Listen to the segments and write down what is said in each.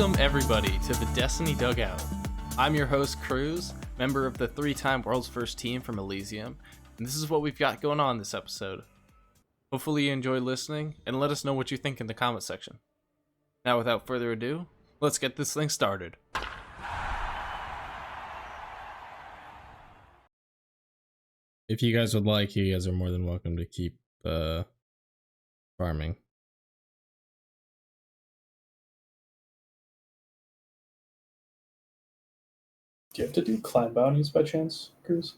Welcome everybody to the Destiny Dugout. I'm your host Cruz, member of the 3-time World's First Team from Elysium, and this is what we've got going on this episode. Hopefully you enjoy listening, and let us know what you think in the comment section. Now without further ado, let's get this thing started. If you guys would like, you guys are more than welcome to keep farming. Do you have to do clan bounties by chance, Cruz?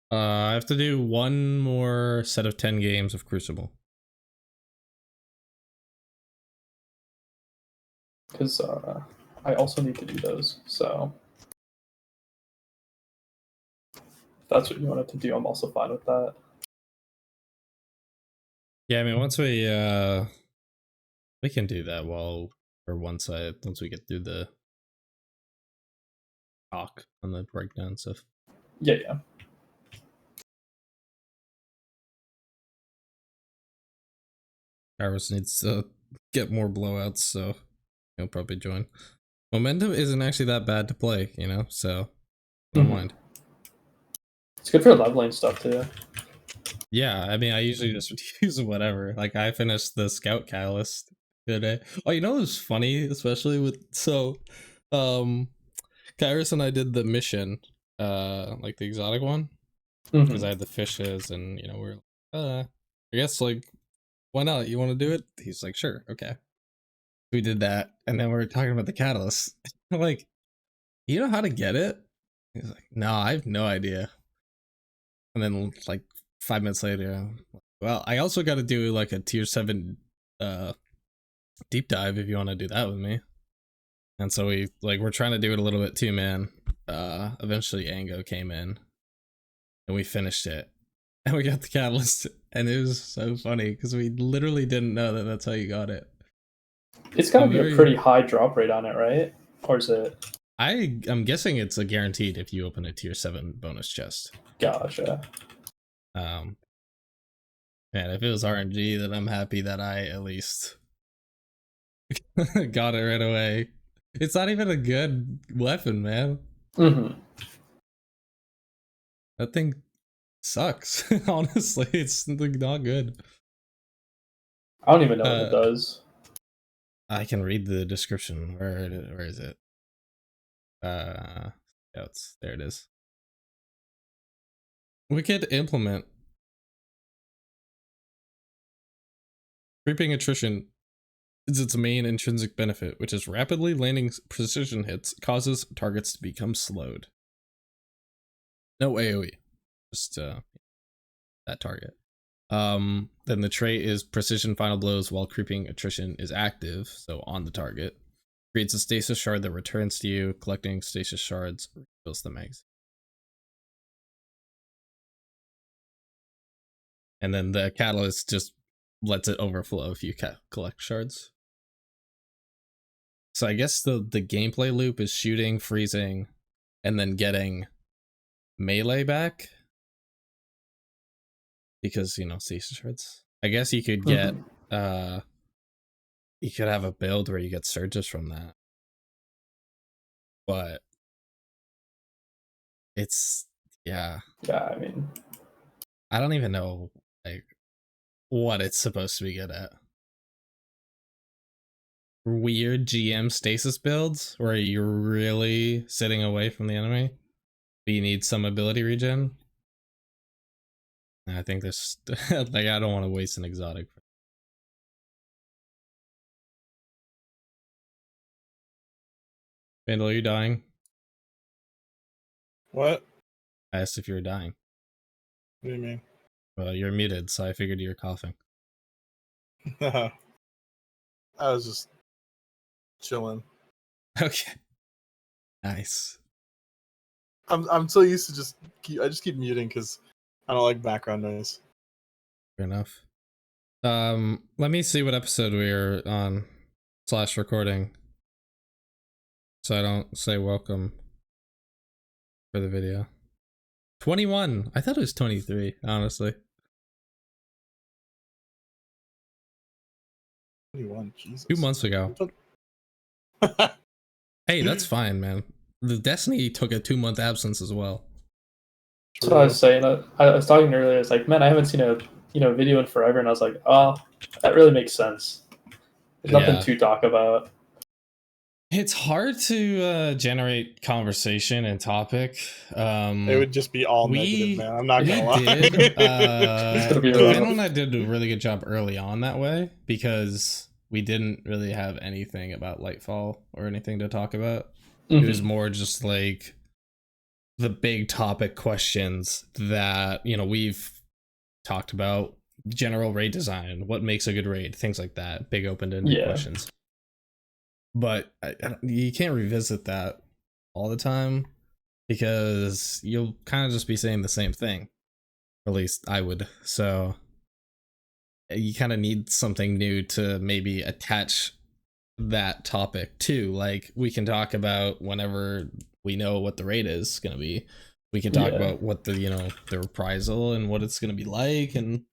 I have to do one more set of 10 games of Crucible. Because I also need to do those, so if that's what you wanted to do, I'm also fine with that. Yeah, I mean, once we can do that once we get through the talk on the breakdown stuff. Yeah. Iris needs to get more blowouts, so he'll probably join. Momentum isn't actually that bad to play, so I don't mind. It's good for leveling stuff too. Yeah, I mean, I usually just use whatever. Like, I finished the Scout Catalyst today. Oh, it was funny, especially with Kairos and I did the mission, like the exotic one, because I had the fishes, and we're I guess, like, why not? You want to do it? He's like, sure, okay. We did that, and then we were talking about the catalyst. I'm like, you know how to get it? He's like, no, I have no idea. And then, like, 5 minutes later, I'm like, well, I also got to do like a tier 7 deep dive if you want to do that with me. And so we're trying to do it a little bit too, man. Eventually Ango came in and we finished it and we got the catalyst, and it was so funny because we literally didn't know that that's how you got it. It's gotta be a pretty high drop rate on it, right? Or is it? I'm guessing it's a guaranteed if you open a tier 7 bonus chest. Gotcha. Man, if it was RNG, then I'm happy that I at least got it right away. It's not even a good weapon, man. That thing sucks. Honestly, it's not good. I don't even know what it does. I can read the description. Where is it? Scouts. There it is. Wicked Implement. Creeping attrition is its main intrinsic benefit, which is rapidly landing precision hits causes targets to become slowed. No AoE, just that target. Then the trait is precision final blows while creeping attrition is active, so on the target. Creates a stasis shard that returns to you. Collecting stasis shards refills the magazine. And then the catalyst just lets it overflow if you collect shards. So I guess the gameplay loop is shooting, freezing, and then getting melee back. Because, stasis shards. I guess you could get, you could have a build where you get surges from that. But it's, yeah. Yeah, I mean, I don't even know, like, what it's supposed to be good at. Weird GM stasis builds where you're really sitting away from the enemy, but you need some ability regen. I think there's like, I don't want to waste an exotic. Vandal, are you dying? What? I asked if you were dying. What do you mean? Well, you're muted, so I figured you were coughing. I was just chilling. Okay. Nice. I'm so used to I just keep muting because I don't like background noise. Fair enough. Let me see what episode we're on / recording, so I don't say welcome for the video. 21. I thought it was 23, honestly. 21, Jesus. 2 months ago. Hey, that's fine, man. The Destiny took a 2-month absence as well. That's what I was saying. I was talking earlier. It's like, man, I haven't seen a video in forever, and I was like, oh, that really makes sense. There's nothing to talk about. It's hard to generate conversation and topic. It would just be all negative, man. I'm not gonna lie. Vandal and I did a really good job early on that way because we didn't really have anything about Lightfall or anything to talk about. Mm-hmm. It was more just like the big topic questions that, you know, we've talked about. General raid design, what makes a good raid, things like that, big open-ended questions. But you can't revisit that all the time because you'll kind of just be saying the same thing. Or at least I would. So you kind of need something new to maybe attach that topic to. Like, we can talk about whenever we know what the raid is going to be. We can talk about what the, you know, the reprisal and what it's going to be like, and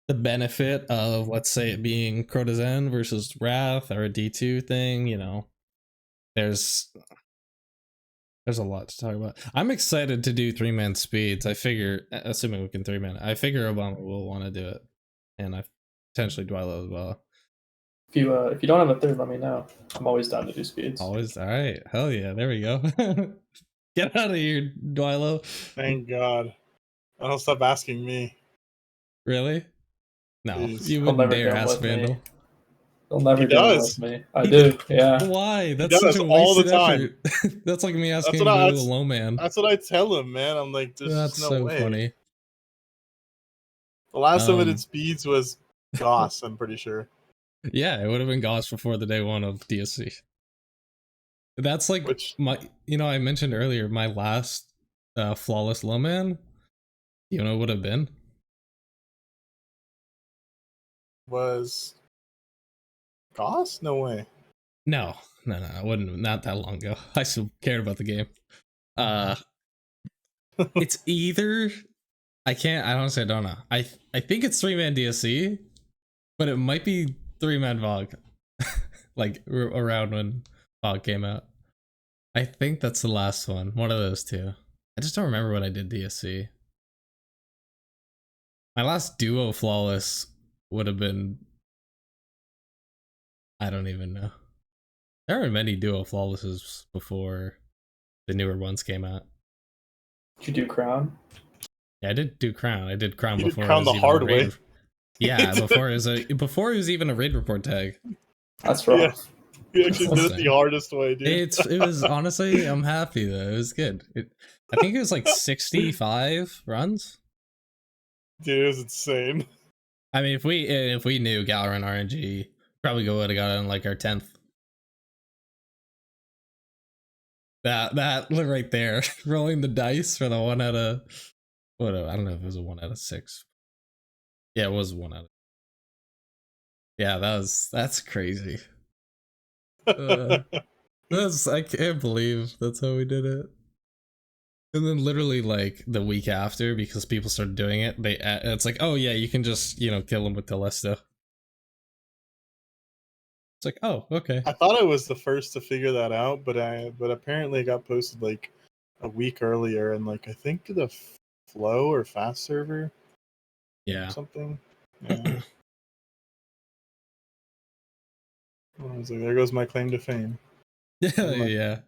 the benefit of, let's say, it being Crota Zen versus Wrath or a D2 thing. You know, there's a lot to talk about. I'm excited to do 3-man speeds. I figure, assuming we can 3-man, I figure Obama will want to do it, and I potentially Dwylo as well. If you don't have a third, let me know. I'm always down to do speeds. Always. All right. Hell yeah. There we go. Get out of here, Dwylo. Thank God. I'll stop asking me. Really? No, Jeez. you wouldn't dare ask Vandal. He'll never do it with me. I do, yeah. Why? That's such a wasted effort. That's like me asking him to go to the low man. That's what I tell him, man. I'm like, that's no way. Funny. The last time I did speeds was Goss, I'm pretty sure. Yeah, it would have been Goss before the day one of DSC. That's like my, you know, I mentioned earlier, my last flawless low man, you know, would have been? Was Goss? No way. No, I wouldn't. Not that long ago. I still cared about the game. It's either I honestly don't know. I think it's 3-man DSC, but it might be 3-man VOG. Like around when VOG came out. I think that's the last one. One of those two. I just don't remember when I did DSC. My last duo flawless would have been, I don't even know. There were many duo flawlesses before the newer ones came out. Did you do Crown? Yeah, I did do Crown. I did Crown before. Crown the hard way. Yeah, before it was even a raid report tag. That's rough. Yeah. You actually did it the hardest way, dude. It was honestly, I'm happy though. It was good. I think it was like 65 runs. Dude, it was insane. I mean, if we knew Galran RNG, probably would have got it on like our 10th. That right there, rolling the dice for the 1 out of what? I don't know if it was a 1 out of 6. Yeah, it was 1 out of. Yeah, that's crazy. I can't believe that's how we did it. And then literally like the week after, because people started doing it, it's like, oh yeah, you can just, you know, kill them with Telesto. It's like, oh, okay. I thought I was the first to figure that out, but apparently it got posted like a week earlier, and like I think the Flow or Fast server. Yeah. Something. Yeah. I was like, there goes my claim to fame. Yeah.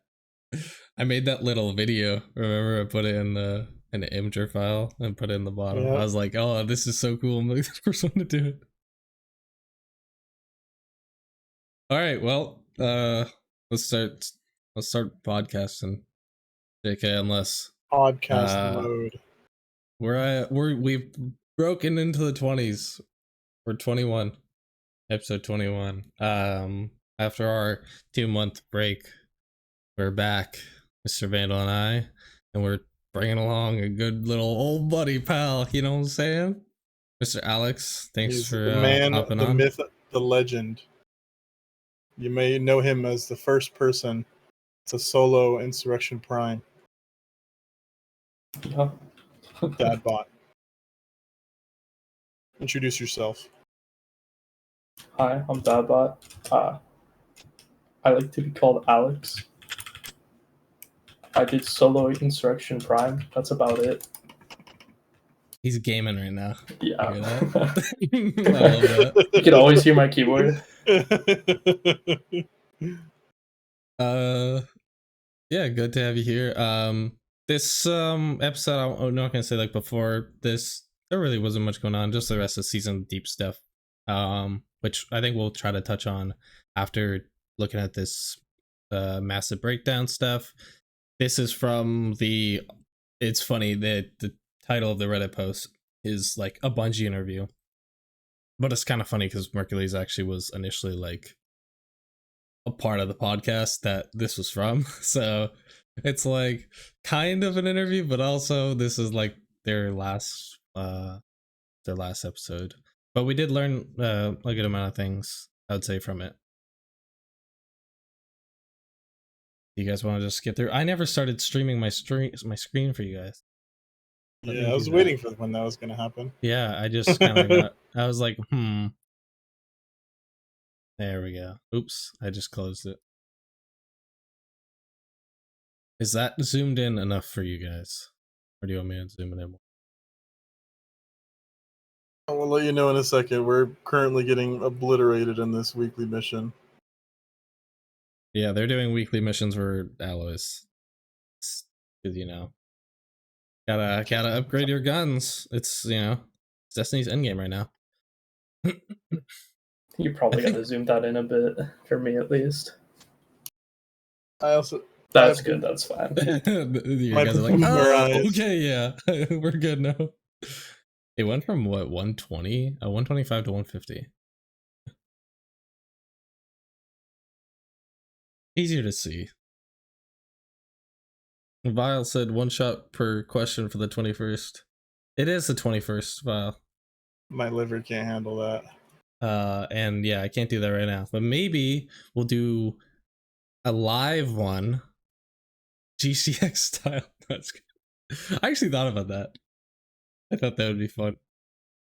I made that little video. Remember, I put it in the imager file and put it in the bottom. Yeah. I was like, oh, this is so cool. I'm like the first one to do it. All right, well, let's start podcasting. JK, unless podcast mode. We've broken into the 20s. We're 21. Episode 21. After our 2-month break, we're back, Mr. Vandal and I, and we're bringing along a good little old buddy pal. You know what I'm saying, Mr. Alex? Thanks for the man, hopping the on. Myth, the legend. You may know him as the first person to solo Insurrection Prime. Dadbot. Introduce yourself. Hi, I'm Dadbot. I like to be called Alex. I did solo Insurrection Prime. That's about it. He's gaming right now. Yeah. You hear that? I love that. You can always hear my keyboard. Yeah, good to have you here. This episode, I'm not gonna say like before this, there really wasn't much going on. Just the rest of the season deep stuff. Which I think we'll try to touch on after looking at this massive breakdown stuff. This is from the. It's funny that the title of the Reddit post is like a Bungie interview, but it's kind of funny because Mercules actually was initially like a part of the podcast that this was from, so it's like kind of an interview, but also this is like their last episode. But we did learn a good amount of things, I would say, from it. You guys want to just skip through? I never started streaming my screen for you guys. Yeah, I was waiting for when that was going to happen. Yeah, I just kind of got. I was like, There we go. Oops, I just closed it. Is that zoomed in enough for you guys? Or do you want me to zoom it in more? I will let you know in a second. We're currently getting obliterated in this weekly mission. Yeah, they're doing weekly missions for alloys. Because, gotta upgrade your guns. It's, it's Destiny's endgame right now. You probably got to zoom that in a bit, for me at least. That's good, that's fine. You guys are like, okay, yeah, we're good now. It went from, what, 120? 125 to 150. Easier to see. Vile said 1 shot per question for the 21st. It is the 21st, Vile. My liver can't handle that. And yeah, I can't do that right now. But maybe we'll do a live one, GCX style. That's good. I actually thought about that. I thought that would be fun.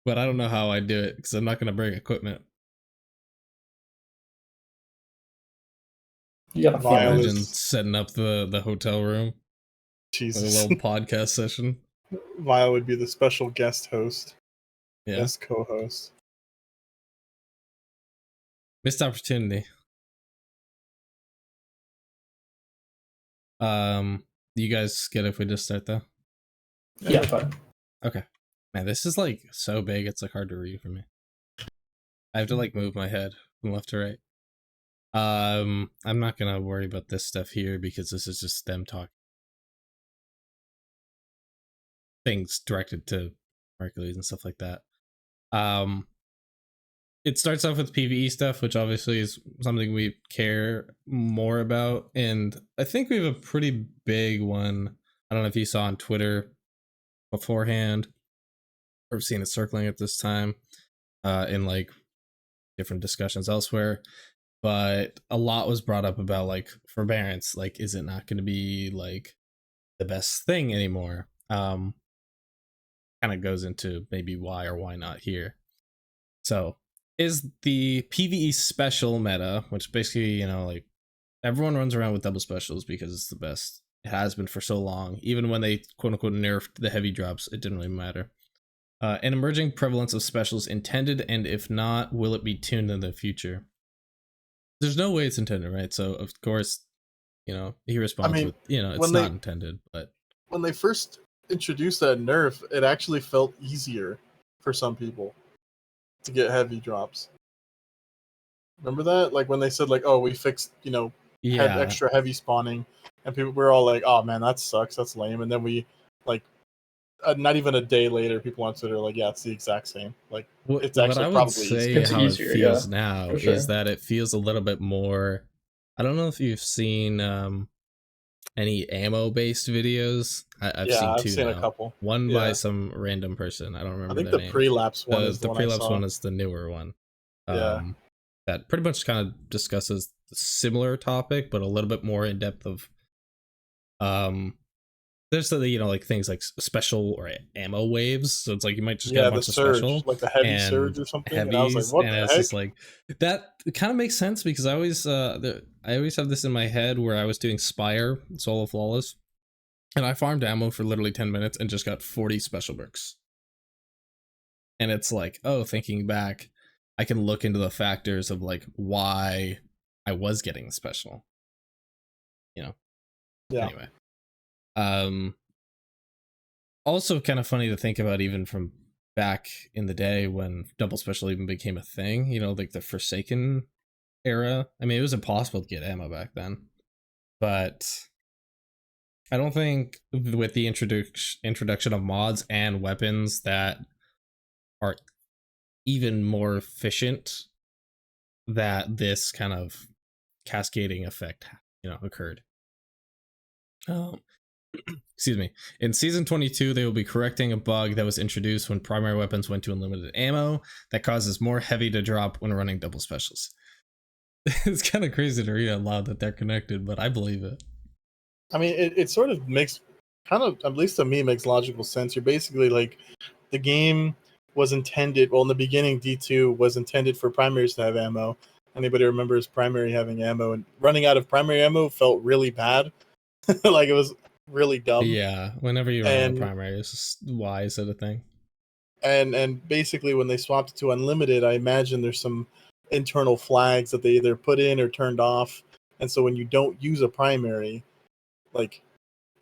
But I don't know how I'd do it, because I'm not going to bring equipment. You gotta imagine setting up the hotel room. Jesus. With a little podcast session. Vile would be the special guest host. Yeah. Guest co-host. Missed opportunity. You guys get it if we just start though? Yeah, fine. Okay. Man, this is like so big, it's like hard to read for me. I have to like move my head from left to right. I'm not gonna worry about this stuff here because this is just them talking. Things directed to Hercules and stuff like that. It starts off with PvE stuff, which obviously is something we care more about, and I think we have a pretty big one. I don't know if you saw on Twitter beforehand or seen it circling at this time in like different discussions elsewhere, but a lot was brought up about like forbearance. Like, is it not going to be like the best thing anymore? Kind of goes into maybe why or why not here. So is the PvE special meta, which basically, like everyone runs around with double specials because it's the best. It has been for so long. Even when they quote unquote nerfed the heavy drops, it didn't really matter. An emerging prevalence of specials intended, and if not, will it be tuned in the future? There's no way it's intended, right? So of course, he responds with, it's not intended. But when they first introduced that nerf, it actually felt easier for some people to get heavy drops. Remember that? Like when they said like, oh, we fixed, had extra heavy spawning, and people were all like, oh man, that sucks, that's lame. And then we like not even a day later, people on Twitter are like, yeah, it's the exact same. Like it's actually probably easier. How easier, it feels now is that it feels a little bit more. I don't know if you've seen any ammo based videos. I've seen a couple. One by some random person. I don't remember. I think the name. Prelapse one is the Prelapse one is the newer one. That pretty much kind of discusses the similar topic, but a little bit more in depth of there's the, you know, like things like special or ammo waves. So it's like you might just get a bunch the of surge, special, like the heavy and surge or something. heavies, and I was like, what and the it's heck? just like that kind of makes sense because I always have this in my head where I was doing Spire solo flawless, and I farmed ammo for literally 10 minutes and just got 40 special bricks. And it's like, oh, thinking back, I can look into the factors of like why I was getting the special. You know. Yeah. Anyway. Also kind of funny to think about even from back in the day when double special even became a thing, you know, like the Forsaken era. I mean, it was impossible to get ammo back then. But I don't think with the introduction of mods and weapons that are even more efficient that this kind of cascading effect, you know, occurred. Excuse me. In season 22, they will be correcting a bug that was introduced when primary weapons went to unlimited ammo that causes more heavy to drop when running double specials. It's kind of crazy to read out loud that they're connected, but I believe it. I mean, it sort of makes kind of, at least to me, makes logical sense. You're basically like, the game was intended, well, in the beginning, D2 was intended for primaries to have ammo. Anybody remembers primary having ammo, and running out of primary ammo felt really bad. Like it was really dumb. Yeah, whenever you run out of primary, it's just, why is it a thing? And basically when they swapped it to unlimited, I imagine there's some internal flags that they either put in or turned off. And so when you don't use a primary, like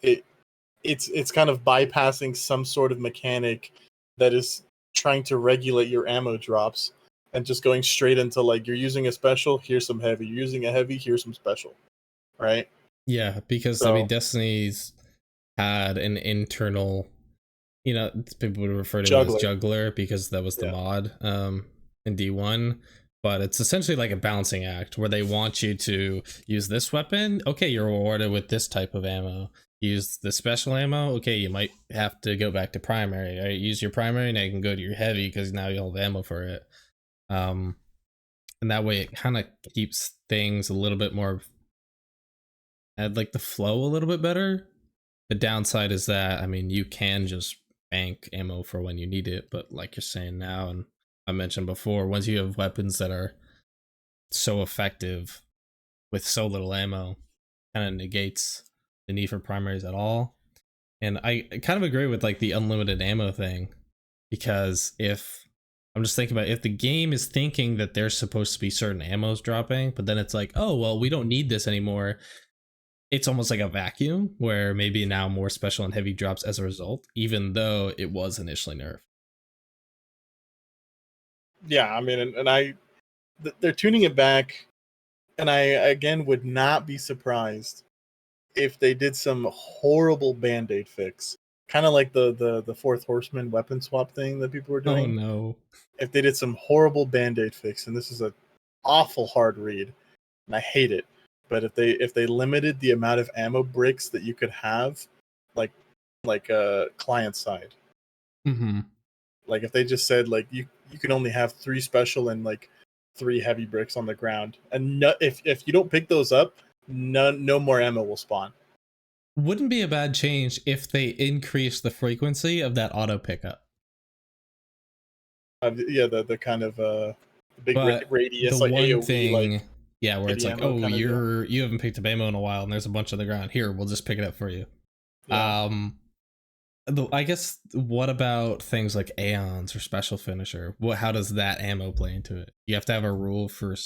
it's kind of bypassing some sort of mechanic that is trying to regulate your ammo drops and just going straight into like, you're using a special, here's some heavy. You're using a heavy, here's some special. Right? Yeah, because I mean Destiny's had an internal, you know, people would refer to it as juggler because that was the mod in D1, but it's essentially like a balancing act where they want you to use this weapon, okay, you're rewarded with this type of ammo. Use the special ammo, okay, you might have to go back to primary. Right? Use your primary, now you can go to your heavy because now you'll have ammo for it. And that way it kind of keeps things a little bit more, like the flow a little bit better. The downside is that, I mean, you can just bank ammo for when you need it, but like you're saying now, and I mentioned before, once you have weapons that are so effective with so little ammo, kind of negates the need for primaries at all. And I kind of agree with like the unlimited ammo thing, because if I'm just thinking about if the game is thinking that there's supposed to be certain ammos dropping, but then it's like, oh, well, we don't need this anymore. It's almost like a vacuum where maybe now more special and heavy drops as a result, even though it was initially nerfed. Yeah, I mean, and they're tuning it back, and I again would not be surprised if they did some horrible Band-Aid fix, kind of like the Fourth Horseman weapon swap thing that people were doing. Oh no! If they did some horrible Band-Aid fix, and this is an awful hard read, and I hate it. But if they limited the amount of ammo bricks that you could have, like client side, like if they just said like you can only have 3 special and like 3 heavy bricks on the ground, and if you don't pick those up, no more ammo will spawn. Wouldn't be a bad change if they increase the frequency of that auto pickup. Yeah, the kind of big radius, the like one AOE, like. Like, yeah, where it's like, oh, you haven't picked up ammo in a while, and there's a bunch on the ground. Here, we'll just pick it up for you. Yeah. I guess, what about things like Aeons or Special Finisher? How does that ammo play into it? You have to have a rule for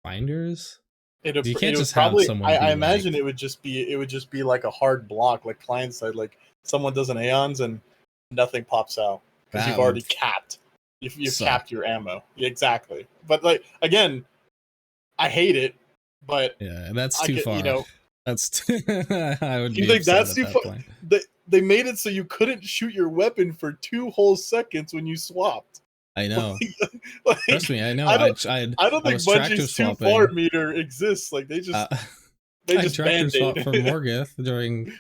finders. You can't just probably, have someone. I imagine it would just be like a hard block, like client side. Like someone does an Aeons and nothing pops out because you've already capped. You've capped your ammo. Exactly. But like again, I hate it, but yeah, that's too far. You know, that's I would be like that's too far. They made it so you couldn't shoot your weapon for 2 whole seconds when you swapped. I know. Trust me, I know. I don't think Bungie's too far meter exists. Like they just tractor swap for Morgoth during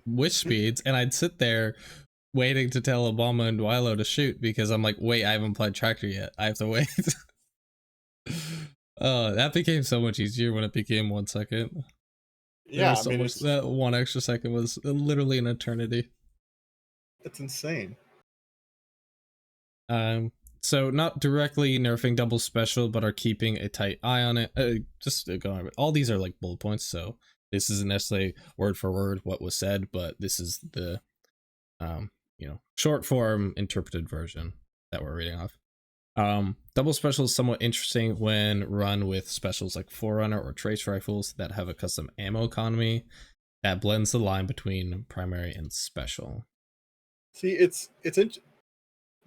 wish speeds, and I'd sit there waiting to tell Obama and Dwylo to shoot because I'm like, wait, I haven't applied tractor yet. I have to wait. That became so much easier when it became 1 second. Yeah, so much, that 1 extra second was literally an eternity. It's insane. So not directly nerfing double special, but are keeping a tight eye on it. Just going, all these are like bullet points, so this isn't necessarily word for word what was said, but this is the short form interpreted version that we're reading off. Double special is somewhat interesting when run with specials like Forerunner or Trace rifles that have a custom ammo economy that blends the line between primary and special. See,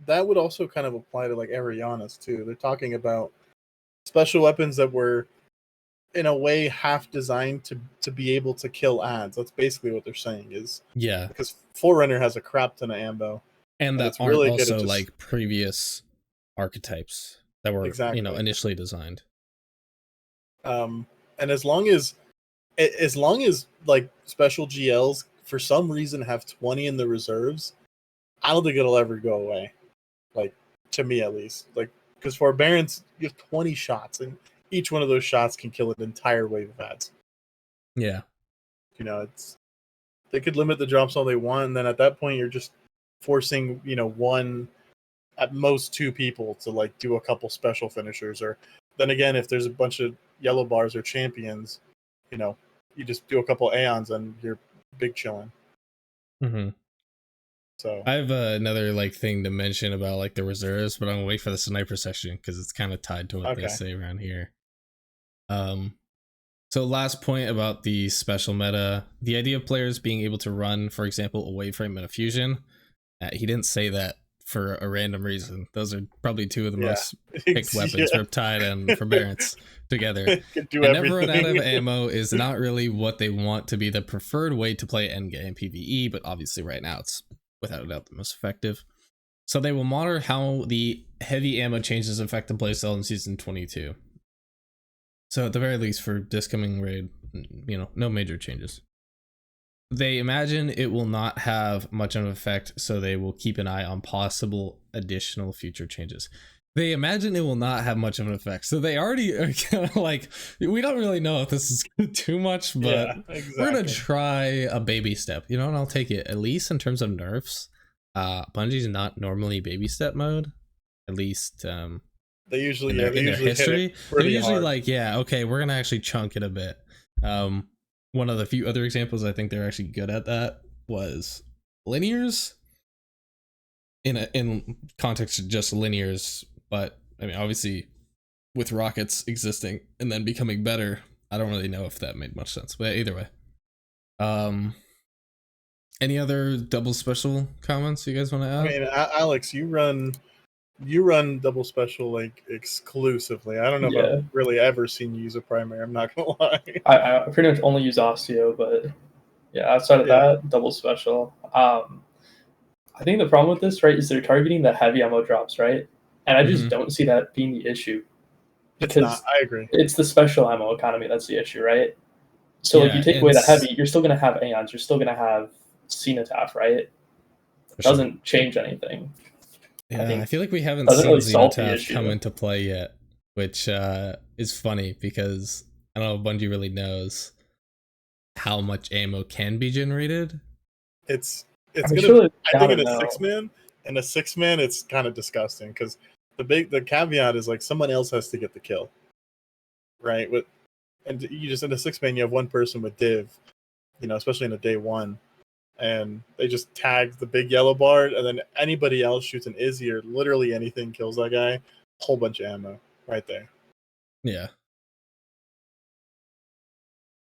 that would also kind of apply to like Ariana's too. They're talking about special weapons that were in a way half designed to be able to kill ads. That's basically what they're saying is, yeah, because Forerunner has a crap ton of ammo, and that aren't really also like previous archetypes that were initially designed. And as long as like special GLs for some reason have 20 in the reserves, I don't think it'll ever go away. Like, to me at least. Like, because forbearance, you have 20 shots, and each one of those shots can kill an entire wave of ads. Yeah. They could limit the drops all they want, and then at that point you're just forcing, one, at most 2 people to like do a couple special finishers. Or then again, if there's a bunch of yellow bars or champions, you just do a couple Aeons and you're big chilling. Mm-hmm. So I have another like thing to mention about like the reserves, but I'm gonna wait for the sniper section because it's kind of tied to what they say around here. So last point about the special meta, the idea of players being able to run, for example, a wave frame and a fusion. He didn't say that for a random reason. Those are probably 2 of the most picked weapons, Riptide and Forbearance together. And never run out of ammo is not really what they want to be the preferred way to play endgame PvE, but obviously right now it's without a doubt the most effective. So they will monitor how the heavy ammo changes affect the playstyle in Season 22. So at the very least for this coming raid, no major changes. They imagine it will not have much of an effect, so they will keep an eye on possible additional future changes. They imagine it will not have much of an effect, so they already are kind of like, we don't really know if this is too much, but we're gonna try a baby step, and I'll take it. At least in terms of nerfs, Bungie's not normally baby step mode. At least they usually in their history, they're usually like, we're gonna actually chunk it a bit. One of the few other examples I think they're actually good at that was linears. In context of just linears, but I mean obviously with rockets existing and then becoming better, I don't really know if that made much sense. But either way, any other double special comments you guys want to add? I mean, Alex, you run double special like exclusively. I don't know if I've really ever seen you use a primary. I'm not gonna lie. I pretty much only use Osteo, but outside of that, double special. I think the problem with this, right, is they're targeting the heavy ammo drops, right? And I just don't see that being the issue. Because I agree. It's the special ammo economy that's the issue, right? So if you take away the heavy, you're still gonna have Aeons, you're still gonna have Cenotaph, right? It doesn't change anything. Yeah, I feel like we haven't seen Zenotaph come into play yet, which is funny because I don't know if Bungie really knows how much ammo can be generated. I think in a 6-man, it's kind of disgusting because the caveat is like someone else has to get the kill, right? And you just in a 6-man, you have one person with div, especially in a day 1. And they just tag the big yellow bar, and then anybody else shoots an Izzy or literally anything kills that guy. Whole bunch of ammo right there. Yeah.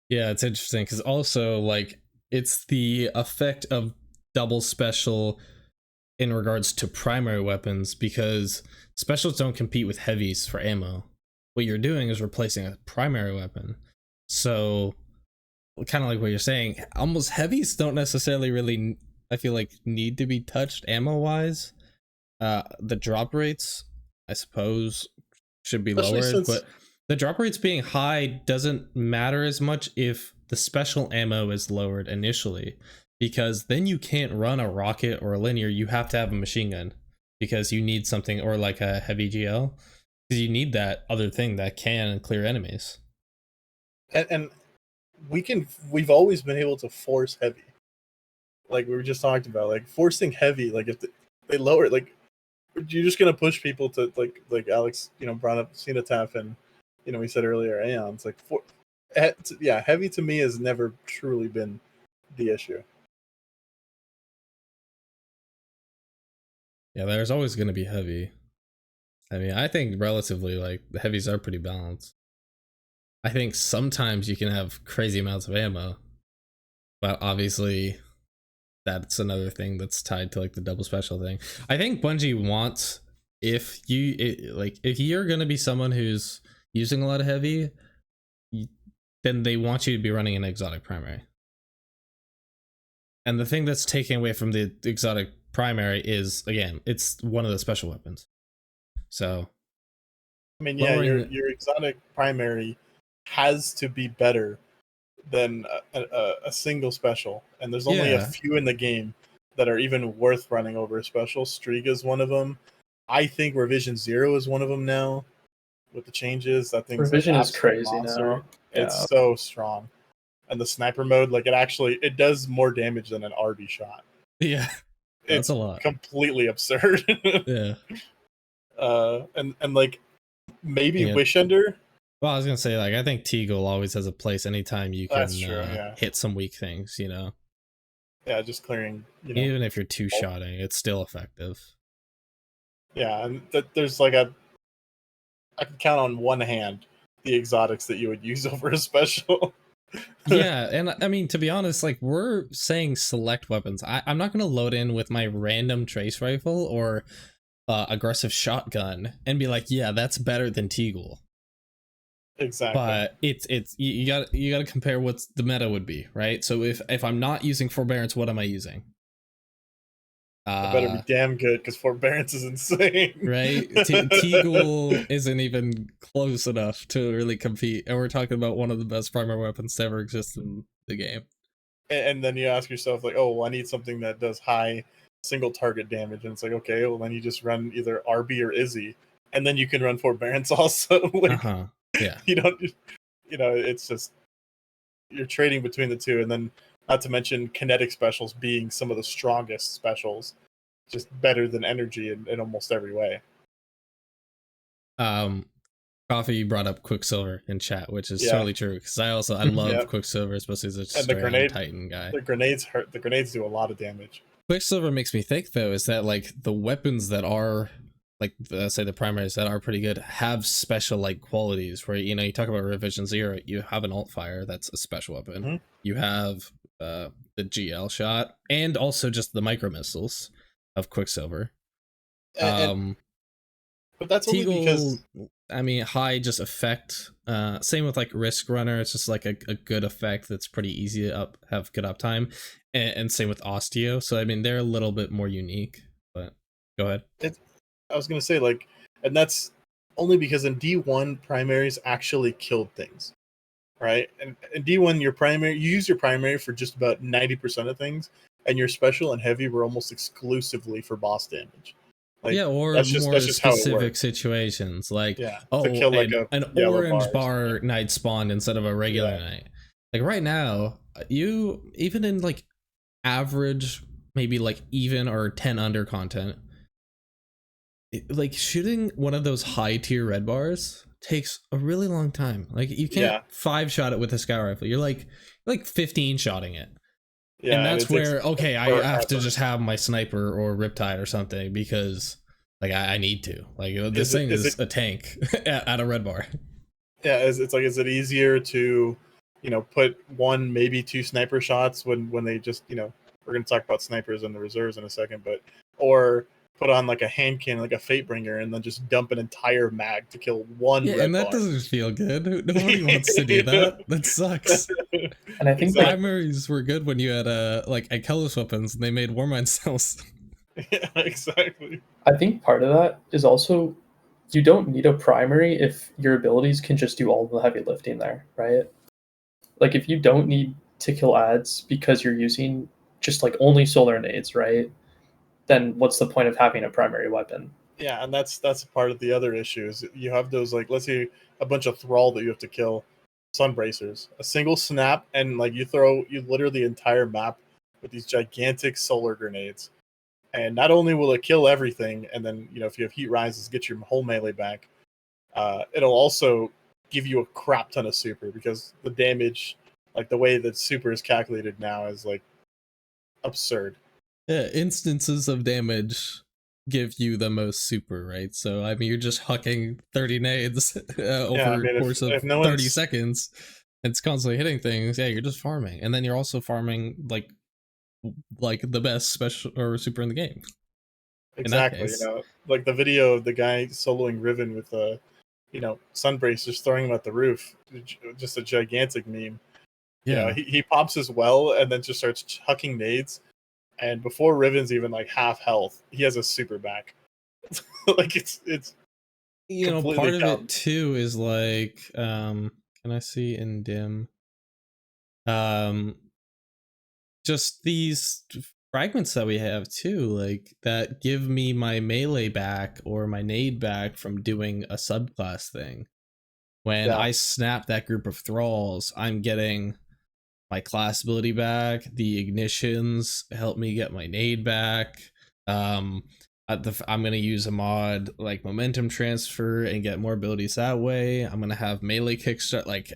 Yeah, it's interesting because also like it's the effect of double special in regards to primary weapons, because specials don't compete with heavies for ammo. What you're doing is replacing a primary weapon. So kind of like what you're saying, almost heavies don't necessarily really, I feel like, need to be touched ammo wise. The drop rates, I suppose, should be lowered, but the drop rates being high doesn't matter as much if the special ammo is lowered initially, because then you can't run a rocket or a linear. You have to have a machine gun because you need something, or like a heavy GL, because you need that other thing that can clear enemies. And we've always been able to force heavy. Like we were just talking about, like forcing heavy, like if they lower it, like you're just gonna push people to like Alex, brought up Cenotaph, and we said earlier Aeons. Like heavy to me has never truly been the issue. Yeah, there's always gonna be heavy. I mean, I think relatively, like, the heavies are pretty balanced. I think sometimes you can have crazy amounts of ammo, but obviously that's another thing that's tied to, like, the double special thing. I think Bungie wants, if you're gonna be someone who's using a lot of heavy, then they want you to be running an exotic primary. And the thing that's taken away from the exotic primary is, again, it's one of the special weapons. So, I mean, yeah, your exotic primary has to be better than a single special, and there's only a few in the game that are even worth running over a special. Striga is one of them. I think Revision 0 is one of them now with the changes. I think Revision is crazy now. Yeah. It's so strong, and the sniper mode, like it does more damage than an RB shot. Yeah, that's a lot. Completely absurd. Yeah. And like maybe Wish Under. Well, I was gonna say, like, I think Teagle always has a place anytime you can hit some weak things, Yeah, just clearing. Even if you're two-shotting, it's still effective. Yeah, and there's like I can count on one hand the exotics that you would use over a special. Yeah, and I mean, to be honest, like, we're saying select weapons. I'm not gonna load in with my random trace rifle or aggressive shotgun and be like, yeah, that's better than Teagle. Exactly. But it's you gotta compare what the meta would be, right? So if I'm not using Forbearance, what am I using? It better be damn good, because Forbearance is insane. Right? Teagle isn't even close enough to really compete, and we're talking about one of the best primary weapons to ever exist in the game. And then you ask yourself, like, oh, well, I need something that does high single target damage, and it's like, okay, well, then you just run either RB or Izzy, and then you can run Forbearance also. Like, yeah, you don't, it's just you're trading between the two, and then not to mention kinetic specials being some of the strongest specials, just better than energy in almost every way. Coffee brought up Quicksilver in chat, which is totally true, because I love Quicksilver, especially as a straight Titan guy. The grenades hurt. The grenades do a lot of damage. Quicksilver makes me think, though, is that, like, the weapons that are, like, say the primaries that are pretty good have special, like, qualities where, you talk about Revision 0, you have an alt fire, that's a special weapon. Mm-hmm. You have the GL shot, and also just the micro missiles of Quicksilver. But that's only because, I mean, high just effect. Same with, like, Risk Runner. It's just like a good effect that's pretty easy to have good uptime. And same with Osteo. So, I mean, they're a little bit more unique. But go ahead. I was going to say, like, and that's only because in D1, primaries actually killed things. Right? And in D1, you use your primary for just about 90% of things. And your special and heavy were almost exclusively for boss damage. Like, yeah, or that's more specific situations, like to kill like an orange bar knight spawned instead of a regular knight. Like right now, you even in like average, maybe like even or 10 under content, like shooting one of those high tier red bars takes a really long time. Like you can't 5-shot it with a scout rifle. You're like 15-shotting it. Yeah, and that's where I have to just have my sniper or Riptide or something, because like I need to. Like this thing is a tank at a red bar. Yeah, is it easier to, put 1, maybe 2 sniper shots when they just, we're gonna talk about snipers and the reserves in a second, or put on like a hand cannon, like a Fatebringer, and then just dump an entire mag to kill one red and that bar. Doesn't feel good. Nobody wants to do that. That sucks. And I think primaries were good when you had like Ikellos weapons and they made Warmind cells. Yeah, exactly. I think part of that is also you don't need a primary if your abilities can just do all the heavy lifting there, right? Like if you don't need to kill ads because you're using just like only solar nades, right? Then what's the point of having a primary weapon? Yeah, and that's part of the other issues. You have those, like, let's say a bunch of Thrall that you have to kill. Sunbracers. A single snap, and like you literally the entire map with these gigantic solar grenades. And not only will it kill everything, and then if you have heat rises, get your whole melee back. It'll also give you a crap ton of super, because the damage, like the way that super is calculated now, is like absurd. Yeah, instances of damage give you the most super, right? So I mean, you're just hucking 30 nades over a course of 30 seconds. It's constantly hitting things. Yeah, you're just farming, and then you're also farming like the best special or super in the game. Exactly. Like the video of the guy soloing Riven with Sunbracers, throwing him at the roof, just a gigantic meme. Yeah, he pops his well and then just starts chucking nades, and before Riven's even like half health, he has a super back. Like it's part of it too is like can I see in dim just these fragments that we have too, like that give me my melee back or my nade back from doing a subclass thing. When I snap that group of thralls, I'm getting my class ability back. The ignitions help me get my nade back. I'm gonna use a mod like momentum transfer and get more abilities that way. I'm gonna have melee kickstart. Like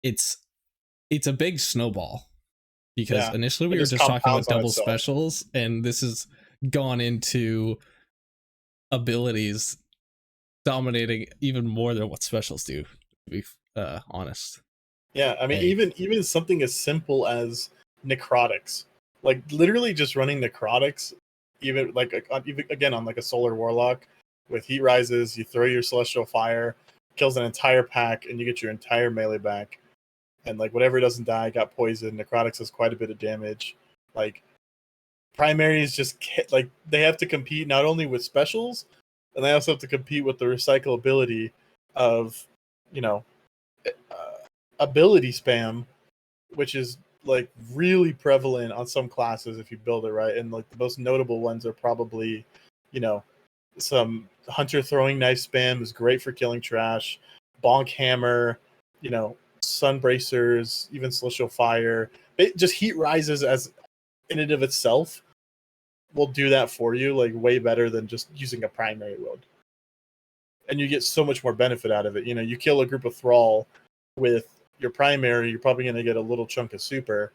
it's a big snowball, because initially we were just talking about double specials, and this has gone into abilities dominating even more than what specials do, to be honest. Yeah, I mean, even something as simple as necrotics, like literally just running necrotics, even again on like a solar warlock with heat rises, you throw your celestial fire, kills an entire pack, and you get your entire melee back. And like whatever doesn't die got poisoned. Necrotics has quite a bit of damage. Like primaries just like they have to compete not only with specials, and they also have to compete with the recyclability of ability spam, which is like really prevalent on some classes if you build it right. And like the most notable ones are probably some hunter throwing knife spam is great for killing trash, bonk hammer, Sunbracers, even celestial fire. It just heat rises as in and of itself will do that for you, like way better than just using a primary load. And you get so much more benefit out of it. You kill a group of thrall with your primary, you're probably going to get a little chunk of super.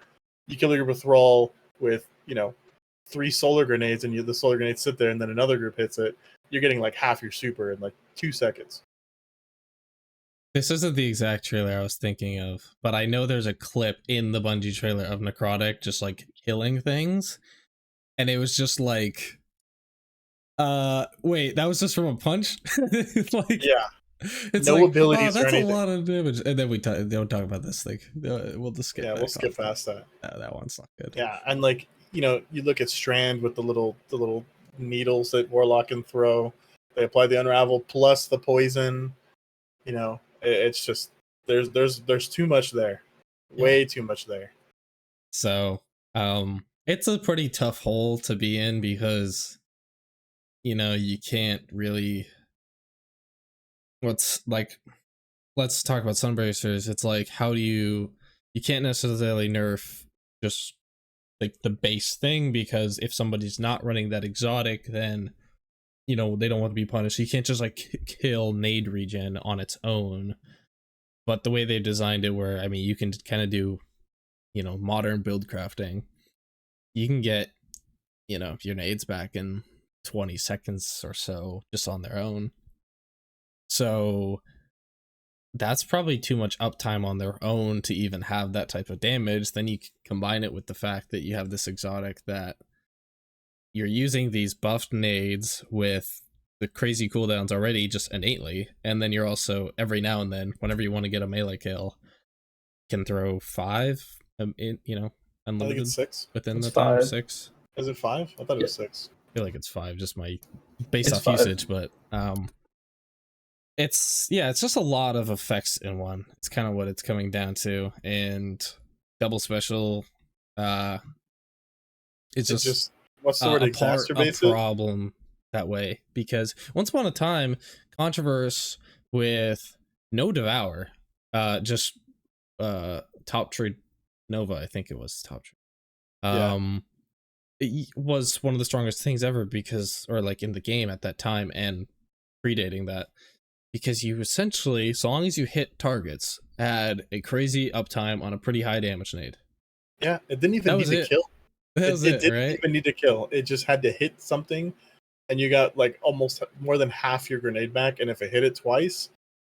You kill a group of thrall with 3 solar grenades, and the solar grenades sit there, and then another group hits it. You're getting like half your super in like 2 seconds. This isn't the exact trailer I was thinking of, but I know there's a clip in the Bungie trailer of Necrotic just like killing things, and it was just like, wait, that was just from a punch? Like, yeah, it's no like, abilities. That's a lot of damage, and then we don't talk about this thing. We'll just skip. Yeah, we'll skip past that. That one's not good. Yeah, and like you look at Strand with the little needles that Warlock can throw. They apply the unravel plus the poison. It's just there's too much there, way too much there. So it's a pretty tough hole to be in, because you can't really. Let's talk about Sunbracers. It's like, how do you can't necessarily nerf just like the base thing, because if somebody's not running that exotic, then they don't want to be punished. You can't just like kill nade regen on its own. But the way they designed it, where I mean, you can kind of do modern build crafting, you can get your nades back in 20 seconds or so just on their own. So that's probably too much uptime on their own to even have that type of damage. Then you combine it with the fact that you have this exotic that you're using these buffed nades with the crazy cooldowns already just innately, and then you're also every now and then, whenever you want to get a melee kill, can throw 5 unlimited. I think it's 6 within the time. 6. Is it 5? I thought it was 6. I feel like it's 5, just my based off 5. Usage, but it's just a lot of effects in one. It's kind of what it's coming down to. And double special it's just what's the word, exacerbates a problem that way, because once upon a time, Controverse with no Devour just Top Trade Nova, I think it was Top Trade. Yeah. It was one of the strongest things ever because, or like in the game at that time and predating that, because you essentially, so long as you hit targets, had a crazy uptime on a pretty high damage nade. Yeah, it didn't even need to kill. That was it didn't right? even need to kill. It just had to hit something, and you got like almost more than half your grenade back. And if it hit it twice,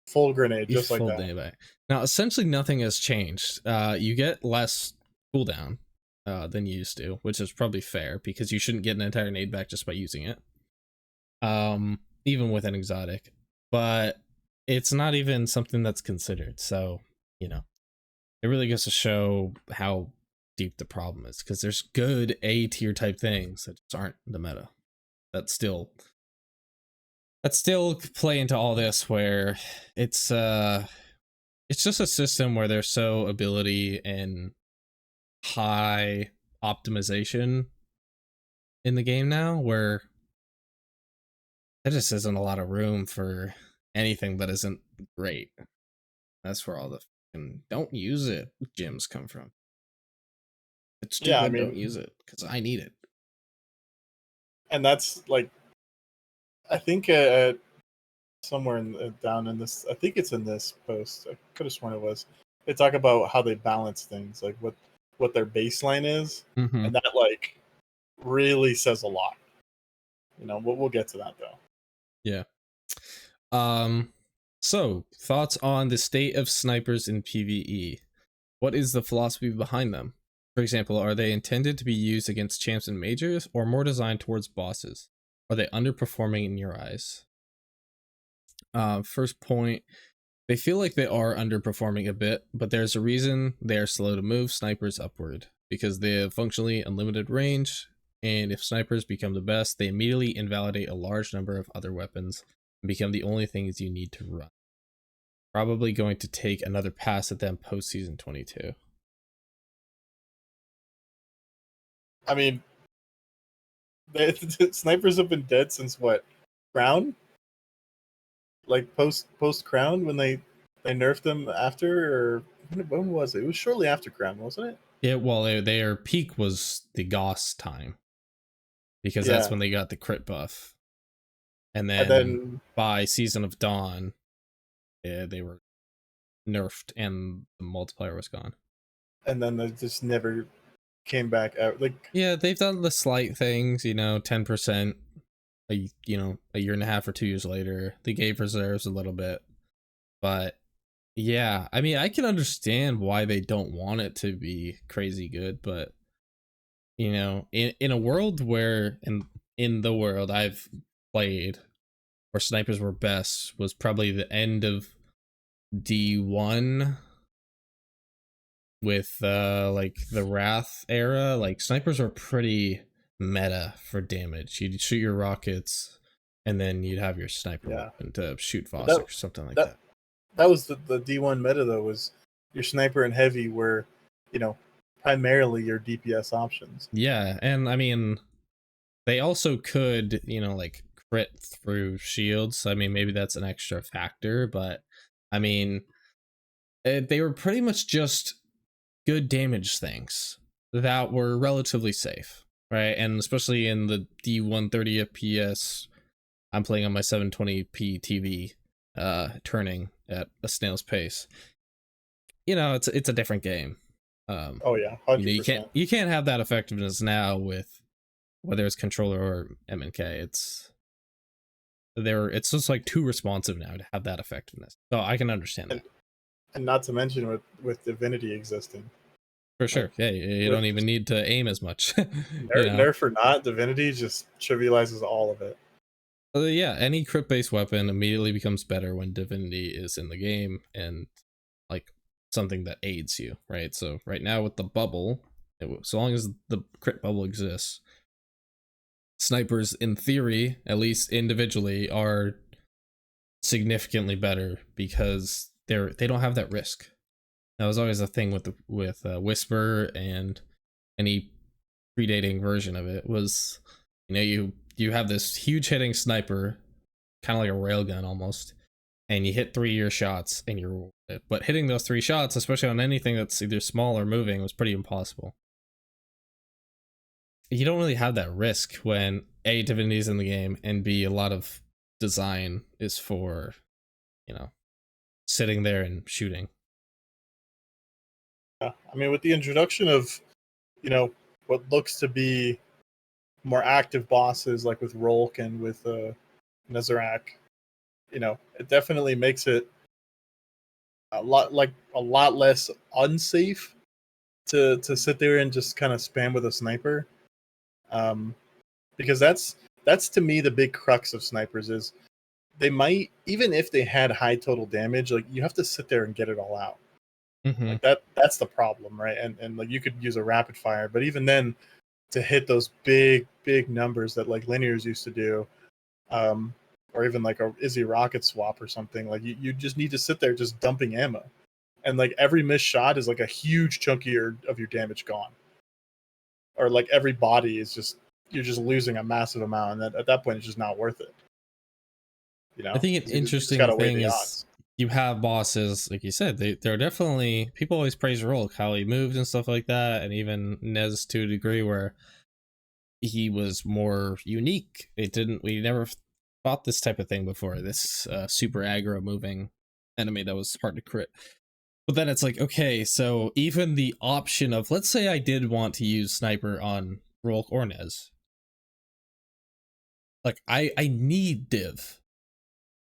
full grenade, just like that. Back. Now, essentially, nothing has changed. You get less cooldown than you used to, which is probably fair because you shouldn't get an entire nade back just by using it. Even with an exotic, but it's not even something that's considered. So, you know, it really goes to show how deep the problem is, because there's good A tier type things that just aren't the meta. That still play into all this, where it's just a system where there's so ability and high optimization in the game now, where there just isn't a lot of room for anything that isn't great. That's where all the fucking don't use it gems come from. It's too good, don't use it, because I need it. And that's like, I think somewhere down in this, I think it's in this post, I could have sworn it was, they talk about how they balance things, like what their baseline is, and that like really says a lot. You know, we'll get to that though. Yeah. So thoughts on the state of snipers in PvE? What is the philosophy behind them? For example, are they intended to be used against champs and majors, or more designed towards bosses? Are they underperforming in your eyes? First point, they feel like they are underperforming a bit, but there's a reason they are slow to move snipers upward, because they have functionally unlimited range, and if snipers become the best, they immediately invalidate a large number of other weapons and become the only things you need to run. Probably going to take another pass at them post season 22. I mean, the snipers have been dead since what? Crown? Like post Crown, when they nerfed them after, or when was it? It was shortly after Crown, wasn't it? Yeah, well, their peak was the Gauss time, because that's when they got the crit buff, and then by Season of Dawn, they were nerfed and the multiplier was gone. And then they just never came back out. Like, yeah, they've done the slight things, 10%. A year and a half or 2 years later, they gave reserves a little bit, but yeah, I mean, I can understand why they don't want it to be crazy good, but in a world where in the world I've played where snipers were best was probably the end of D1 with like the Wrath era. Like, snipers were pretty meta for damage. You'd shoot your rockets and then you'd have your sniper weapon to shoot Voss or something like that. That was the D1 meta though, was your sniper and heavy were, primarily your DPS options. Yeah, and I mean, they also could, like crit through shields. I mean, maybe that's an extra factor, but I mean, they were pretty much just good damage things that were relatively safe, right? And especially in the D130 FPS, I'm playing on my 720p TV, turning at a snail's pace. It's a different game. Oh yeah, 100%. You can't have that effectiveness now with whether it's controller or MNK. It's just like too responsive now to have that effectiveness. So I can understand that. And not to mention with Divinity existing. For sure. Yeah, you don't even need to aim as much. Nerf or not, Divinity just trivializes all of it. Yeah, any crit-based weapon immediately becomes better when Divinity is in the game, and like something that aids you, right? So right now with the bubble, so long as the crit bubble exists, snipers in theory, at least individually, are significantly better because they don't have that risk. That was always a thing with Whisper and any predating version of it was, you have this huge hitting sniper, kind of like a railgun almost, and you hit 3 of your shots and you're rewarded. But hitting those 3 shots, especially on anything that's either small or moving, was pretty impossible. You don't really have that risk when A, Divinity's in the game, and B, a lot of design is for, sitting there and shooting. I mean, with the introduction of, what looks to be more active bosses, like with Rolk and with Nezarak, it definitely makes it a lot less unsafe to sit there and just kind of spam with a sniper. Because that's to me the big crux of snipers is they might, even if they had high total damage, like you have to sit there and get it all out. Mm-hmm. Like that's the problem, right? And like you could use a rapid fire, but even then, to hit those big numbers that like linears used to do, or even like a Izzy rocket swap or something, like you just need to sit there just dumping ammo, and like every missed shot is like a huge chunk of your damage gone, or like every body is just, you're just losing a massive amount, and at that point it's just not worth it. I think an interesting thing is you have bosses, like you said, they're definitely, people always praise Rolk, how he moved and stuff like that, and even Nez to a degree where he was more unique. We never fought this type of thing before, this super aggro moving enemy that was hard to crit. But then it's like, okay, so even the option of, let's say I did want to use sniper on Rolk or Nez, like I need div.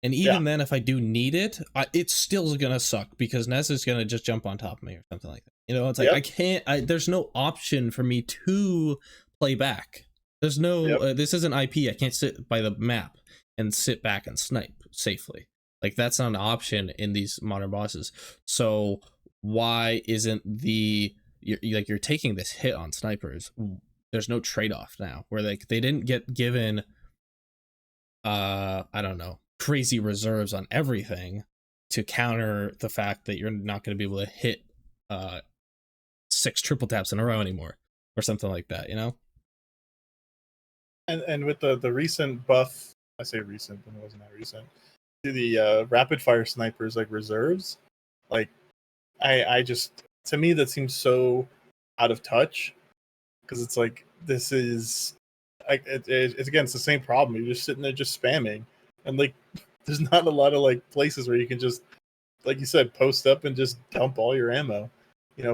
And even then, if I do need it, it's still gonna suck because Nez is gonna just jump on top of me or something like that. It's like I can't. There's no option for me to play back. There's no. This isn't IP. I can't sit by the map and sit back and snipe safely. Like that's not an option in these modern bosses. So why isn't you're taking this hit on snipers? There's no trade off now where like they didn't get given. I don't know, crazy reserves on everything to counter the fact that you're not going to be able to hit 6 triple taps in a row anymore or something like that, and with the recent buff, I say recent but it wasn't that recent, to the rapid fire snipers like reserves, like I just, to me that seems so out of touch, because it's like this is like it's again, it's the same problem. You're just sitting there just spamming, and like there's not a lot of like places where you can just, like you said, post up and just dump all your ammo,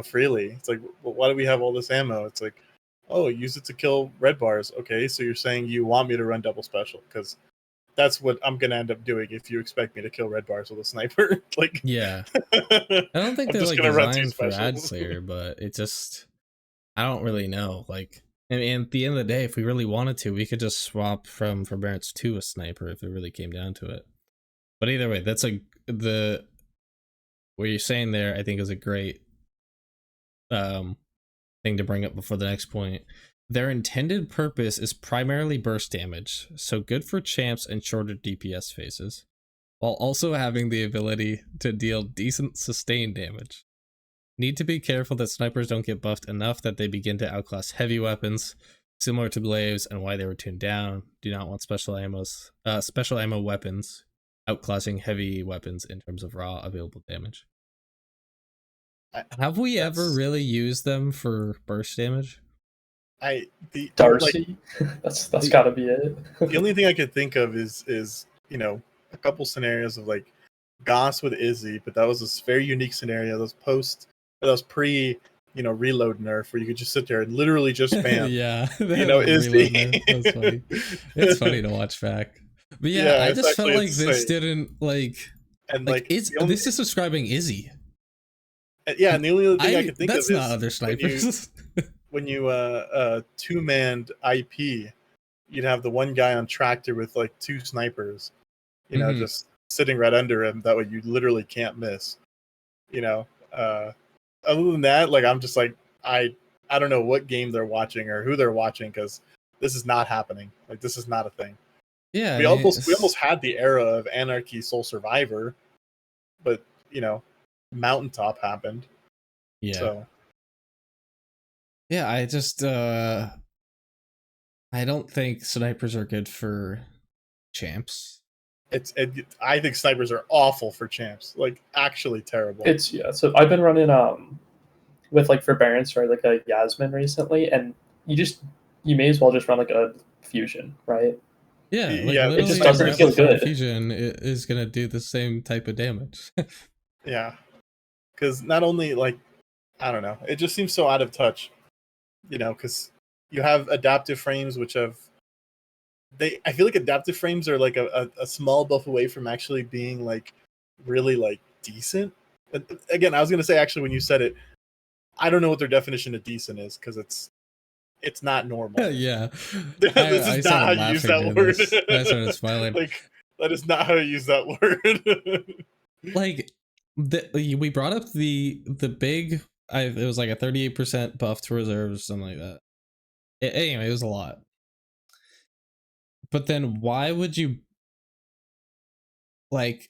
freely. It's like, well, why do we have all this ammo? It's like, oh, use it to kill red bars. Okay, so you're saying you want me to run double special, because that's what I'm gonna end up doing if you expect me to kill red bars with a sniper. Like, yeah. I don't think they're like designed for ad slayer, but it just, I don't really know. Like, and at the end of the day, if we really wanted to, we could just swap from forbearance to a sniper if it really came down to it. But either way, that's like what you're saying there, I think is a great thing to bring up before the next point. Their intended purpose is primarily burst damage, so good for champs and shorter DPS phases, while also having the ability to deal decent sustained damage. Need to be careful that snipers don't get buffed enough that they begin to outclass heavy weapons, similar to glaives and why they were tuned down. Do not want special ammo weapons outclassing heavy weapons in terms of raw available damage. Have we ever really used them for burst damage? Darcy, like, that's got to be it. The only thing I could think of is a couple scenarios of like Goss with Izzy, but that was this very unique scenario. That was pre reload nerf, where you could just sit there and literally just spam. Yeah, Izzy. That's funny. It's funny to watch back. But yeah, I just felt like this didn't like, and like this is describing Izzy. Yeah, and the only other thing I could think of is not other snipers. when you two-manned IP, you'd have the one guy on tractor with like 2 snipers, just sitting right under him. That way you literally can't miss. Other than that, like I'm just like I don't know what game they're watching or who they're watching, because this is not happening. Like this is not a thing. Yeah, we almost had the era of Anarchy Soul Survivor, but Mountaintop happened. Yeah. So yeah, I just I don't think snipers are good for champs. I think snipers are awful for champs, like actually terrible. So I've been running with like for Barons, right, like a Yasmin recently, and you may as well just run like a fusion, right? Yeah, like Yeah, it just literally doesn't feel good. fusion is gonna do the same type of damage. Yeah, because not only like I don't know, it just seems so out of touch, you know, because you have adaptive frames which have I feel like adaptive frames are like a small buff away from actually being like really like decent. But again, I was gonna say actually when you said it, I don't know what their definition of decent is because it's not normal. Yeah, This is not how you use that word. I started smiling. Like that is not how you use that word. Like we brought up the big. It was like a 38% buff to reserves, something like that. Anyway, it was a lot. But then why would you like?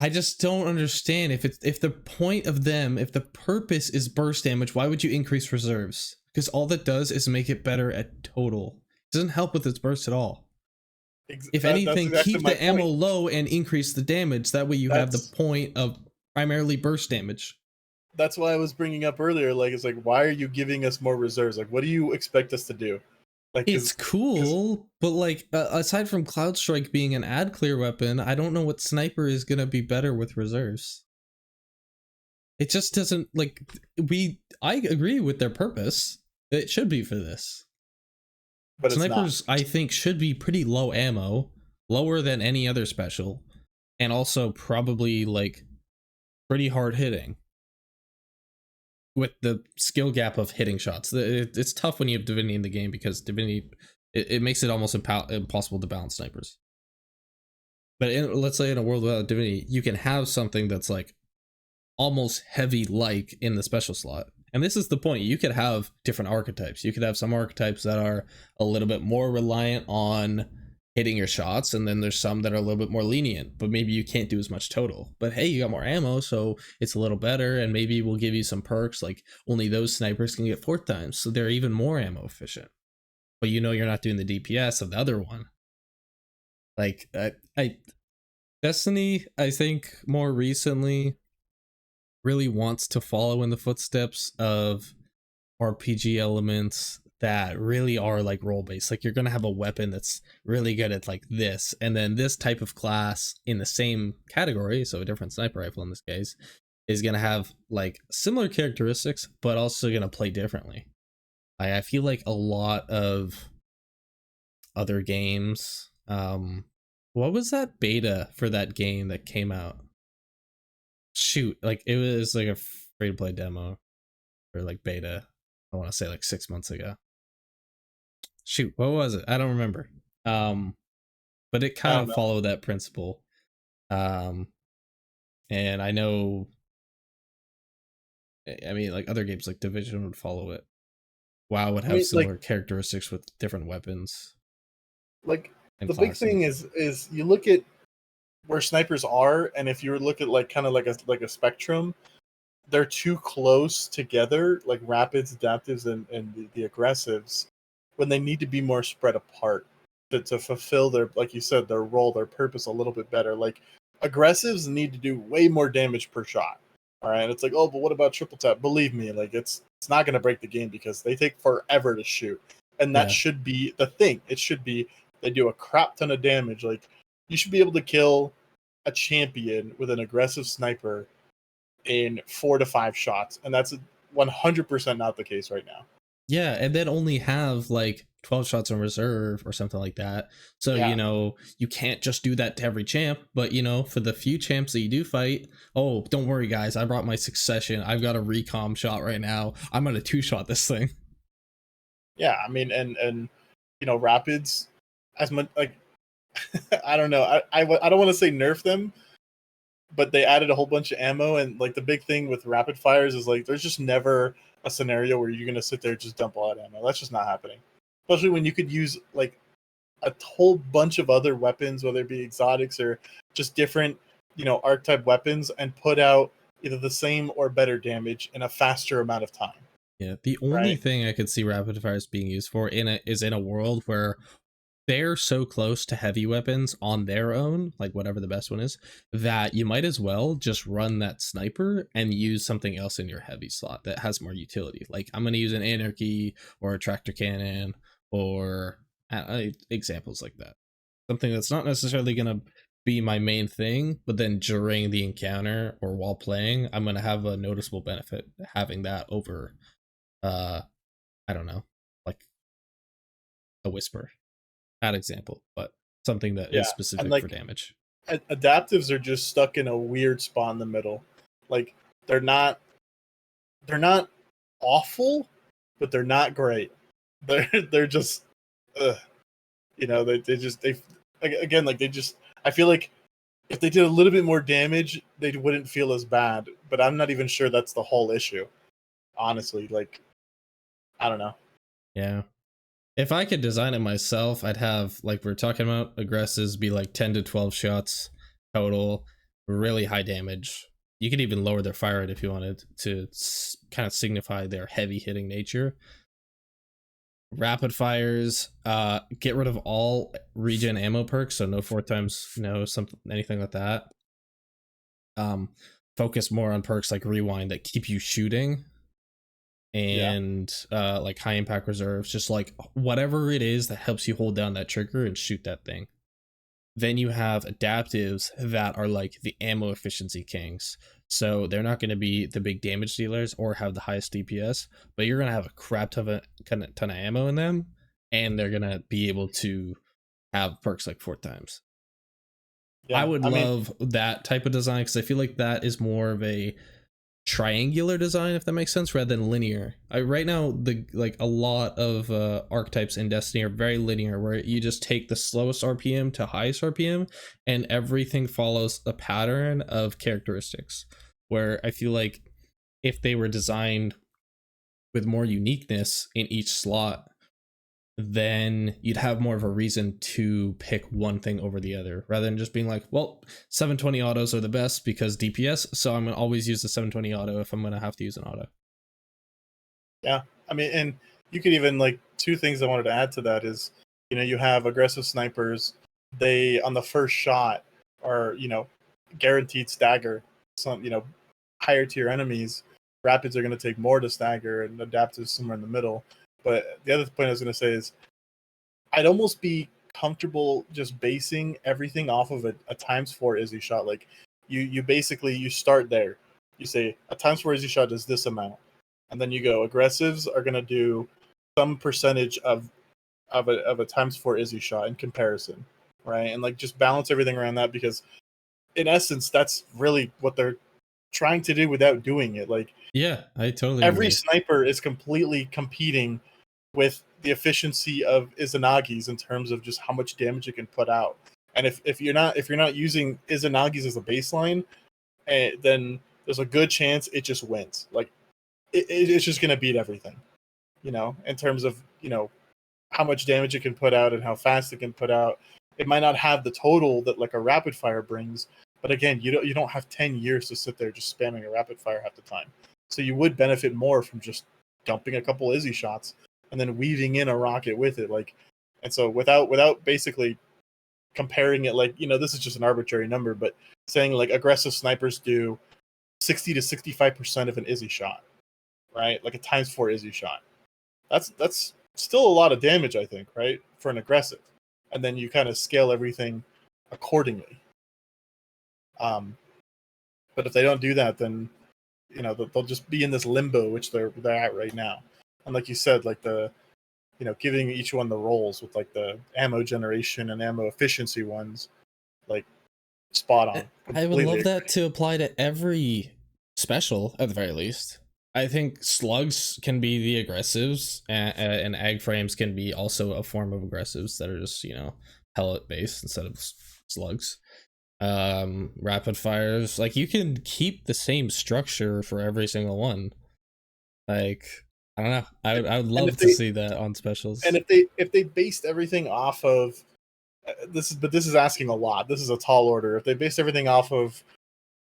I just don't understand if the point of them, if the purpose is burst damage, why would you increase reserves? Because all that does is make it better at total. It doesn't help with its burst at all. If anything, exactly keep the ammo low and increase the damage. That way you have the point of primarily burst damage. That's why I was bringing up earlier, like, it's like, why are you giving us more reserves? Like, what do you expect us to do? Like, it's cool, but like, aside from Cloud Strike being an ad clear weapon, I don't know what sniper is gonna be better with reserves. It just doesn't, like, I agree with their purpose. It should be for this. But snipers, I think, should be pretty low ammo, lower than any other special, and also probably like pretty hard hitting. With the skill gap of hitting shots, it's tough when you have Divinity in the game because Divinity it makes it almost impossible to balance snipers. But let's say in a world without Divinity, you can have something that's like almost heavy like in the special slot. And this is the point. You could have different archetypes. You could have some archetypes that are a little bit more reliant on hitting your shots, and then there's some that are a little bit more lenient, but maybe you can't do as much total. But hey, you got more ammo, so it's a little better, and maybe we'll give you some perks, like only those snipers can get 4th times, so they're even more ammo efficient. But you know you're not doing the DPS of the other one. Like, Destiny, I think, more recently, really wants to follow in the footsteps of RPG elements that really are like role based. Like, you're gonna have a weapon that's really good at like this, and then this type of class in the same category, so a different sniper rifle in this case, is gonna have like similar characteristics but also gonna play differently. I feel like a lot of other games, what was that beta for that game that came out? Shoot, like it was like a free to play demo or like beta, I want to say like 6 months ago. Shoot, what was it? I don't remember. But it kind of followed that principle. And I know, I mean, like other games like Division would follow it. WoW would have similar characteristics with different weapons. Like the big thing is you look at where snipers are, and if you look at like kind of like a spectrum, they're too close together, like rapids, adaptives, and the aggressives, when they need to be more spread apart to fulfill their, like you said, their role, their purpose a little bit better. Like aggressives need to do way more damage per shot. All right, it's like, oh, but what about triple tap? Believe me, like it's not going to break the game because they take forever to shoot, and that should be the thing. It should be they do a crap ton of damage. Like you should be able to kill a champion with an aggressive sniper in 4 to 5 shots, and that's 100% not the case right now. Yeah, and then only have like 12 shots in reserve or something like that. So, you know, you can't just do that to every champ, but you know, for the few champs that you do fight, oh, don't worry guys, I brought my succession. I've got a recom shot right now. I'm gonna 2-shot this thing. Yeah, I mean, and you know, rapids, as much like I don't know, I don't want to say nerf them, but they added a whole bunch of ammo, and like the big thing with rapid fires is like there's just never a scenario where you're gonna sit there and just dump all that ammo. That's just not happening. Especially when you could use like a whole bunch of other weapons, whether it be exotics or just different, you know, archetype weapons, and put out either the same or better damage in a faster amount of time. Yeah, the only thing I could see rapid fires being used for is in a world where they're so close to heavy weapons on their own, like whatever the best one is, that you might as well just run that sniper and use something else in your heavy slot that has more utility. Like I'm going to use an anarchy or a tractor cannon or examples like that. Something that's not necessarily going to be my main thing, but then during the encounter or while playing, I'm going to have a noticeable benefit having that over, I don't know, like a whisper. Bad example, but something that is specific for damage. Adaptives are just stuck in a weird spot in the middle. Like they're not awful, but they're not great. They're just, you know, they again, like they just. I feel like if they did a little bit more damage, they wouldn't feel as bad. But I'm not even sure that's the whole issue. Honestly, like I don't know. Yeah. If I could design it myself, I'd have, like we're talking about, aggressives be like 10 to 12 shots total, really high damage. You could even lower their fire rate if you wanted to kind of signify their heavy hitting nature. Rapid fires, get rid of all regen ammo perks, so no 4x, no something, anything like that. Focus more on perks like rewind that keep you shooting. And like high impact reserves, just like whatever it is that helps you hold down that trigger and shoot that thing. Then you have adaptives that are like the ammo efficiency kings. So they're not going to be the big damage dealers or have the highest DPS, but you're going to have a crap ton of ammo in them, and they're going to be able to have perks like 4x. Yeah, I would love that type of design, because I feel like that is more of a triangular design, if that makes sense, rather than linear. Right now, a lot of archetypes in Destiny are very linear, where you just take the slowest RPM to highest RPM, and everything follows a pattern of characteristics. Where I feel like if they were designed with more uniqueness in each slot, then you'd have more of a reason to pick one thing over the other, rather than just being like, well, 720 autos are the best because DPS, so I'm going to always use the 720 auto if I'm going to have to use an auto. Yeah, I mean, and you could even, like, two things I wanted to add to that is, you know, you have aggressive snipers, they, on the first shot, are, you know, guaranteed stagger some, you know, higher tier enemies. Rapids are going to take more to stagger, and adaptives somewhere in the middle. But the other point I was going to say is I'd almost be comfortable just basing everything off of a ×4 Izzy shot. Like you basically, you start there. You say a ×4 Izzy shot does this amount. And then you go, aggressives are going to do some percentage of a ×4 Izzy shot in comparison. Right. And like just balance everything around that, because in essence, that's really what they're trying to do without doing it. Like, yeah, I totally every agree. Sniper is completely competing with the efficiency of Izanagi's in terms of just how much damage it can put out. And if you're not using Izanagi's as a baseline, then there's a good chance it just wins. Like it's just gonna beat everything, you know, in terms of, you know, how much damage it can put out and how fast it can put out. It might not have the total that like a rapid fire brings, but again, you don't have 10 years to sit there just spamming a rapid fire half the time. So you would benefit more from just dumping a couple Izzy shots and then weaving in a rocket with it. Like, and so without basically comparing it, like, you know, this is just an arbitrary number, but saying like aggressive snipers do 60 to 65% of an Izzy shot, right? Like a ×4 Izzy shot. That's still a lot of damage, I think, right? For an aggressive. And then you kind of scale everything accordingly. But if they don't do that, then, you know, they'll just be in this limbo, which they're at right now. And like you said, like the, you know, giving each one the roles with like the ammo generation and ammo efficiency ones, like spot on. I would love that to apply to every special at the very least. I think slugs can be the aggressives, and ag frames can be also a form of aggressives that are just, you know, pellet based instead of slugs. Rapid fires, like you can keep the same structure for every single one. Like, I don't know. I would love to see that on specials. And if they based everything off of this is asking a lot. This is a tall order. If they based everything off of,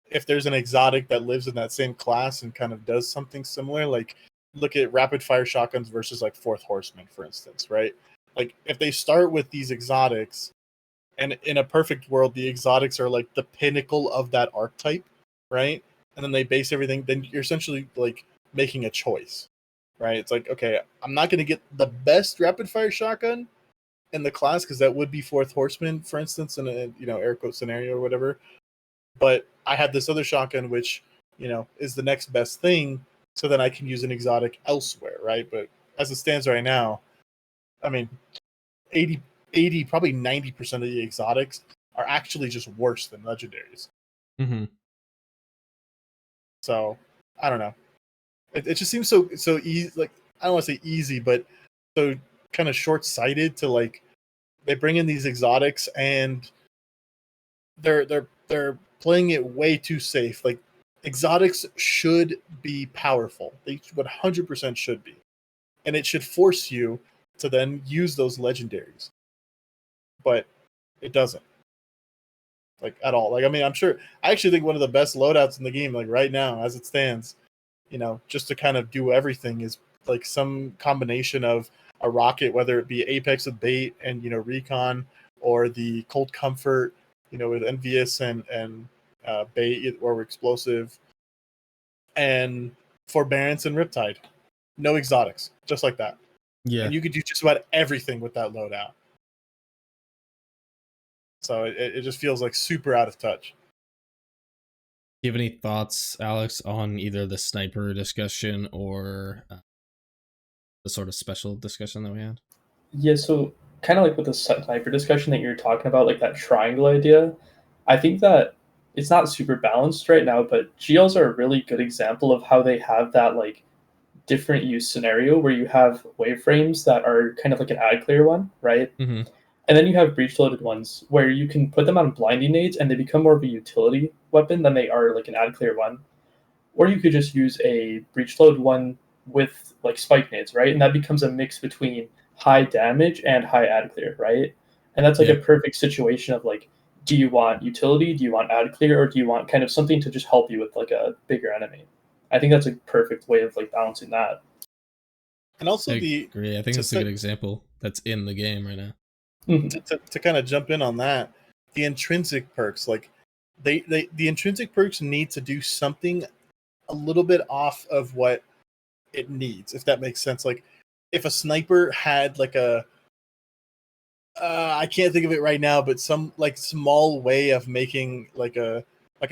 if there's an exotic that lives in that same class and kind of does something similar, like look at rapid fire shotguns versus like Fourth Horseman, for instance, right? Like if they start with these exotics, and in a perfect world, the exotics are like the pinnacle of that archetype, right? And then they base everything. Then you're essentially like making a choice, right? It's like, okay, I'm not going to get the best rapid fire shotgun in the class because that would be Fourth Horseman, for instance, in a air quote scenario or whatever. But I have this other shotgun which is the next best thing, so then I can use an exotic elsewhere, right? But as it stands right now, I mean, 80, probably 90% of the exotics are actually just worse than legendaries. Mm-hmm. So I don't know. It just seems so easy. Like, I don't want to say easy, but so kind of short-sighted to like they bring in these exotics and they're playing it way too safe. Like exotics should be powerful. They 100% should be, and it should force you to then use those legendaries. But it doesn't, like, at all. Like, I mean, I actually think one of the best loadouts in the game, like right now as it stands, just to kind of do everything, is like some combination of a rocket, whether it be Apex with bait and recon, or the Cold Comfort, with Envious and bait or explosive, and Forbearance and Riptide. No exotics, just like that. Yeah. And you could do just about everything with that loadout. So it just feels like super out of touch. Do you have any thoughts, Alex, on either the sniper discussion or the sort of special discussion that we had? Yeah, so kind of like with the sniper discussion that you're talking about, like that triangle idea, I think that it's not super balanced right now, but GLs are a really good example of how they have that like different use scenario where you have wave frames that are kind of like an ad clear one, right? Mm-hmm. And then you have breach loaded ones where you can put them on blinding nades and they become more of a utility weapon than they are like an ad clear one. Or you could just use a breach load one with like spike nades, right? And that becomes a mix between high damage and high ad clear, right? And that's like a perfect situation of like, do you want utility, do you want ad clear, or do you want kind of something to just help you with like a bigger enemy? I think that's a perfect way of like balancing that. And also I agree. I think it's a good example that's in the game right now. To kind of jump in on that, the intrinsic perks, like the intrinsic perks need to do something a little bit off of what it needs, if that makes sense. Like if a sniper had like a I can't think of it right now, but some like small way of making like a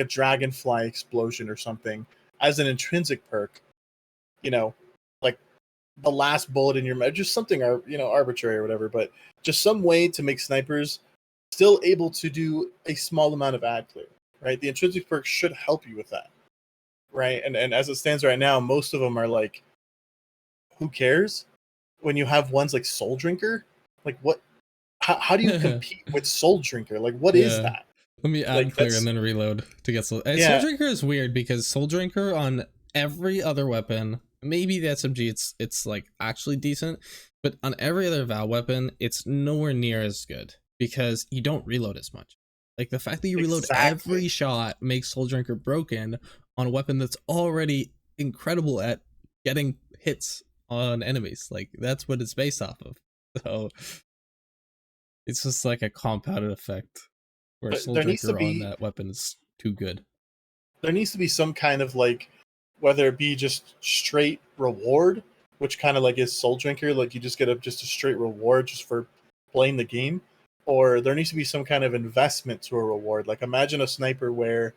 dragonfly explosion or something as an intrinsic perk, like the last bullet in your just something arbitrary or whatever, but just some way to make snipers still able to do a small amount of ad clear, right? The intrinsic perks should help you with that, right? And as it stands right now, most of them are like, who cares? When you have ones like Soul Drinker, like what? How do you compete with Soul Drinker? Like what is that? Let me add clear and then reload to get Soul. Soul Drinker is weird because Soul Drinker on every other weapon, maybe the SMG, it's like actually decent, but on every other Val weapon, it's nowhere near as good because you don't reload as much. Like the fact that you reload every shot makes Soul Drinker broken on a weapon that's already incredible at getting hits on enemies. Like that's what it's based off of. So it's just like a compounded effect where Soul Drinker on that weapon is too good. There needs to be some kind of like, whether it be just straight reward, which kind of like is Soul Drinker, like you just get just a straight reward just for playing the game, or there needs to be some kind of investment to a reward. Like imagine a sniper where,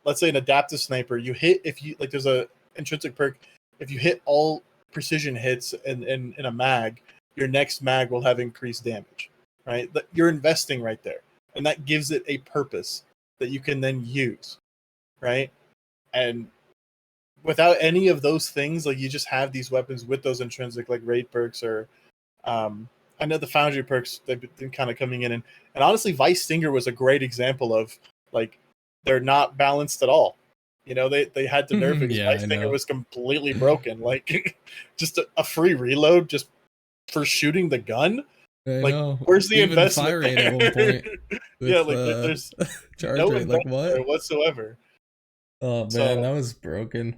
let's say an adaptive sniper, you hit, if you like, there's a intrinsic perk, if you hit all precision hits in a mag, your next mag will have increased damage, right? You're investing right there, and that gives it a purpose that you can then use, right? And without any of those things, like you just have these weapons with those intrinsic like raid perks, or I know the foundry perks, they've been kind of coming in, and honestly Vice Stinger was a great example of like they're not balanced at all. They had to nerf it. Vice Stinger was completely broken. Like just a free reload just for shooting the gun. Where's the investment fire rate at one point? Yeah, like there's charge no rate, like what whatsoever. Oh man, that was broken.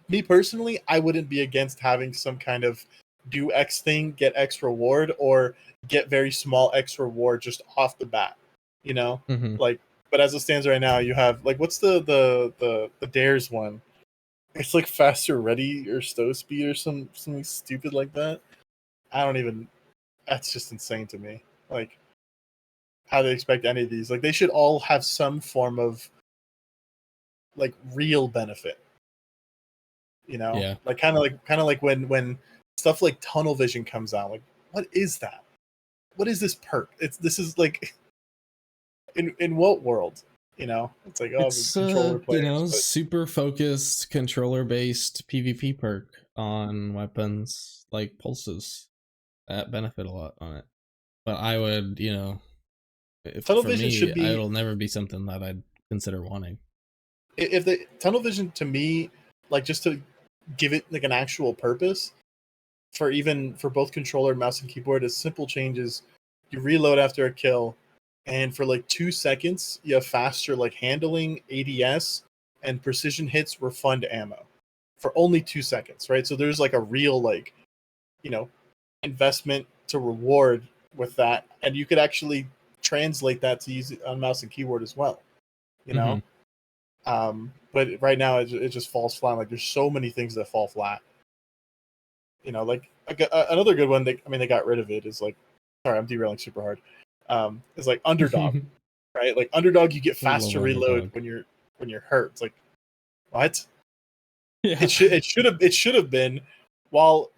Me personally, I wouldn't be against having some kind of do X thing, get X reward, or get very small X reward just off the bat. You know, like. But as it stands right now, you have like what's the dares one? It's like faster ready or stow speed or something stupid like that. I don't even. That's just insane to me. Like how they expect any of these. Like they should all have some form of like real benefit. You know, Yeah. like kind of like when stuff like tunnel vision comes out. Like, what is that? What is this perk? This is like in what world? You know, it's like it's controller players, super focused controller based PvP perk on weapons like pulses that benefit a lot on it. But I would, tunnel for vision me, should be. It'll never be something that I'd consider wanting. If the tunnel vision to me, like just to give it like an actual purpose, for both controller, mouse, and keyboard, is simple changes. You reload after a kill, and for like 2 seconds, you have faster like handling, ADS, and precision hits refund ammo for only 2 seconds, right? So there's like a real like, investment to reward with that, and you could actually translate that to use it on mouse and keyboard as well, you know. But right now it just falls flat. Like there's so many things that fall flat. Like another good one. They got rid of it. Is like, sorry, I'm derailing super hard. Is like underdog, right? Like underdog, you get faster reload when you're hurt. It's like, what? Yeah. It should have been while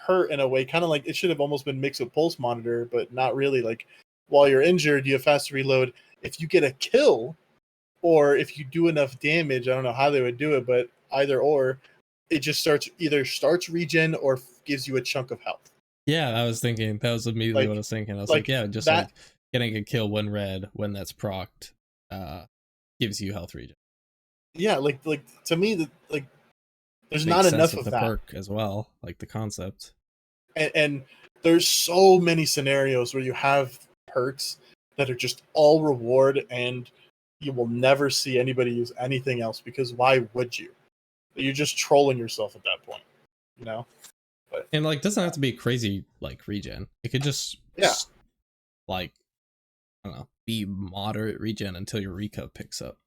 hurt in a way, kind of like it should have almost been mixed with pulse monitor, but not really. Like while you're injured, you have faster reload. If you get a kill, or if you do enough damage, I don't know how they would do it, but either or, it just starts regen or gives you a chunk of health. Yeah, I was thinking. That was immediately what I was thinking. I was like, yeah, just like getting a kill when red, when that's procced, gives you health regen. Yeah, like to me, there's not enough of the that perk as well, like the concept. And there's so many scenarios where you have perks that are just all reward, and you will never see anybody use anything else, because why would you? You're just trolling yourself at that point, But, and like, doesn't have to be crazy like regen. It could just like, I don't know, be moderate regen until your recoup picks up.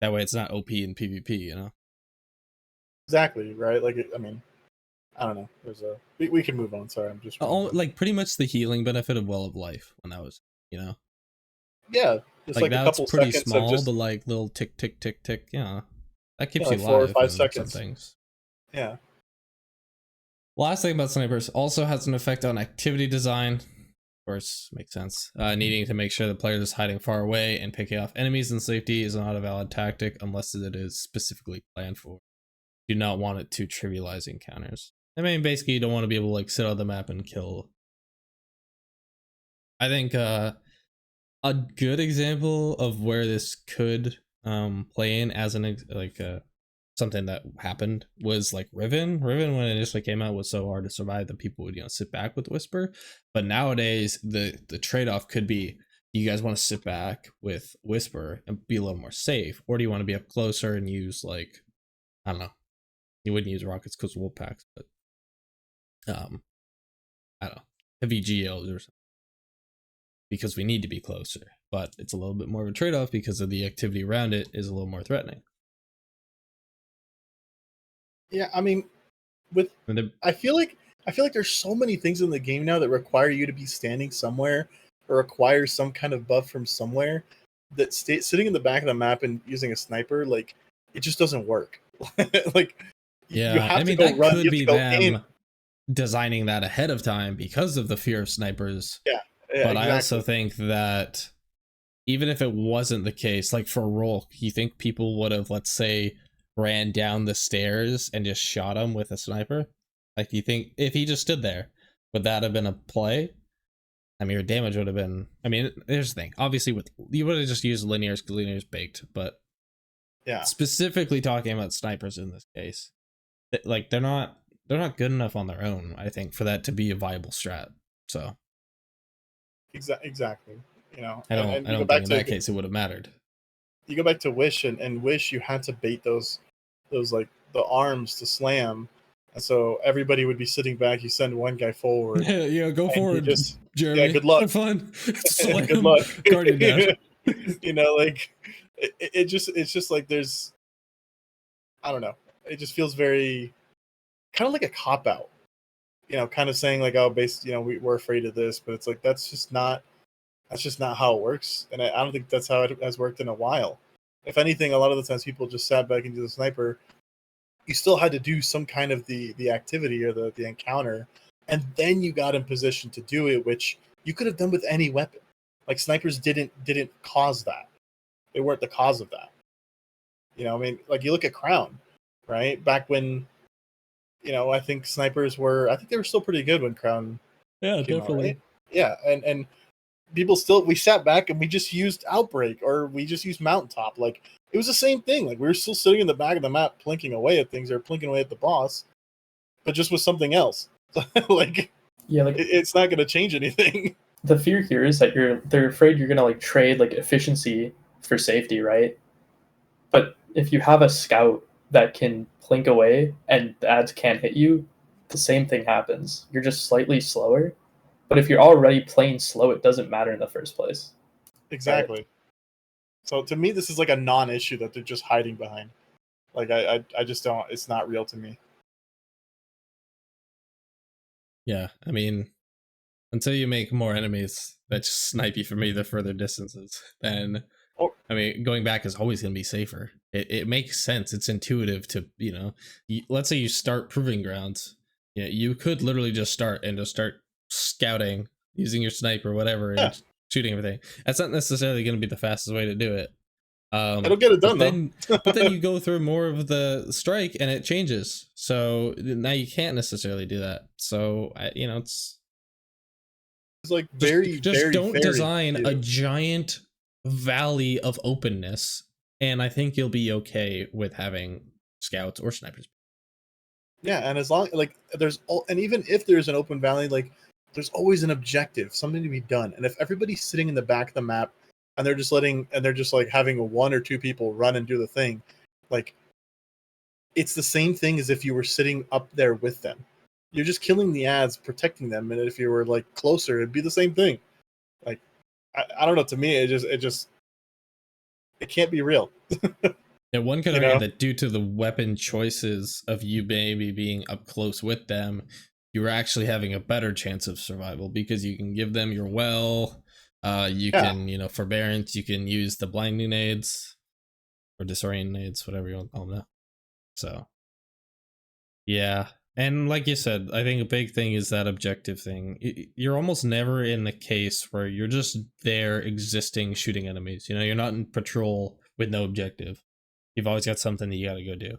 That way, it's not OP in PvP, Exactly, right? Like, I don't know. There's we can move on. Sorry, I'm just like pretty much the healing benefit of Well of Life when that was, Yeah, just like a couple pretty seconds small, of just, but like little tick, tick, tick, tick. Yeah, that keeps like you 4 or alive 5 in seconds. some things. Yeah. Last thing about snipers, also has an effect on activity design. Of course, makes sense. Needing to make sure the player is hiding far away and picking off enemies in safety is not a valid tactic unless it is specifically planned for. You do not want it to trivialize encounters. Basically, you don't want to be able to like sit on the map and kill. I think a good example of where this could play in as something that happened was like Riven. Riven, when it initially came out, was so hard to survive that people would sit back with Whisper. But nowadays the trade-off could be, do you guys want to sit back with Whisper and be a little more safe, or do you want to be up closer and use like, I don't know, you wouldn't use rockets because of wolf packs, but I don't know, heavy GLs or something, because we need to be closer, but it's a little bit more of a trade-off because of the activity around it is a little more threatening. Yeah, I feel like there's so many things in the game now that require you to be standing somewhere, or require some kind of buff from somewhere, that sitting in the back of the map and using a sniper, like, it just doesn't work. Like, yeah, you have to go that run, could be them in. designing that ahead of time because of the fear of snipers. Yeah, but exactly. I also think that even if it wasn't the case, like for Rolk, you think people would have, let's say, ran down the stairs and just shot him with a sniper? Like, you think if he just stood there, would that have been a play? Your damage would have been, here's the thing, obviously you would have just used linears because linears baked, but yeah, specifically talking about snipers in this case, like they're not good enough on their own, I think, for that to be a viable strat. So exactly. I don't think in that case it would have mattered. You go back to Wish, and Wish, you had to bait those like the arms to slam, And so everybody would be sitting back. You send one guy forward. Yeah, go forward, Jeremy. Yeah, good luck. Have fun. Good luck. Guardian dash. Like it's just like there's, I don't know. It just feels very kind of like a cop out. Kind of saying like, oh, we're afraid of this, but it's like that's just not how it works, and I don't think that's how it has worked in a while. If anything, a lot of the times people just sat back and do the sniper. You still had to do some kind of the activity or the encounter, and then you got in position to do it, which you could have done with any weapon. Like snipers didn't cause that. They weren't the cause of that. I mean, like you look at Crown, right? Back when, I think snipers were. I think they were still pretty good when Crown. Yeah, came definitely. out, right? Yeah, and people we sat back and we just used Outbreak or we just used Mountaintop. Like it was the same thing. Like we were still sitting in the back of the map plinking away at things or plinking away at the boss, but just with something else. It's not going to change anything. The fear here is that they're afraid you're going to like trade like efficiency for safety, right? But if you have a scout that can plink away and the ads can't hit you, the same thing happens. You're just slightly slower. But if you're already playing slow, it doesn't matter in the first place. Exactly. Right? So to me, this is like a non-issue that they're just hiding behind. Like I just don't. It's not real to me. Yeah, I mean, until you make more enemies that just snipe you from either further distances, then I mean, going back is always going to be safer. It makes sense. It's intuitive to let's say you start Proving Grounds. Yeah, you could literally just start scouting using your sniper, whatever, and shooting everything. That's not necessarily going to be the fastest way to do it. It'll get it done though. But then you go through more of the strike and it changes. So now you can't necessarily do that. So it's like just don't design a giant valley of openness, and I think you'll be okay with having scouts or snipers. Yeah, and as long and even if there's an open valley, like there's always an objective, something to be done. And if everybody's sitting in the back of the map and they're just like having one or two people run and do the thing, like it's the same thing as if you were sitting up there with them. You're just killing the ads, protecting them, and if you were like closer, it'd be the same thing. Like I don't know. To me, it can't be real. Yeah, one could argue that due to the weapon choices of you maybe being up close with them, you're actually having a better chance of survival because you can give them your you can, forbearance, you can use the blinding nades or disorient nades, whatever you want to call them now. So, yeah. And like you said, I think a big thing is that objective thing. You're almost never in the case where you're just there existing shooting enemies. You're not in patrol with no objective. You've always got something that you got to go do.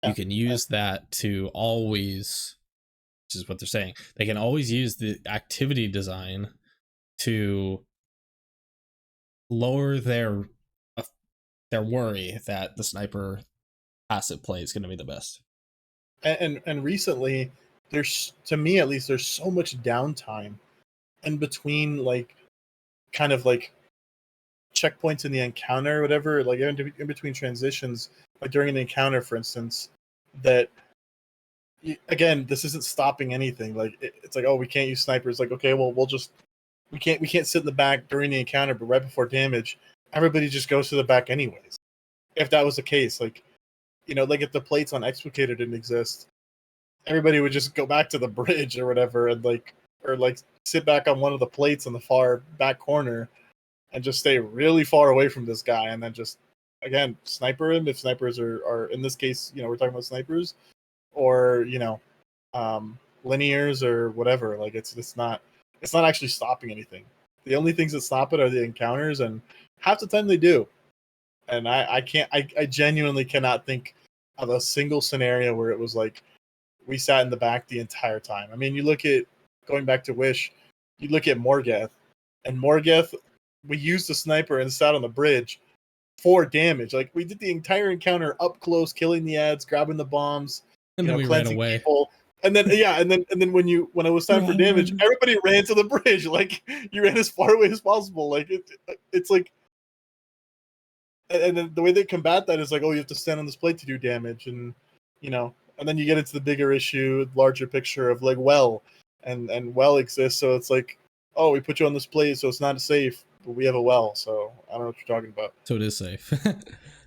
Yeah. You can use that to always, which is what they're saying, they can always use the activity design to lower their worry that the sniper passive play is going to be the best. And recently, there's, to me at least, there's so much downtime in between, like, kind of like checkpoints in the encounter or whatever, like in between transitions, like during an encounter, for instance, that, again, this isn't stopping anything. Like, it's like, oh, we can't use snipers. Like, okay, well, we can't sit in the back during the encounter, but right before damage, everybody just goes to the back anyways. If that was the case, like, like if the plates on Explicator didn't exist, everybody would just go back to the bridge or whatever and sit back on one of the plates in the far back corner and just stay really far away from this guy and then just, again, sniper him if snipers are in this case, we're talking about snipers or, linears or whatever. Like it's not actually stopping anything. The only things that stop it are the encounters, and half the time they do. And I genuinely cannot think of a single scenario where it was like we sat in the back the entire time. I mean, you look at, going back to Wish, you look at Morgeth, and Morgeth, we used the sniper and sat on the bridge for damage. Like, we did the entire encounter up close, killing the ads, grabbing the bombs, and then we ran away. People. And then and then when it was time for damage, everybody ran to the bridge. Like, you ran as far away as possible. Like it's like. And then the way they combat that is like, oh, you have to stand on this plate to do damage, and And then you get into the bigger issue, larger picture of like and well exists, so it's like, oh, we put you on this plate, so it's not safe, but we have a well, so I don't know what you're talking about. So it is safe.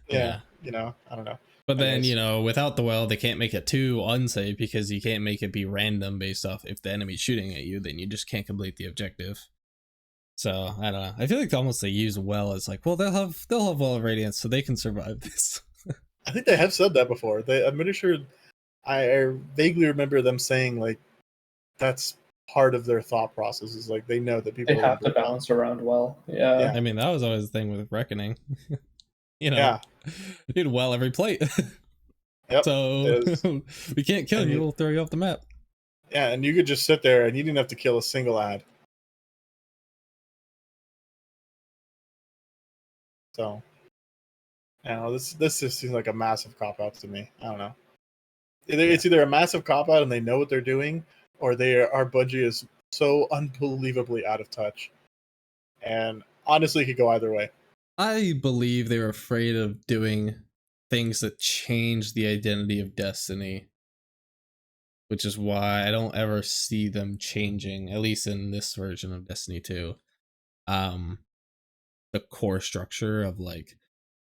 Yeah, I don't know. But then, Anyways. without the well, they can't make it too unsafe because you can't make it be random based off if the enemy's shooting at you, then you just can't complete the objective. So I don't know. I feel like almost they use well as like, well, they'll have well of radiance, so they can survive this. I think they have said that before. I'm pretty sure I vaguely remember them saying like that's part of their thought process, is like they know that people They have to balance around well. Yeah. I mean, that was always the thing with Reckoning. Yeah. You'd well every plate. Yep. So we can't kill you, we'll throw you off the map. Yeah, and you could just sit there and you didn't have to kill a single ad. So, this just seems like a massive cop out to me. I don't know. It's either a massive cop out and they know what they're doing, or our budget is so unbelievably out of touch. And honestly, it could go either way. I believe they were afraid of doing things that change the identity of Destiny, which is why I don't ever see them changing, at least in this version of Destiny 2, the core structure of like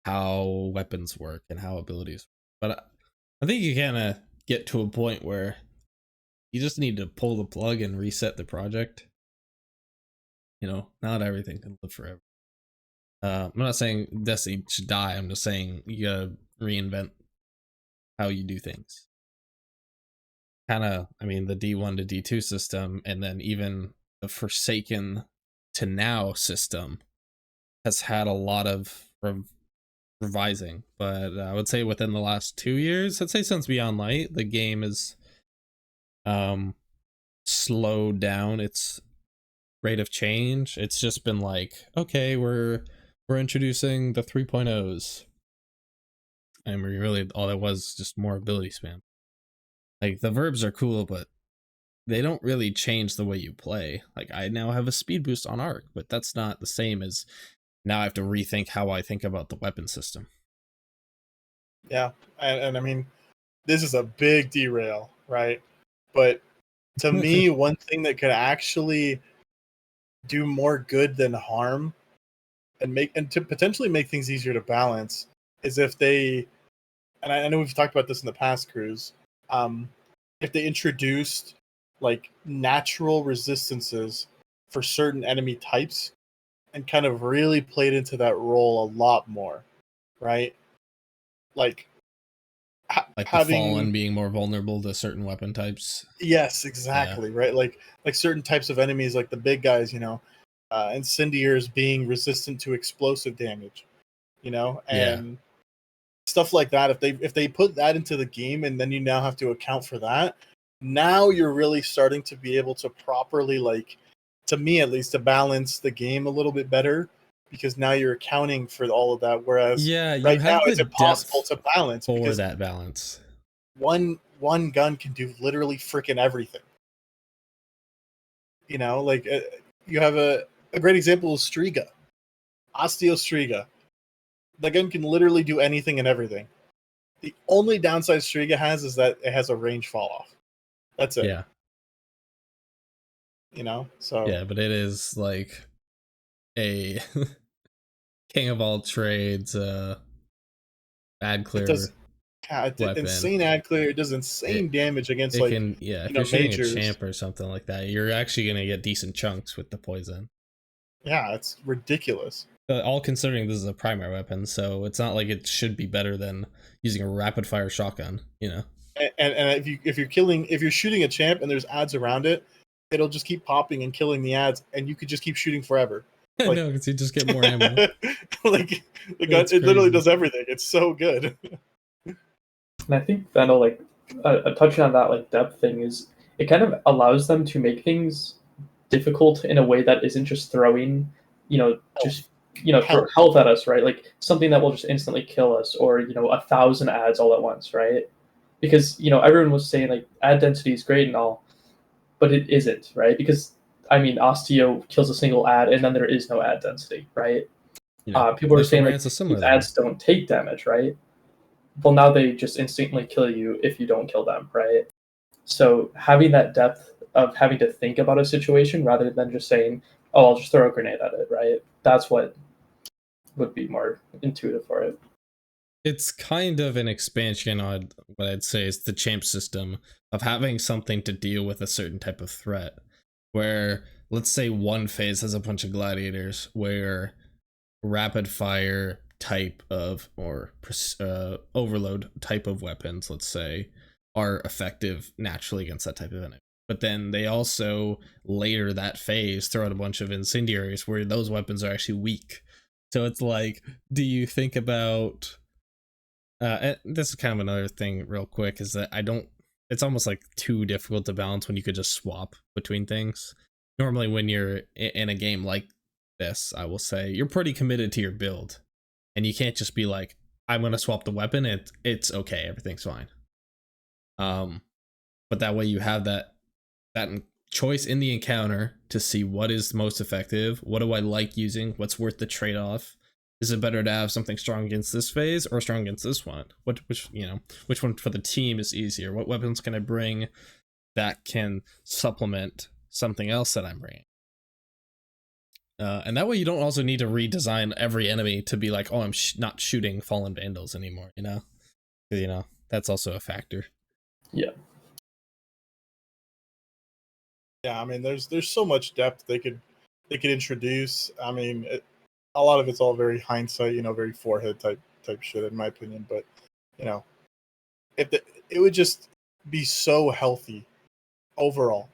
how weapons work and how abilities work. But I think you kind of get to a point where you just need to pull the plug and reset the project. Not everything can live forever. I'm not saying Destiny should die. I'm just saying you gotta reinvent how you do things. Kind of, the D1 to D2 system, and then even the Forsaken to now system has had a lot of revising. But I would say within the last 2 years, I'd say since Beyond Light, the game is slowed down its rate of change. It's just been like, okay, we're introducing the 3.0s, and really all that was just more ability spam. Like, the verbs are cool, but they don't really change the way you play. Like, I now have a speed boost on Arc, but that's not the same as now I have to rethink how I think about the weapon system. Yeah, and I mean, this is a big derail, right? But to me, one thing that could actually do more good than harm and to potentially make things easier to balance is if they, and I know we've talked about this in the past, Cruz, if they introduced like natural resistances for certain enemy types and kind of really played into that role a lot more, right? Like having the Fallen being more vulnerable to certain weapon types. Yes, exactly, yeah. Right? Like certain types of enemies, like the big guys, incendiaries being resistant to explosive damage, and stuff like that. If they put that into the game, and then you now have to account for that, now you're really starting to be able to properly, like, to me at least, to balance the game a little bit better, because now you're accounting for all of that. Whereas right now it's impossible to balance for that balance. One gun can do literally freaking everything. Like you have a great example of Striga, Osteo Striga. The gun can literally do anything and everything. The only downside Striga has is that it has a range fall off. That's it. Yeah. So yeah, but it is like a king of all trades, ad clear. Insane ad clear. It does insane damage against if you're shooting majors. A champ or something like that, you're actually gonna get decent chunks with the poison. Yeah, it's ridiculous. All considering this is a primary weapon, so it's not like it should be better than using a rapid fire shotgun, And if you're shooting a champ and there's ads around it, it'll just keep popping and killing the ads, and you could just keep shooting forever. Like, no, because you just get more ammo. Like the gun, it literally does everything. It's so good. And I think Vandal, touching on that depth thing, is it kind of allows them to make things difficult in a way that isn't just throwing, throw health at us, right? Like something that will just instantly kill us, or 1,000 ads all at once, right? Because everyone was saying like ad density is great and all, but it isn't, right? Because Osteo kills a single ad and then there is no ad density, right? People are saying like these ads don't take damage, right? well, now they just instantly kill you if you don't kill them, right? So having that depth of having to think about a situation rather than just saying, "Oh, I'll just throw a grenade at it," right? That's what would be more intuitive for it. It's kind of an expansion on what I'd say is the champ system of having something to deal with a certain type of threat. Where, let's say, one phase has a bunch of gladiators where rapid fire type of, or overload type of weapons, let's say, are effective naturally against that type of enemy. But then they also, later that phase, throw out a bunch of incendiaries where those weapons are actually weak. So it's like, do you think about and this is kind of another thing real quick, is that it's almost like too difficult to balance when you could just swap between things. Normally when you're in a game like this, I will say, you're pretty committed to your build. And you can't just be like, I'm going to swap the weapon, it's okay, everything's fine. But that way you have that choice in the encounter to see what is most effective, what do I like using, what's worth the trade-off. Is it better to have something strong against this phase or strong against this one? Which one for the team is easier? What weapons can I bring that can supplement something else that I'm bringing? And that way you don't also need to redesign every enemy to be like, oh, I'm not shooting fallen vandals anymore, because that's also a factor. Yeah. Yeah, I mean, there's so much depth they could introduce. I mean, a lot of it's all very hindsight, very forehead type shit, in my opinion. But it would just be so healthy overall.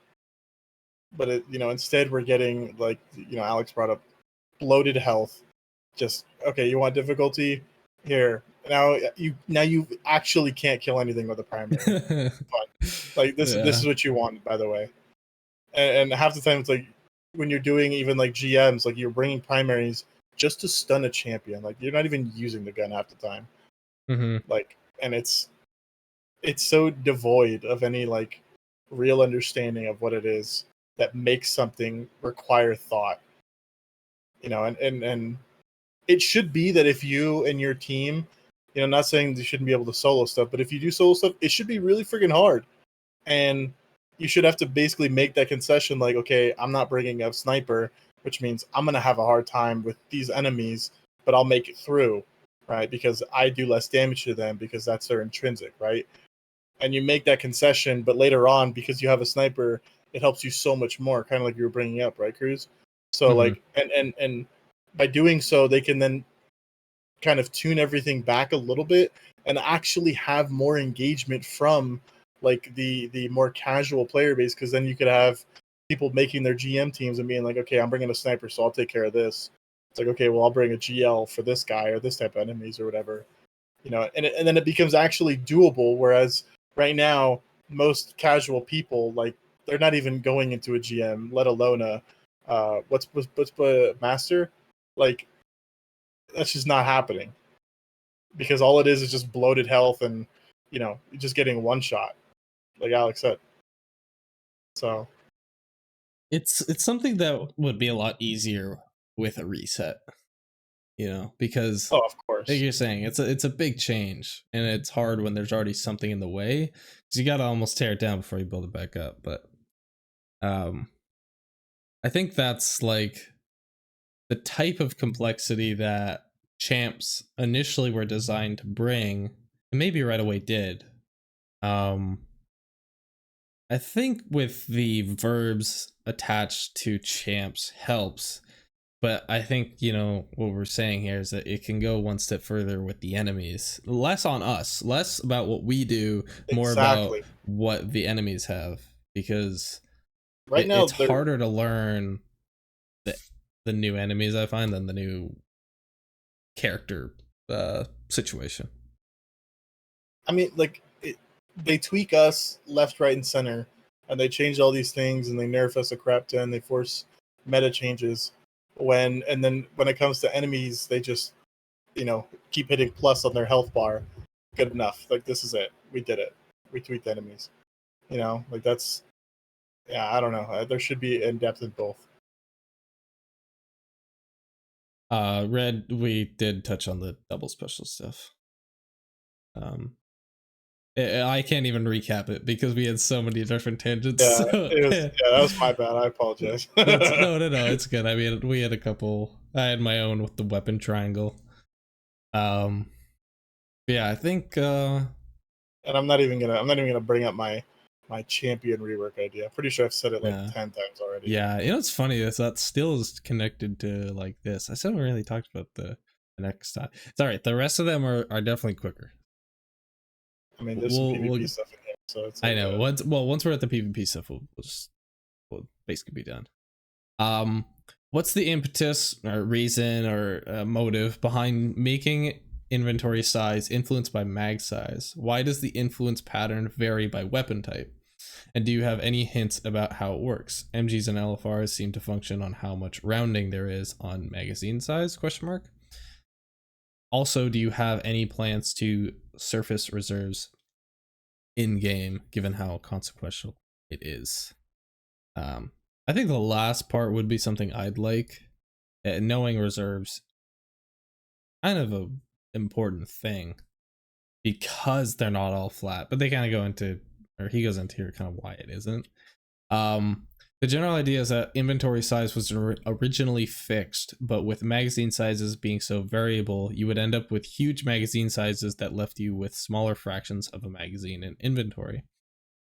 But instead we're getting, like, Alex brought up, bloated health. Just, okay, you want difficulty? Here. Now you actually can't kill anything with a primary. But, like, this is what you want, by the way. And half the time it's like, when you're doing even like GMs, like, you're bringing primaries just to stun a champion. Like, you're not even using the gun half the time. Mm-hmm. Like, and it's so devoid of any, like, real understanding of what it is that makes something require thought. And it should be that if you and your team, not saying you shouldn't be able to solo stuff, but if you do solo stuff, it should be really freaking hard. And you should have to basically make that concession, like, okay, I'm not bringing a sniper, which means I'm going to have a hard time with these enemies, but I'll make it through, right? Because I do less damage to them, because that's their intrinsic, right? And you make that concession, but later on, because you have a sniper, it helps you so much more, kind of like you were bringing up, right, Cruz? So, like, and by doing so, they can then kind of tune everything back a little bit and actually have more engagement from, like, the more casual player base, because then you could have people making their GM teams and being like, okay, I'm bringing a sniper, so I'll take care of this. It's like, okay, well, I'll bring a GL for this guy or this type of enemies or whatever, and then it becomes actually doable. Whereas right now, most casual people, like, they're not even going into a GM, let alone a what's master. Like, that's just not happening, because all it is just bloated health and just getting one shot, like Alex said. So It's something that would be a lot easier with a reset, because of course, like you're saying, it's a big change, and it's hard when there's already something in the way, because you gotta almost tear it down before you build it back up. But I think that's like the type of complexity that champs initially were designed to bring, and maybe right away did. I think with the verbs attached to champs helps, but I think, what we're saying here is that it can go one step further with the enemies. Less on us, less about what we do, more about what the enemies have, because right now it's harder to learn the new enemies, I find, than the new character situation. I mean, like, they tweak us left, right, and center, and they change all these things, and they nerf us a crap ton. They force meta changes, and then when it comes to enemies, they just keep hitting plus on their health bar. Good enough. Like, this is it. We did it. We tweaked enemies. Like, that's, yeah, I don't know. There should be in depth in both. Red, we did touch on the double special stuff. I can't even recap it because we had so many different tangents. Yeah, So, that was my bad. I apologize. no, it's good. I mean, we had a couple. I had my own with the weapon triangle. Yeah, I think. And I'm not even gonna bring up my champion rework idea. I'm pretty sure I've said it like 10 times already. Yeah, you know what's funny is that still is connected to like this. I still haven't really talked about the next time. It's all right. The rest of them are definitely quicker. I mean, there's some PvP stuff in here, so it's. I know. Once we're at the PvP stuff, we'll basically be done. What's the impetus or reason or motive behind making inventory size influenced by mag size? Why does the influence pattern vary by weapon type? And do you have any hints about how it works? MGs and LFRs seem to function on how much rounding there is on magazine size? ? Also, do you have any plans to surface reserves in game, given how consequential it is? I think the last part would be something I'd like. Knowing reserves, kind of a important thing because they're not all flat, but they kind of go into, or he goes into here, kind of why it isn't. The general idea is that inventory size was originally fixed, but with magazine sizes being so variable, you would end up with huge magazine sizes that left you with smaller fractions of a magazine in inventory.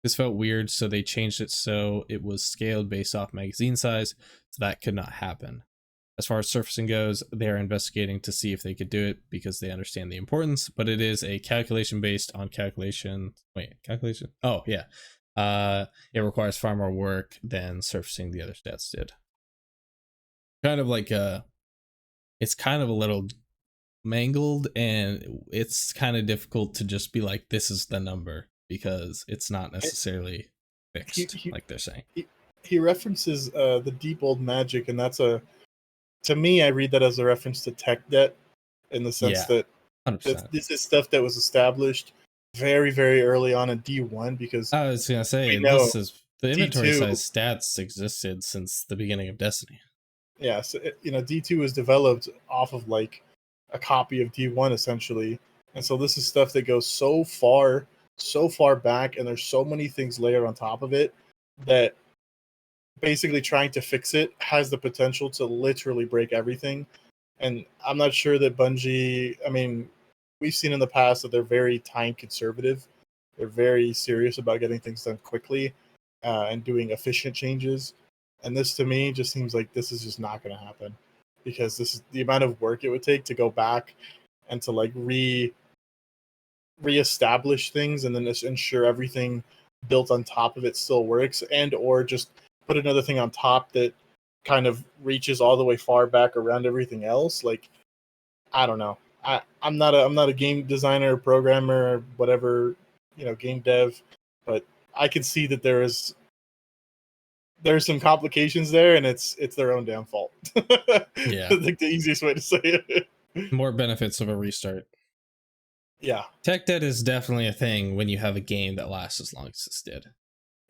This felt weird, so they changed it so it was scaled based off magazine size, so that could not happen. As far as surfacing goes, they are investigating to see if they could do it because they understand the importance, but it is a calculation based on calculation. Wait, calculation? Oh, yeah. It requires far more work than surfacing the other stats did. Kind of like it's kind of a little mangled, and it's kind of difficult to just be like, this is the number, because it's not necessarily fixed like they're saying. He references the deep old magic, and that's to me, I read that as a reference to tech debt, in the sense that this is stuff that was established very, very early on in D1, because I was gonna say this is the inventory D2, size stats existed since the beginning of Destiny. Yeah, so D2 was developed off of like a copy of D1 essentially, and so this is stuff that goes so far back, and there's so many things layered on top of it that basically trying to fix it has the potential to literally break everything. And I'm not sure that Bungie, I mean, we've seen in the past that they're very time conservative. They're very serious about getting things done quickly and doing efficient changes. And this, to me, just seems like this is just not going to happen, because this is the amount of work it would take to go back and to like reestablish things, and then just ensure everything built on top of it still works, and or just put another thing on top that kind of reaches all the way far back around everything else. Like, I don't know. I'm not a game designer, programmer, or whatever, game dev, but I can see that there's some complications there, and it's their own damn fault. Yeah, I think the easiest way to say it. More benefits of a restart. Yeah, tech debt is definitely a thing when you have a game that lasts as long as this did,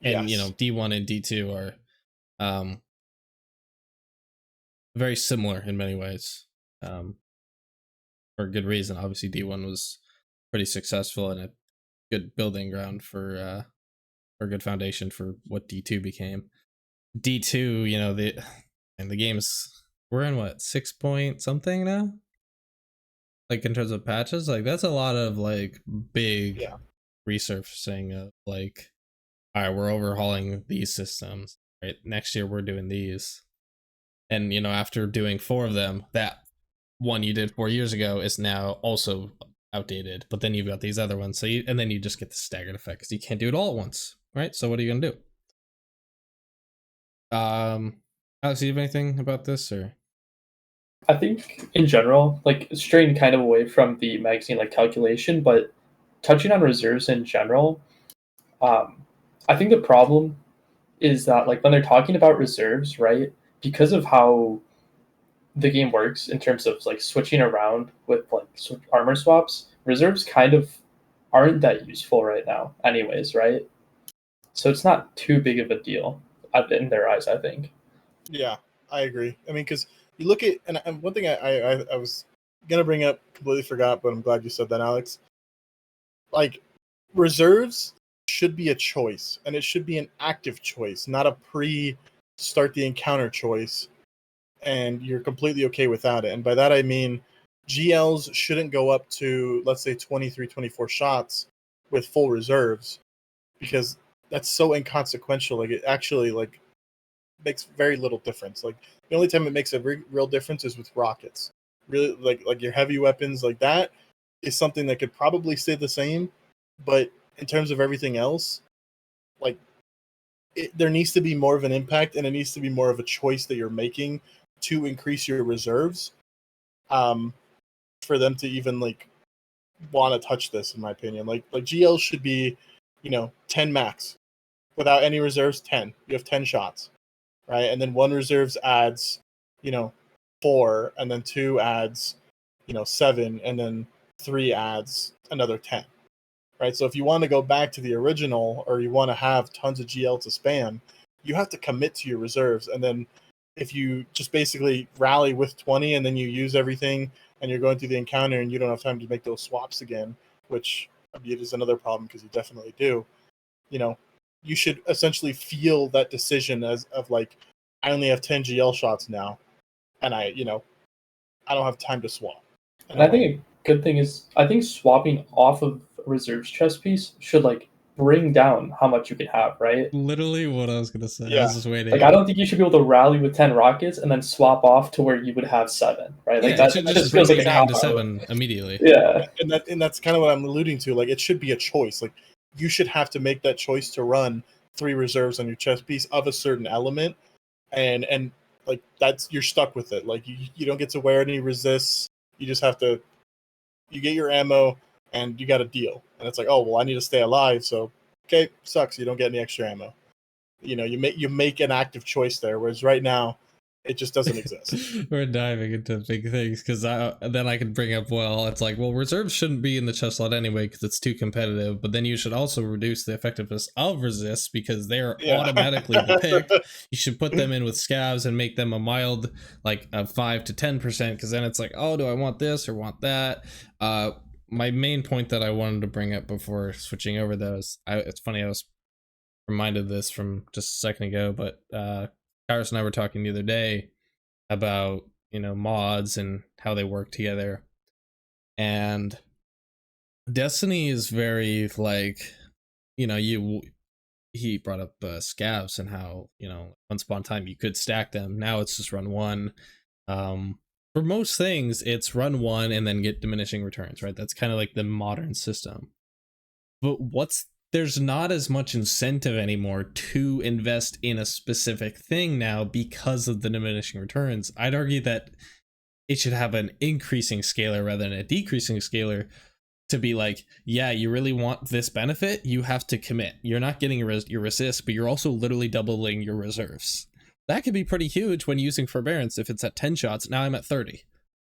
and yes. D1 and D2 are very similar in many ways, for good reason. Obviously, D1 was pretty successful and a good building ground for a good foundation for what D2 became. D2, the game's, we're in what, 6 point something now? Like in terms of patches, like that's a lot of like big resurfacing of like, all right, we're overhauling these systems, right? Next year we're doing these. And after doing 4 of them, that one you did 4 years ago is now also outdated, but then you've got these other ones, and then you just get the staggered effect because you can't do it all at once, right? So what are you gonna do? Alex, do you have anything about this? Or I think in general, like straying kind of away from the magazine like calculation, but touching on reserves in general, I think the problem is that like when they're talking about reserves, right, because of how the game works in terms of like switching around with like armor swaps, reserves kind of aren't that useful right now anyways, right? So it's not too big of a deal in their eyes, I think. Yeah, I agree. I mean, because you look at, and one thing I was gonna bring up, completely forgot, but I'm glad you said that, Alex. like reserves should be a choice, and it should be an active choice, not a pre-start the encounter choice, and you're completely okay without it. And by that I mean GLs shouldn't go up to, let's say, 23, 24 shots with full reserves, because that's so inconsequential. Like, it actually, like, makes very little difference. Like, the only time it makes a real difference is with rockets. Really, like your heavy weapons, like that is something that could probably stay the same, but in terms of everything else, like, there needs to be more of an impact, and it needs to be more of a choice that you're making to increase your reserves, for them to even like want to touch this. In my opinion, like GL should be, 10 max, without any reserves. 10, you have 10 shots, right? And then one reserves adds, 4, and then 2 adds, 7, and then 3 adds another 10. Right? So if you want to go back to the original, or you want to have tons of GL to spam, you have to commit to your reserves. And then if you just basically rally with 20 and then you use everything and you're going through the encounter and you don't have time to make those swaps again, which is another problem because you definitely do, you should essentially feel that decision as of like, I only have 10 GL shots now, and I don't have time to swap. And I think a good thing is, I think swapping off of a reserves chest piece should like bring down how much you can have, right? Literally what I was gonna say. Yeah. I was just waiting. Like, I don't think you should be able to rally with 10 rockets and then swap off to where you would have 7, right? Like, Yeah, that it just just feels bring like it a down to cop-out. 7 immediately. Yeah. And that's kind of what I'm alluding to. Like, it should be a choice. Like, you should have to make that choice to run 3 reserves on your chest piece of a certain element, and like, you're stuck with it. Like, you don't get to wear any resists. You just have to, you get your ammo and you got a deal. And it's like, oh well, I need to stay alive, so okay, sucks, you don't get any extra ammo. You make an active choice there, whereas right now it just doesn't exist. We're diving into big things, because then I could bring up, well, it's like, well, reserves shouldn't be in the chest slot anyway because it's too competitive, but then you should also reduce the effectiveness of resists because they're automatically the pick. You should put them in with scavs and make them a mild, like a 5 to 10%, because then it's like, oh, do I want this or want that? My main point that I wanted to bring up before switching over those, it's funny, I was reminded this from just a second ago, but Kyrus and I were talking the other day about, mods and how they work together. And Destiny is very like, he brought up scavs and how, once upon a time you could stack them. Now it's just run one. For most things, it's run one and then get diminishing returns, right? That's kind of like the modern system. But there's not as much incentive anymore to invest in a specific thing now because of the diminishing returns. I'd argue that it should have an increasing scalar rather than a decreasing scalar, to be like, yeah, you really want this benefit, you have to commit. You're not getting your resist, but you're also literally doubling your reserves. That could be pretty huge when using Forbearance. If it's at 10 shots, now I'm at 30.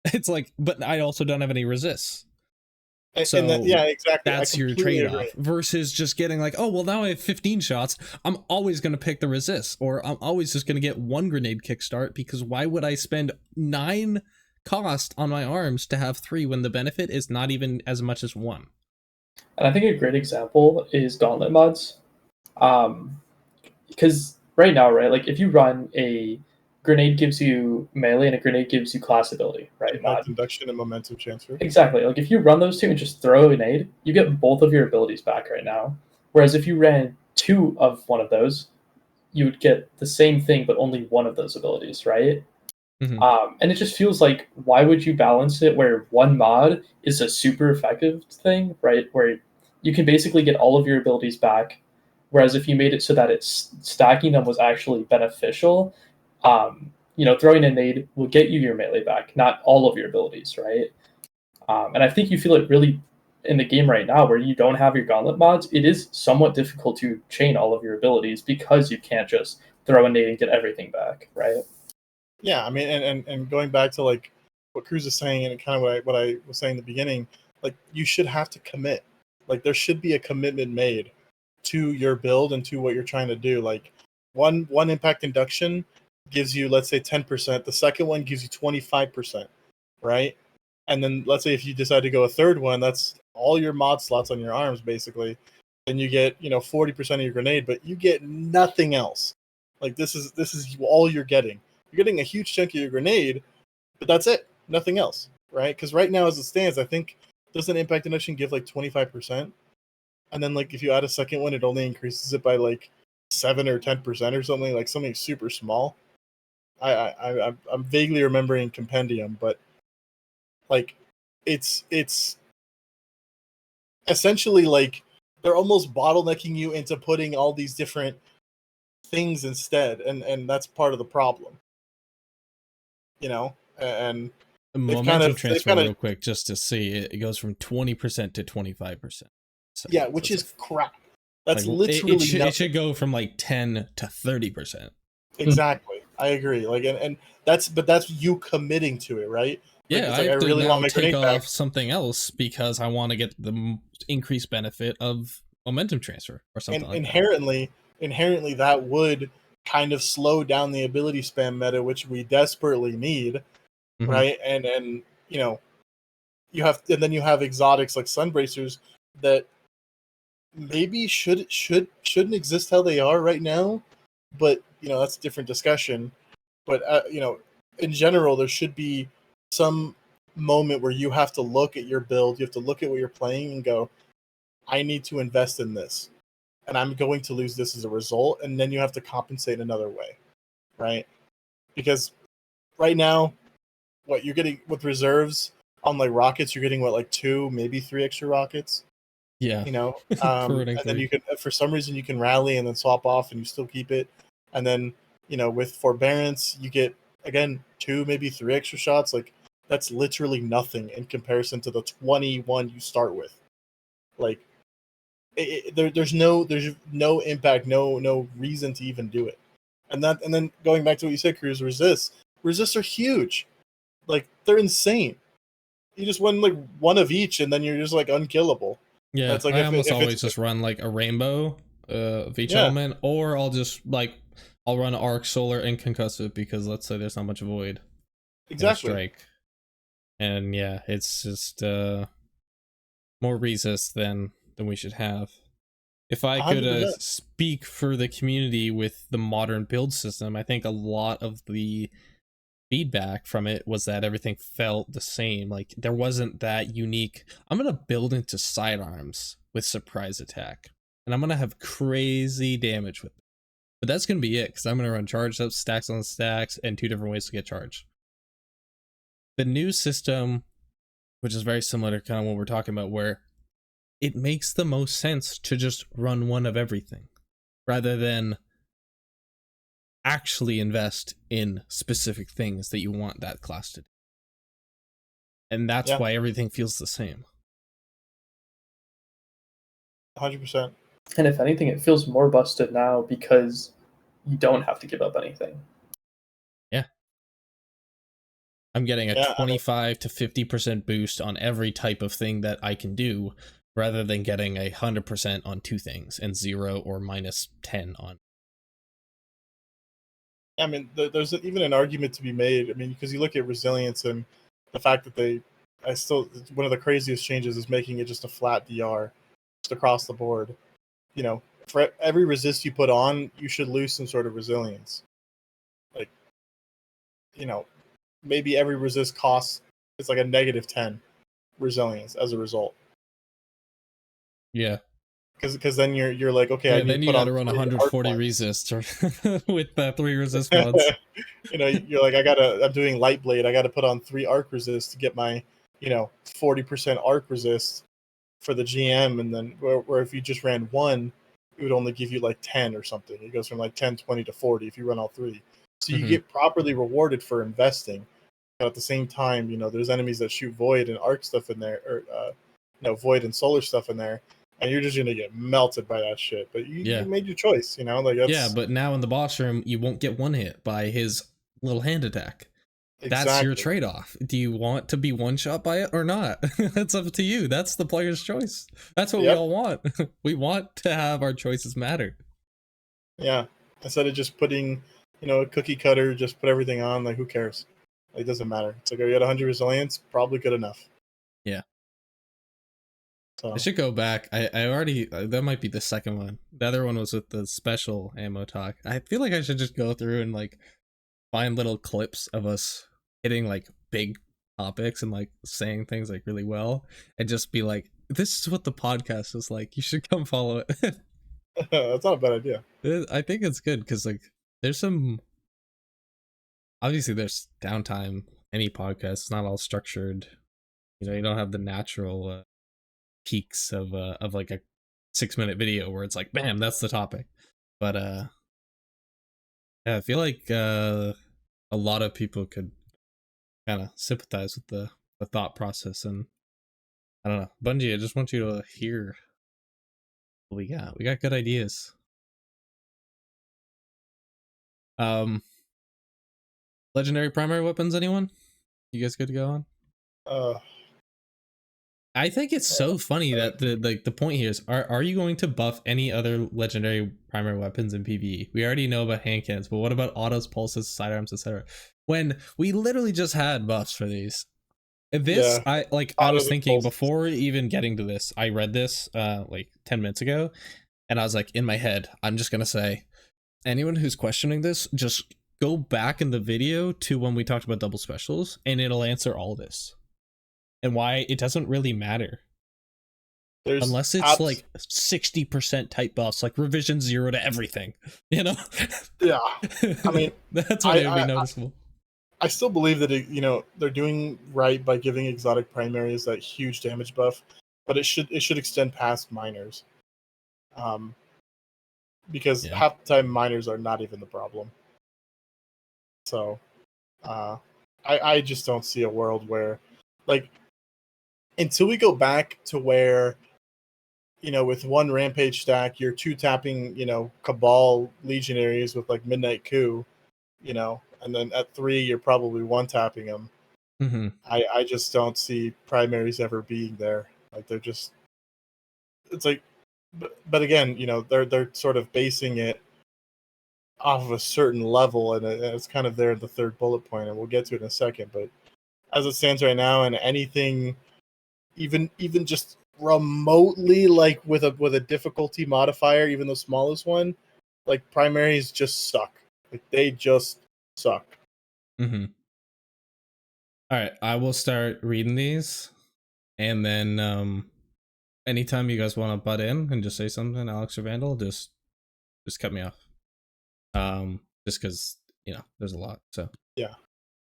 It's like, but I also don't have any resists. So yeah, exactly. That's your trade-off versus just getting like, oh, well, now I have 15 shots. I'm always going to pick the resist, or I'm always just going to get 1 grenade kickstart, because why would I spend 9 cost on my arms to have 3 when the benefit is not even as much as 1? And I think a great example is gauntlet mods. Because right now, right, like if you run a grenade gives you melee and a grenade gives you class ability, right? Mod induction and momentum transfer. Exactly. Like if you run those 2 and just throw a grenade, you get both of your abilities back right now. Whereas if you ran 2 of one of those, you would get the same thing, but only one of those abilities, right? Mm-hmm. And it just feels like, why would you balance it where one mod is a super effective thing, right? Where you can basically get all of your abilities back. Whereas if you made it so that it's stacking them was actually beneficial, throwing a nade will get you your melee back, not all of your abilities, right? And I think you feel it really in the game right now where you don't have your gauntlet mods. It is somewhat difficult to chain all of your abilities because you can't just throw a nade and get everything back, right? Yeah, I mean, and going back to like what Cruz is saying, and kind of what I was saying in the beginning, like, you should have to commit. Like, there should be a commitment made to your build and to what you're trying to do. Like, one impact induction gives you, let's say, 10%. The second one gives you 25%, right? and then let's say if you decide to go a third one, that's all your mod slots on your arms basically. And you get 40% of your grenade, but you get nothing else. Like this is all you're getting. You're getting a huge chunk of your grenade, but that's it. Nothing else, right? Because right now, as it stands, I think doesn't impact induction give like 25%, and then like if you add a second one, it only increases it by like 7 or 10% or something, like something super small. I'm vaguely remembering Compendium, but like it's essentially like they're almost bottlenecking you into putting all these different things instead, and that's part of the problem, and momentum transfer real quick just to see it goes from 20% to 25%. So yeah, which is crap. That's like, literally it should go from like 10 to 30%. Exactly. I agree. Like and that's you committing to it, right? Like, yeah, I have to really now take off something else because I want to get the increased benefit of momentum transfer or something like inherently that would kind of slow down the ability spam meta, which we desperately need, right? And you have exotics like Sunbracers that maybe shouldn't exist how they are right now, but that's a different discussion. But in general, there should be some moment where you have to look at your build, you have to look at what you're playing and go, I need to invest in this, and I'm going to lose this as a result, and then you have to compensate another way, right? Because right now, what you're getting with reserves on like rockets, you're getting like 2, maybe 3 extra rockets. Yeah, and then you can, for some reason, you can rally and then swap off, and you still keep it. And then with forbearance, you get again 2, maybe 3 extra shots. Like that's literally nothing in comparison to the 21 you start with. Like there's no impact, no reason to even do it. And then going back to what you said, Cruz, resists are huge. Like they're insane. You just win like 1 of each, and then you're just like unkillable. Yeah, like I almost always just run like a rainbow of each element, or I'll run arc, solar, and concussive because let's say there's not much void. Exactly. Strike. And yeah, it's just more resist than we should have. If I could speak for the community with the modern build system, I think a lot of the feedback from it was that everything felt the same. Like there wasn't that unique, I'm gonna build into sidearms with surprise attack, and I'm gonna have crazy damage with it. But that's gonna be it, because I'm gonna run charged up, stacks on stacks, and 2 different ways to get charged. The new system, which is very similar to kind of what we're talking about, where it makes the most sense to just run 1 of everything rather than actually invest in specific things that you want that class to do. And that's why everything feels the same. 100%. And if anything, it feels more busted now because you don't have to give up anything. Yeah. I'm getting a 25 to 50% boost on every type of thing that I can do, rather than getting 100% on 2 things and 0 or minus 10 on. I mean, there's even an argument to be made. I mean, because you look at resilience and the fact that one of the craziest changes is making it just a flat DR, just across the board. For every resist you put on, you should lose some sort of resilience. Like, maybe every resist costs, it's like a -10 resilience as a result. Yeah. Because then you're like, okay, I need then you got to run 140 resist with 3 resist mods. You're like, I'm doing light blade. I got to put on 3 arc resist to get my 40% arc resist for the GM, and then where if you just ran 1, it would only give you like 10 or something. It goes from like 10, 20 to 40 if you run all 3. So you get properly rewarded for investing. But at the same time, there's enemies that shoot void and arc stuff in there, or void and solar stuff in there. And you're just gonna get melted by that shit. But you made your choice, Like that's... but now in the boss room, you won't get 1 hit by his little hand attack. Exactly. That's your trade-off. Do you want to be 1-shot by it or not? That's up to you. That's the player's choice. That's what we all want. We want to have our choices matter. Yeah. Instead of just putting, a cookie cutter, just put everything on. Like, who cares? It doesn't matter. It's like, are you at 100 resilience? Probably good enough. Yeah. So I should go back. I already, that might be the second one. The other one was with the special ammo talk. I feel like I should just go through and like find little clips of us hitting like big topics and like saying things like really well, and just be like, this is what the podcast is like. You should come follow it. that's not a bad idea. I think it's good because like there's some, obviously there's downtime. Any podcast, it's not all structured. You know, you don't have the natural peaks of like a 6-minute video where it's like, bam, that's the topic. But yeah, I feel like a lot of people could kind of sympathize with the thought process, and I don't know, Bungie, I just want you to hear what we got. We got good ideas. Legendary primary weapons, anyone? You guys good to go on? I think it's so funny that the point here is, are you going to buff any other legendary primary weapons in PvE? We already know about hand cannons, but what about autos, pulses, sidearms, etc.? When we literally just had buffs for these. This, yeah. I was thinking before even getting to this, I read this like 10 minutes ago, and I was like, in my head, I'm just gonna say, anyone who's questioning this, just go back in the video to when we talked about double specials, and it'll answer all this. And why it doesn't really matter. Unless it's like 60% type buffs, like revision 0 to everything, you know? Yeah. I mean, that's when it would be noticeable. I still believe that, they're doing right by giving exotic primaries that huge damage buff, but it should extend past minors. Because half the time minors are not even the problem. So, I just don't see a world where, like, until we go back to where, with one rampage stack, you're 2-tapping, Cabal legionaries with like Midnight Coup, and then at 3, you're probably 1-tapping them. Mm-hmm. I just don't see primaries ever being there. Like, they're just, it's like, but again, they're sort of basing it off of a certain level, and it's kind of there in the third bullet point, and we'll get to it in a second. But as it stands right now, and anything, even just remotely like with a difficulty modifier, even the smallest one, like primaries just suck. Like they just suck. Mm-hmm. All right, I will start reading these, and then anytime you guys want to butt in and just say something, Alex or Vandal, just cut me off. Just because there's a lot. So yeah.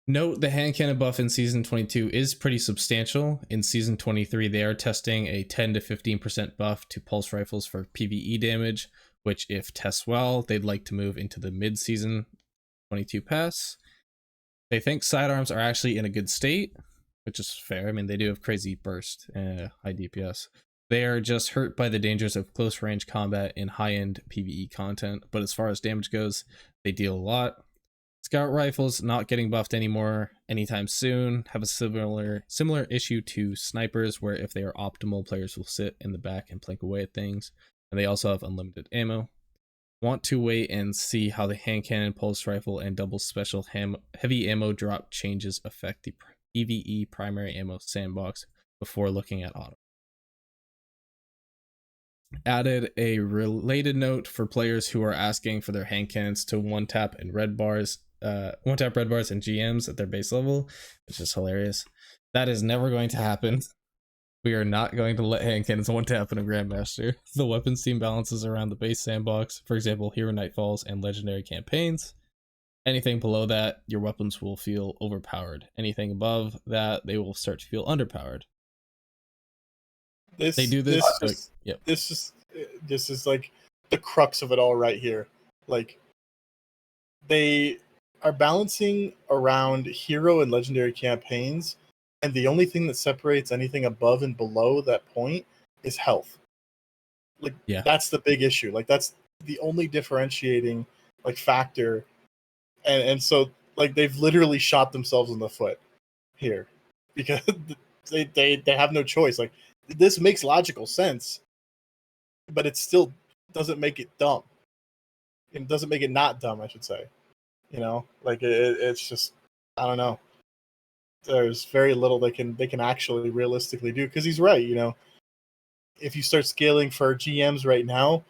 Note the hand cannon buff in Season 22 is pretty substantial. In Season 23, they are testing a 10 to 15% buff to pulse rifles for PvE damage, which if tests well, they'd like to move into the mid-season 22 pass. They think sidearms are actually in a good state, which is fair. I mean, they do have crazy burst and high DPS. They are just hurt by the dangers of close range combat in high-end PvE content, but as far as damage goes, they deal a lot. Scout rifles not getting buffed anymore anytime soon, have a similar issue to snipers, where if they are optimal, players will sit in the back and plank away at things, and they also have unlimited ammo. Want to wait and see how the hand cannon, pulse rifle, and double special heavy ammo drop changes affect the PvE primary ammo sandbox before looking at auto. Added a related note for players who are asking for their hand cannons to one-tap red bars and GMs at their base level, which is hilarious. That is never going to happen. We are not going to let hand cannons one-tap in a Grandmaster. The weapons team balances around the base sandbox, for example, Hero Nightfalls and Legendary campaigns. Anything below that, your weapons will feel overpowered. Anything above that, they will start to feel underpowered. They do this. This is like the crux of it all right here. Like, they are balancing around hero and legendary campaigns, and the only thing that separates anything above and below that point is health. Like, that's the big issue. Like, that's the only differentiating factor, and so like they've literally shot themselves in the foot here, because they have no choice. Like, this makes logical sense, but it still doesn't make it dumb. It doesn't make it not dumb, I should say. Like, it's just, I don't know. there's very little they can actually realistically do, because he's right. If you start scaling for GMs right now,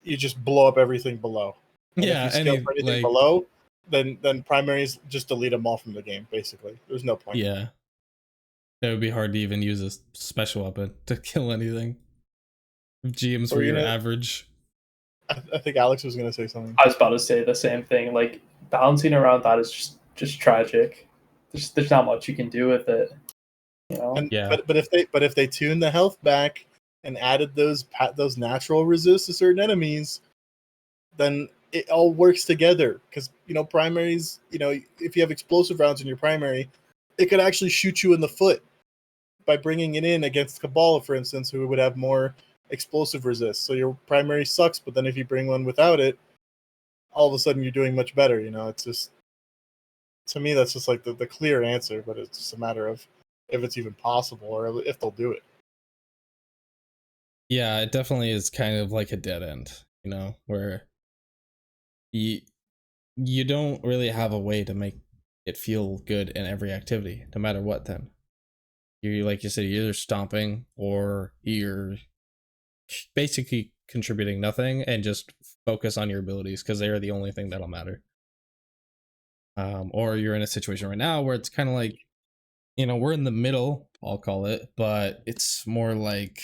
you just blow up everything below. And if you scale for anything below, then primaries just delete them all from the game. Basically, there's no point. Yeah, it would be hard to even use a special weapon to kill anything. If GMs were your average. I think Alex was gonna say something. I was about to say the same thing. Like, balancing around that is just tragic. There's not much you can do with it. Yeah. But if they tune the health back and added those natural resists to certain enemies, then it all works together. Because primaries, if you have explosive rounds in your primary, it could actually shoot you in the foot by bringing it in against Kabbalah, for instance, who would have more explosive resist. So your primary sucks, but then if you bring one without it, all of a sudden you're doing much better. It's just, to me, that's just like the clear answer, but it's just a matter of if it's even possible or if they'll do it. Yeah, it definitely is kind of like a dead end, where you don't really have a way to make it feel good in every activity, no matter what. Then you, like you said, you're either stomping or you're basically contributing nothing and just focus on your abilities, because they are the only thing that'll matter. Or you're in a situation right now where it's kind of like, we're in the middle, I'll call it, but it's more like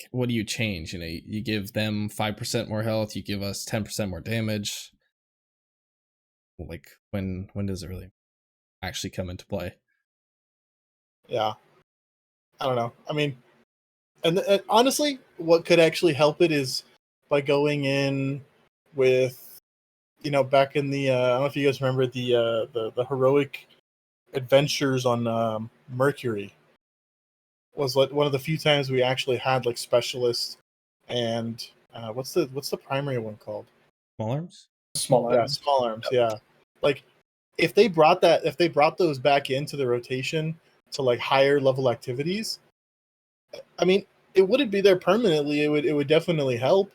what do you change? You give them 5% more health, you give us 10% more damage. Like, when does it really actually come into play? Yeah, I don't know. I mean, and honestly, what could actually help it is by going in with, back in the I don't know if you guys remember the heroic adventures on Mercury. Was like one of the few times we actually had like specialists and what's the primary one called? Small arms. Small arms. Yeah, small arms. Yep. Yeah, like if they brought those back into the rotation to like higher level activities, I mean, it wouldn't be there permanently. It would definitely help.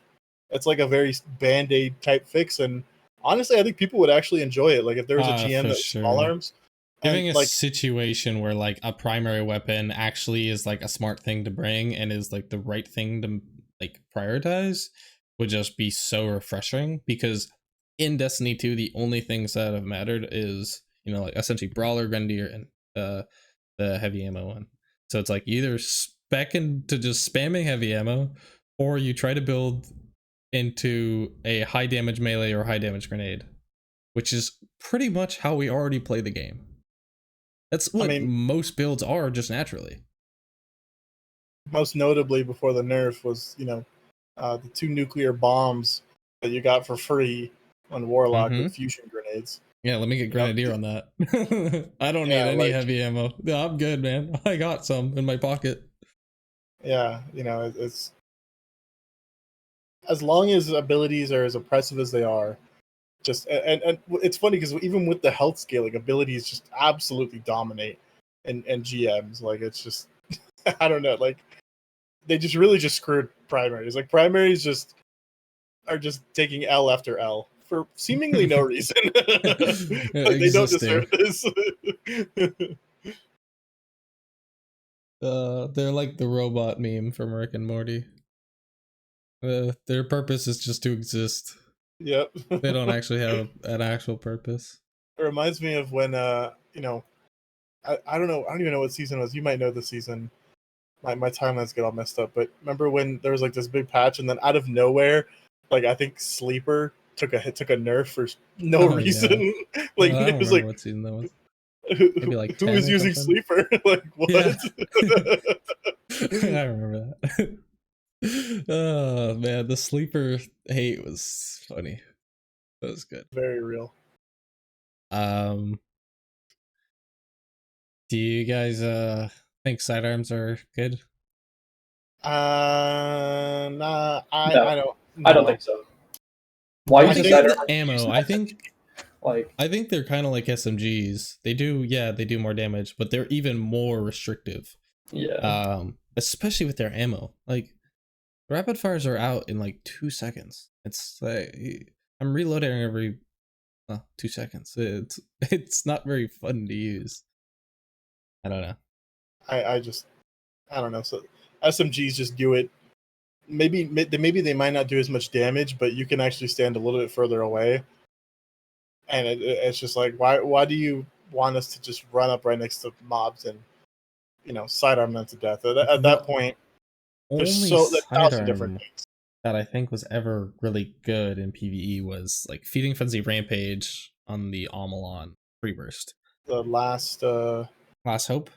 It's like a very Band-Aid type fix, and honestly, I think people would actually enjoy it. Like if there was a GM that was small arms. Giving a situation where like a primary weapon actually is like a smart thing to bring and is like the right thing to like prioritize would just be so refreshing, because in Destiny 2 the only things that have mattered is like essentially Brawler, Grenadier, and the heavy ammo one. So it's like either spec into just spamming heavy ammo, or you try to build into a high damage melee or high damage grenade, which is pretty much how we already play the game. That's what most builds are, just naturally. Most notably, before the nerf was, the 2 nuclear bombs that you got for free on Warlock with fusion grenades. Yeah, let me get Grenadier on that. I don't need any heavy ammo. No, I'm good, man. I got some in my pocket. Yeah, it's as long as abilities are as oppressive as they are. Just and it's funny because even with the health scaling, abilities just absolutely dominate and GMs. Like, it's just I don't know, like they just really just screwed primaries. Like, primaries just are just taking L after L for seemingly no reason. Like, they don't deserve this. They're like the robot meme from Rick and Morty. Their purpose is just to exist. Yep. They don't actually have an actual purpose. It reminds me of when I don't know, I don't even know what season it was. You might know the season. My timeline's get all messed up, but remember when there was like this big patch, and then out of nowhere, like I think Sleeper took a nerf for no reason. Yeah. Like, I don't it was remember like, what season that was. Maybe like who was using something? Sleeper? Like, what? Yeah. I remember that. Oh man, the Sleeper hate was funny. That was good. Very real. Do you guys think sidearms are good? Nah, I don't. I don't think so. Why use sidearms? Ammo. I think they're kind of like SMGs. They do more damage, but they're even more restrictive. Yeah. Especially with their ammo. Like, rapid fires are out in like 2 seconds. It's like I'm reloading every 2 seconds. It's not very fun to use. I don't know. I don't know. So SMGs just do it. Maybe they might not do as much damage, but you can actually stand a little bit further away. And it's just like, why do you want us to just run up right next to mobs and sidearm them to death? At that point, there's Only a thousand different sidearm things that I think was ever really good in PvE was like Feeding Frenzy Rampage on the Amalon Free Burst. The last Hope.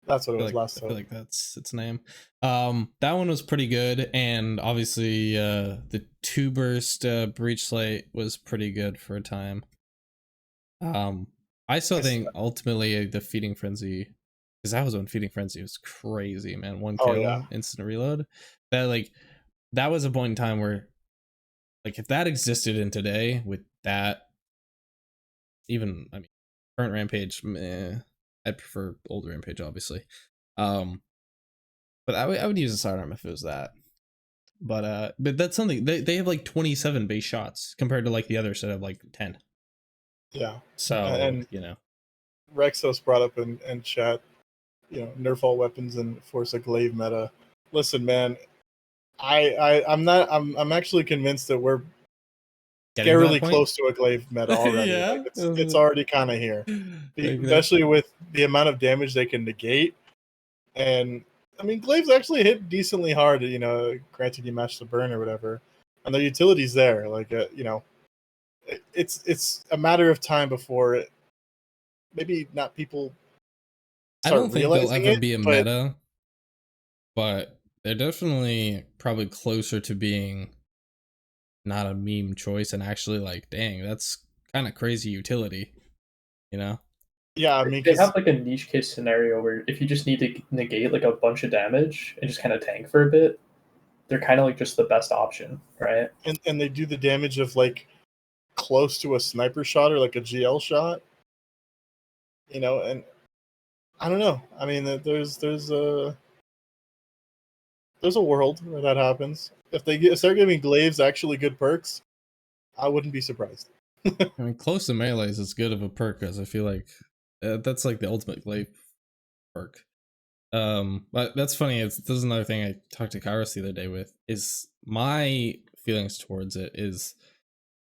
That's what it was. I feel like that's its name. That one was pretty good, and obviously the 2 burst breach slate was pretty good for a time. I still think ultimately the Feeding Frenzy, because that was when Feeding Frenzy was crazy, man. 1 kill, instant reload. That was a point in time where, like, if that existed in today with that, even current Rampage, I'd prefer old Rampage, obviously. But I would use a sidearm if it was that. But that's something they have like 27 base shots compared to like the others that have like 10. Yeah. So and Rexos brought up in chat, nerf all weapons and force a glaive meta. Listen, man, I'm actually convinced that we're scarily close to a glaive meta already. Yeah. Like it's already kind of here, especially with the amount of damage they can negate. And glaives actually hit decently hard. Granted you match the burn or whatever, and the utility's there. Like it's a matter of time before maybe not people. I don't think they'll ever be a meta, but they're definitely probably closer to being not a meme choice and actually like, dang, that's kind of crazy utility, Yeah, they have like a niche case scenario where if you just need to negate like a bunch of damage and just kind of tank for a bit, they're kind of like just the best option, right? And they do the damage of like close to a sniper shot or like a GL shot, and I don't know. There's a world where that happens. If they start giving glaives actually good perks, I wouldn't be surprised. Close to melee is as good of a perk as I feel like that's like the ultimate glaive perk. But that's funny. This is another thing I talked to Kairos the other day with. Is my feelings towards it is,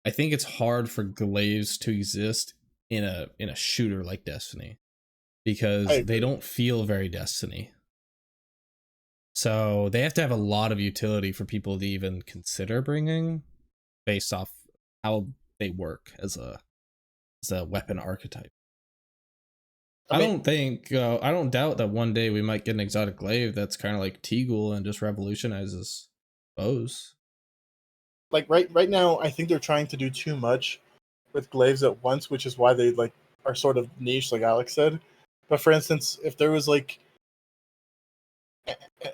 I think it's hard for glaives to exist in a shooter like Destiny because they don't feel very Destiny. So they have to have a lot of utility for people to even consider bringing, based off how they work as a weapon archetype. I don't doubt that one day we might get an exotic glaive that's kind of like Teagle and just revolutionizes bows. Like right now, I think they're trying to do too much with glaives at once, which is why they like are sort of niche, like Alex said. But for instance, if there was like,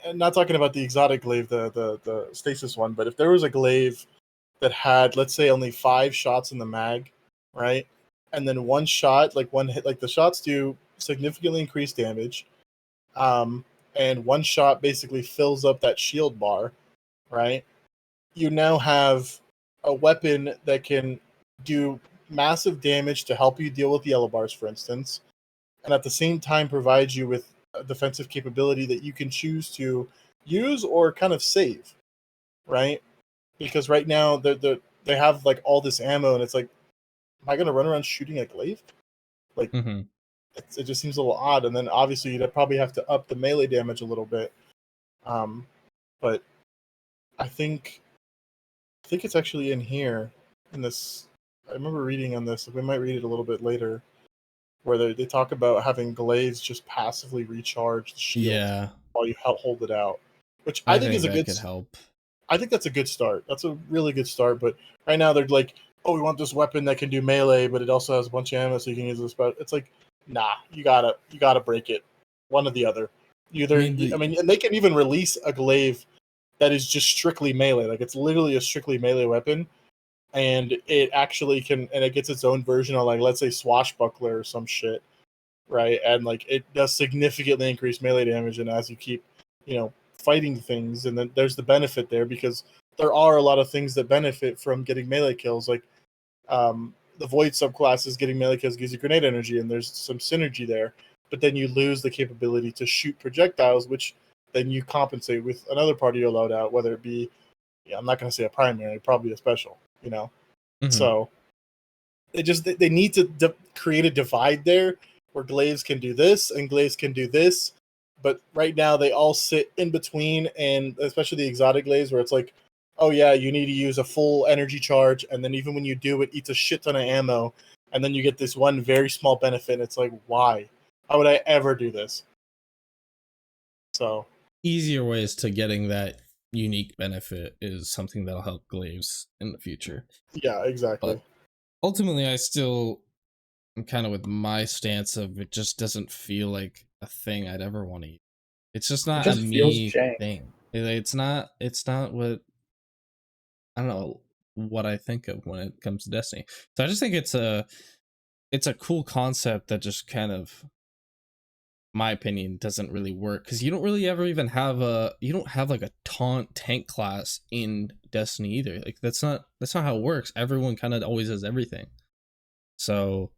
and not talking about the exotic glaive, the stasis one, but if there was a glaive that had, let's say, only 5 shots in the mag, right? And then one shot, like one hit, like the shots do significantly increased damage. And one shot basically fills up that shield bar, right? You now have a weapon that can do massive damage to help you deal with the yellow bars, for instance, and at the same time provide you with a defensive capability that you can choose to use or kind of save, right? Because right now they have like all this ammo, and it's like, am I going to run around shooting a glaive? Like, it just seems a little odd. And then obviously you'd probably have to up the melee damage a little bit. But I think it's actually in here in this. I remember reading on this. We might read it a little bit later, where they talk about having glaives just passively recharge the shield while you hold it out, which I think is a good help. I think that's a good start. That's a really good start. But right now they're like, oh, we want this weapon that can do melee, but it also has a bunch of ammo, so you can use this. But it's like, nah, you gotta break it, one or the other. And they can even release a glaive that is just strictly melee. Like, it's literally a strictly melee weapon, and it actually can, and it gets its own version of, like, let's say Swashbuckler or some shit, right? And like, it does significantly increase melee damage, and as you keep, fighting things, and then there's the benefit there, because there are a lot of things that benefit from getting melee kills. Like, the Void subclass is getting melee kills, gives you grenade energy, and there's some synergy there. But then you lose the capability to shoot projectiles, which then you compensate with another part of your loadout, whether it be, I'm not going to say a primary, probably a special, So they need to create a divide there where glaives can do this and glaives can do this. But right now they all sit in between, and especially the exotic glaives where it's like, oh yeah, you need to use a full energy charge, and then even when you do, it eats a shit ton of ammo, and then you get this one very small benefit, and it's like, why? How would I ever do this? So easier ways to getting that unique benefit is something that'll help glaives in the future. Yeah, exactly. But ultimately, I'm kind of with my stance of it just doesn't feel like a thing I'd ever want to use. It's just not a me thing. It's not what, I don't know what I think of when it comes to Destiny. So I just think it's a cool concept that just kind of, my opinion, doesn't really work, because you don't really ever even have like a taunt tank class in Destiny either. Like that's not how it works. Everyone kind of always has everything. So,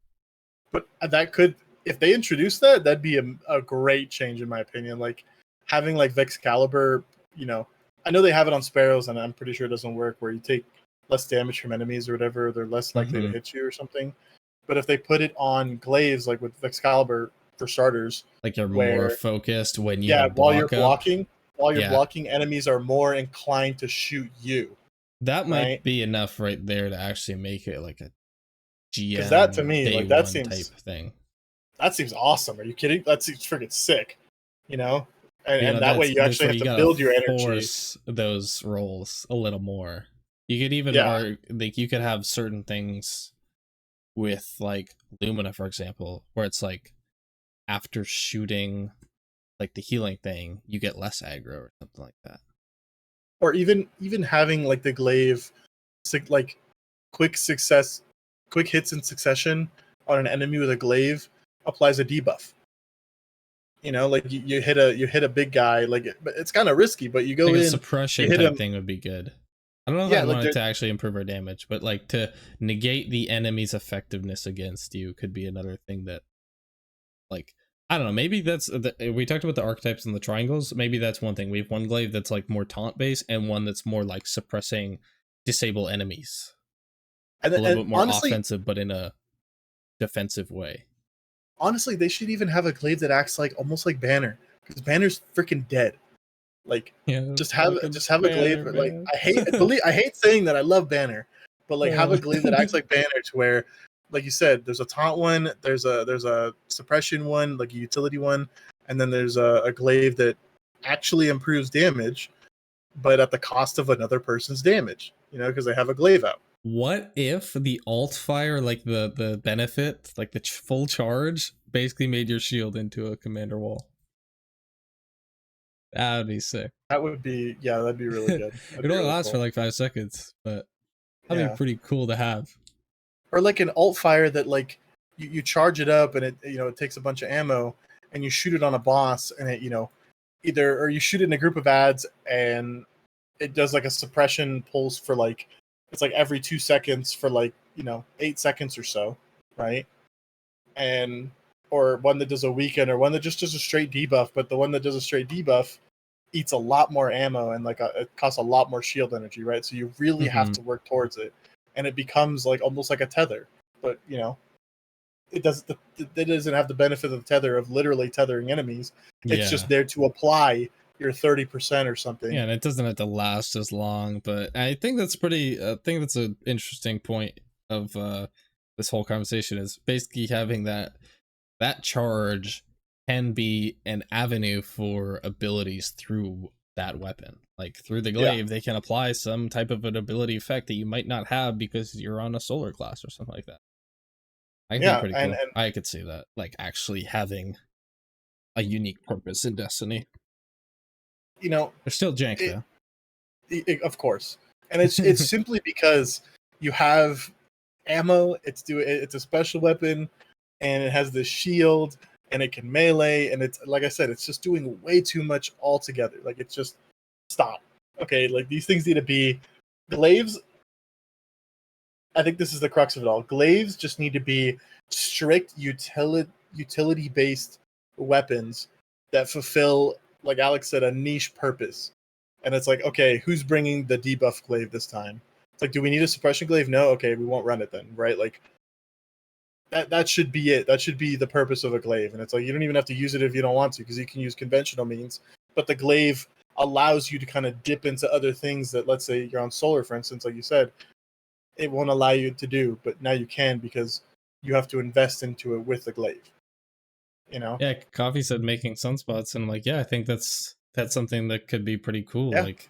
but that could, if they introduce that, that'd be a great change in my opinion. Like having like Vexcalibur, I know they have it on Sparrows, and I'm pretty sure it doesn't work, where you take less damage from enemies or whatever, they're less likely to hit you or something. But if they put it on glaives, like with Vexcalibur for starters, like you're more focused when you while you're blocking, enemies are more inclined to shoot you. That might be enough right there to actually make it like a GM. Because that to me, like that seems type thing. That seems awesome. Are you kidding? That seems freaking sick. And that way you actually have to build your energy. Force those rolls a little more. You could even like you could have certain things with like Lumina, for example, where it's like after shooting like the healing thing, you get less aggro or something like that. Or even having like the glaive, like quick hits in succession on an enemy with a glaive applies a debuff. Like you hit a big guy, like it's kind of risky, but you go in. A suppression type thing would be good. I don't know if I want it to actually improve our damage, but like to negate the enemy's effectiveness against you could be another thing that, like, I don't know, maybe that's we talked about the archetypes and the triangles. Maybe that's one thing. We have one glaive that's like more taunt based, and one that's more like suppressing disable enemies. And a little bit more offensive, but in a defensive way. Honestly, they should even have a glaive that acts like almost like Banner, because Banner's freaking dead. Like, just have a glaive. Banner. Like, I hate saying that I love Banner, but like have a glaive that acts like Banner, to where, like you said, there's a taunt one, there's a suppression one, like a utility one, and then there's a glaive that actually improves damage, but at the cost of another person's damage. Because they have a glaive out. What if the alt fire, like the benefit, like the full charge, basically made your shield into a commander wall? That would be sick. That'd be really good. It only lasts for like 5 seconds, but that'd be pretty cool to have. Or like an alt fire that like you charge it up and it takes a bunch of ammo, and you shoot it on a boss, and it or you shoot it in a group of ads and it does like a suppression pulse for like, it's like every 2 seconds for like 8 seconds or so, right? And or one that does a weaken, or one that just does a straight debuff, but the one that does a straight debuff eats a lot more ammo and like it costs a lot more shield energy, right? So you really have to work towards it, and it becomes like almost like a tether, but it doesn't have the benefit of the tether of literally tethering enemies. It's just there to apply your 30% or something. Yeah, and it doesn't have to last as long, but I think that's an interesting point of this whole conversation, is basically having that charge can be an avenue for abilities through that weapon. Like through the glaive, they can apply some type of an ability effect that you might not have because you're on a solar class or something like that. I think pretty cool. And I could see that, like actually having a unique purpose in Destiny. They're still jank though. Of course, and it's simply because you have ammo. It's a special weapon, and it has this shield, and it can melee, and it's, like I said, it's just doing way too much altogether. Like, it's just stop. Okay, like these things need to be glaives. I think this is the crux of it all. Glaives just need to be strict utility-based weapons that fulfill, like Alex said, a niche purpose. And it's like, okay, who's bringing the debuff glaive this time? It's like, do we need a suppression glaive? No, okay, we won't run it then, right? Like, that should be it. That should be the purpose of a glaive. And it's like, you don't even have to use it if you don't want to, because you can use conventional means. But the glaive allows you to kind of dip into other things that, let's say you're on solar, for instance, like you said, it won't allow you to do, but now you can because you have to invest into it with the glaive. You know? Yeah, Coffee said making sunspots, and I'm like, yeah, I think that's something that could be pretty cool. Yeah. Like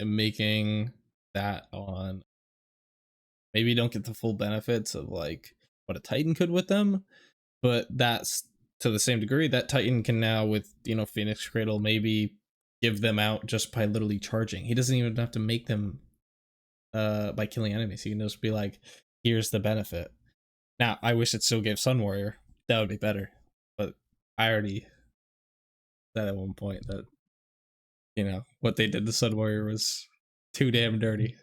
making that on, maybe you don't get the full benefits of like what a Titan could with them, but that's to the same degree that Titan can now with, you know, Phoenix Cradle maybe give them out just by literally charging. He doesn't even have to make them by killing enemies. He can just be like, here's the benefit. Now, I wish it still gave Sun Warrior. That would be better. But I already said at one point that, you know, what they did to Sun Warrior was too damn dirty.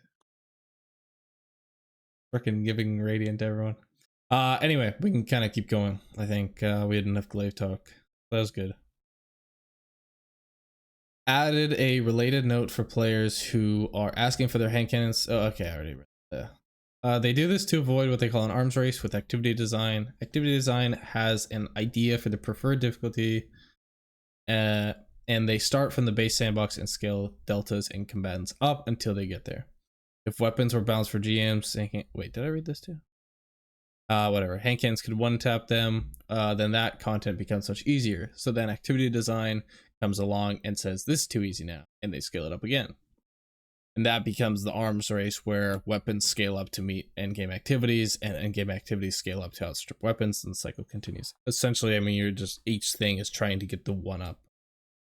Freaking giving Radiant to everyone. Anyway, we can kind of keep going. I think we had enough glaive talk. That was good. Added a related note for players who are asking for their hand cannons. Oh, okay, I already read that. They do this to avoid what they call an arms race with activity design. Activity design has an idea for the preferred difficulty, and they start from the base sandbox and scale deltas and combatants up until they get there. If weapons were balanced for GMs, wait, did I read this too? Whatever. Hand cannons could one-tap them, then that content becomes much easier. So then activity design comes along and says, this is too easy now, and they scale it up again. And that becomes the arms race where weapons scale up to meet endgame activities, and endgame activities scale up to outstrip weapons, and the cycle continues. Essentially, I mean, you're just, each thing is trying to get the one up.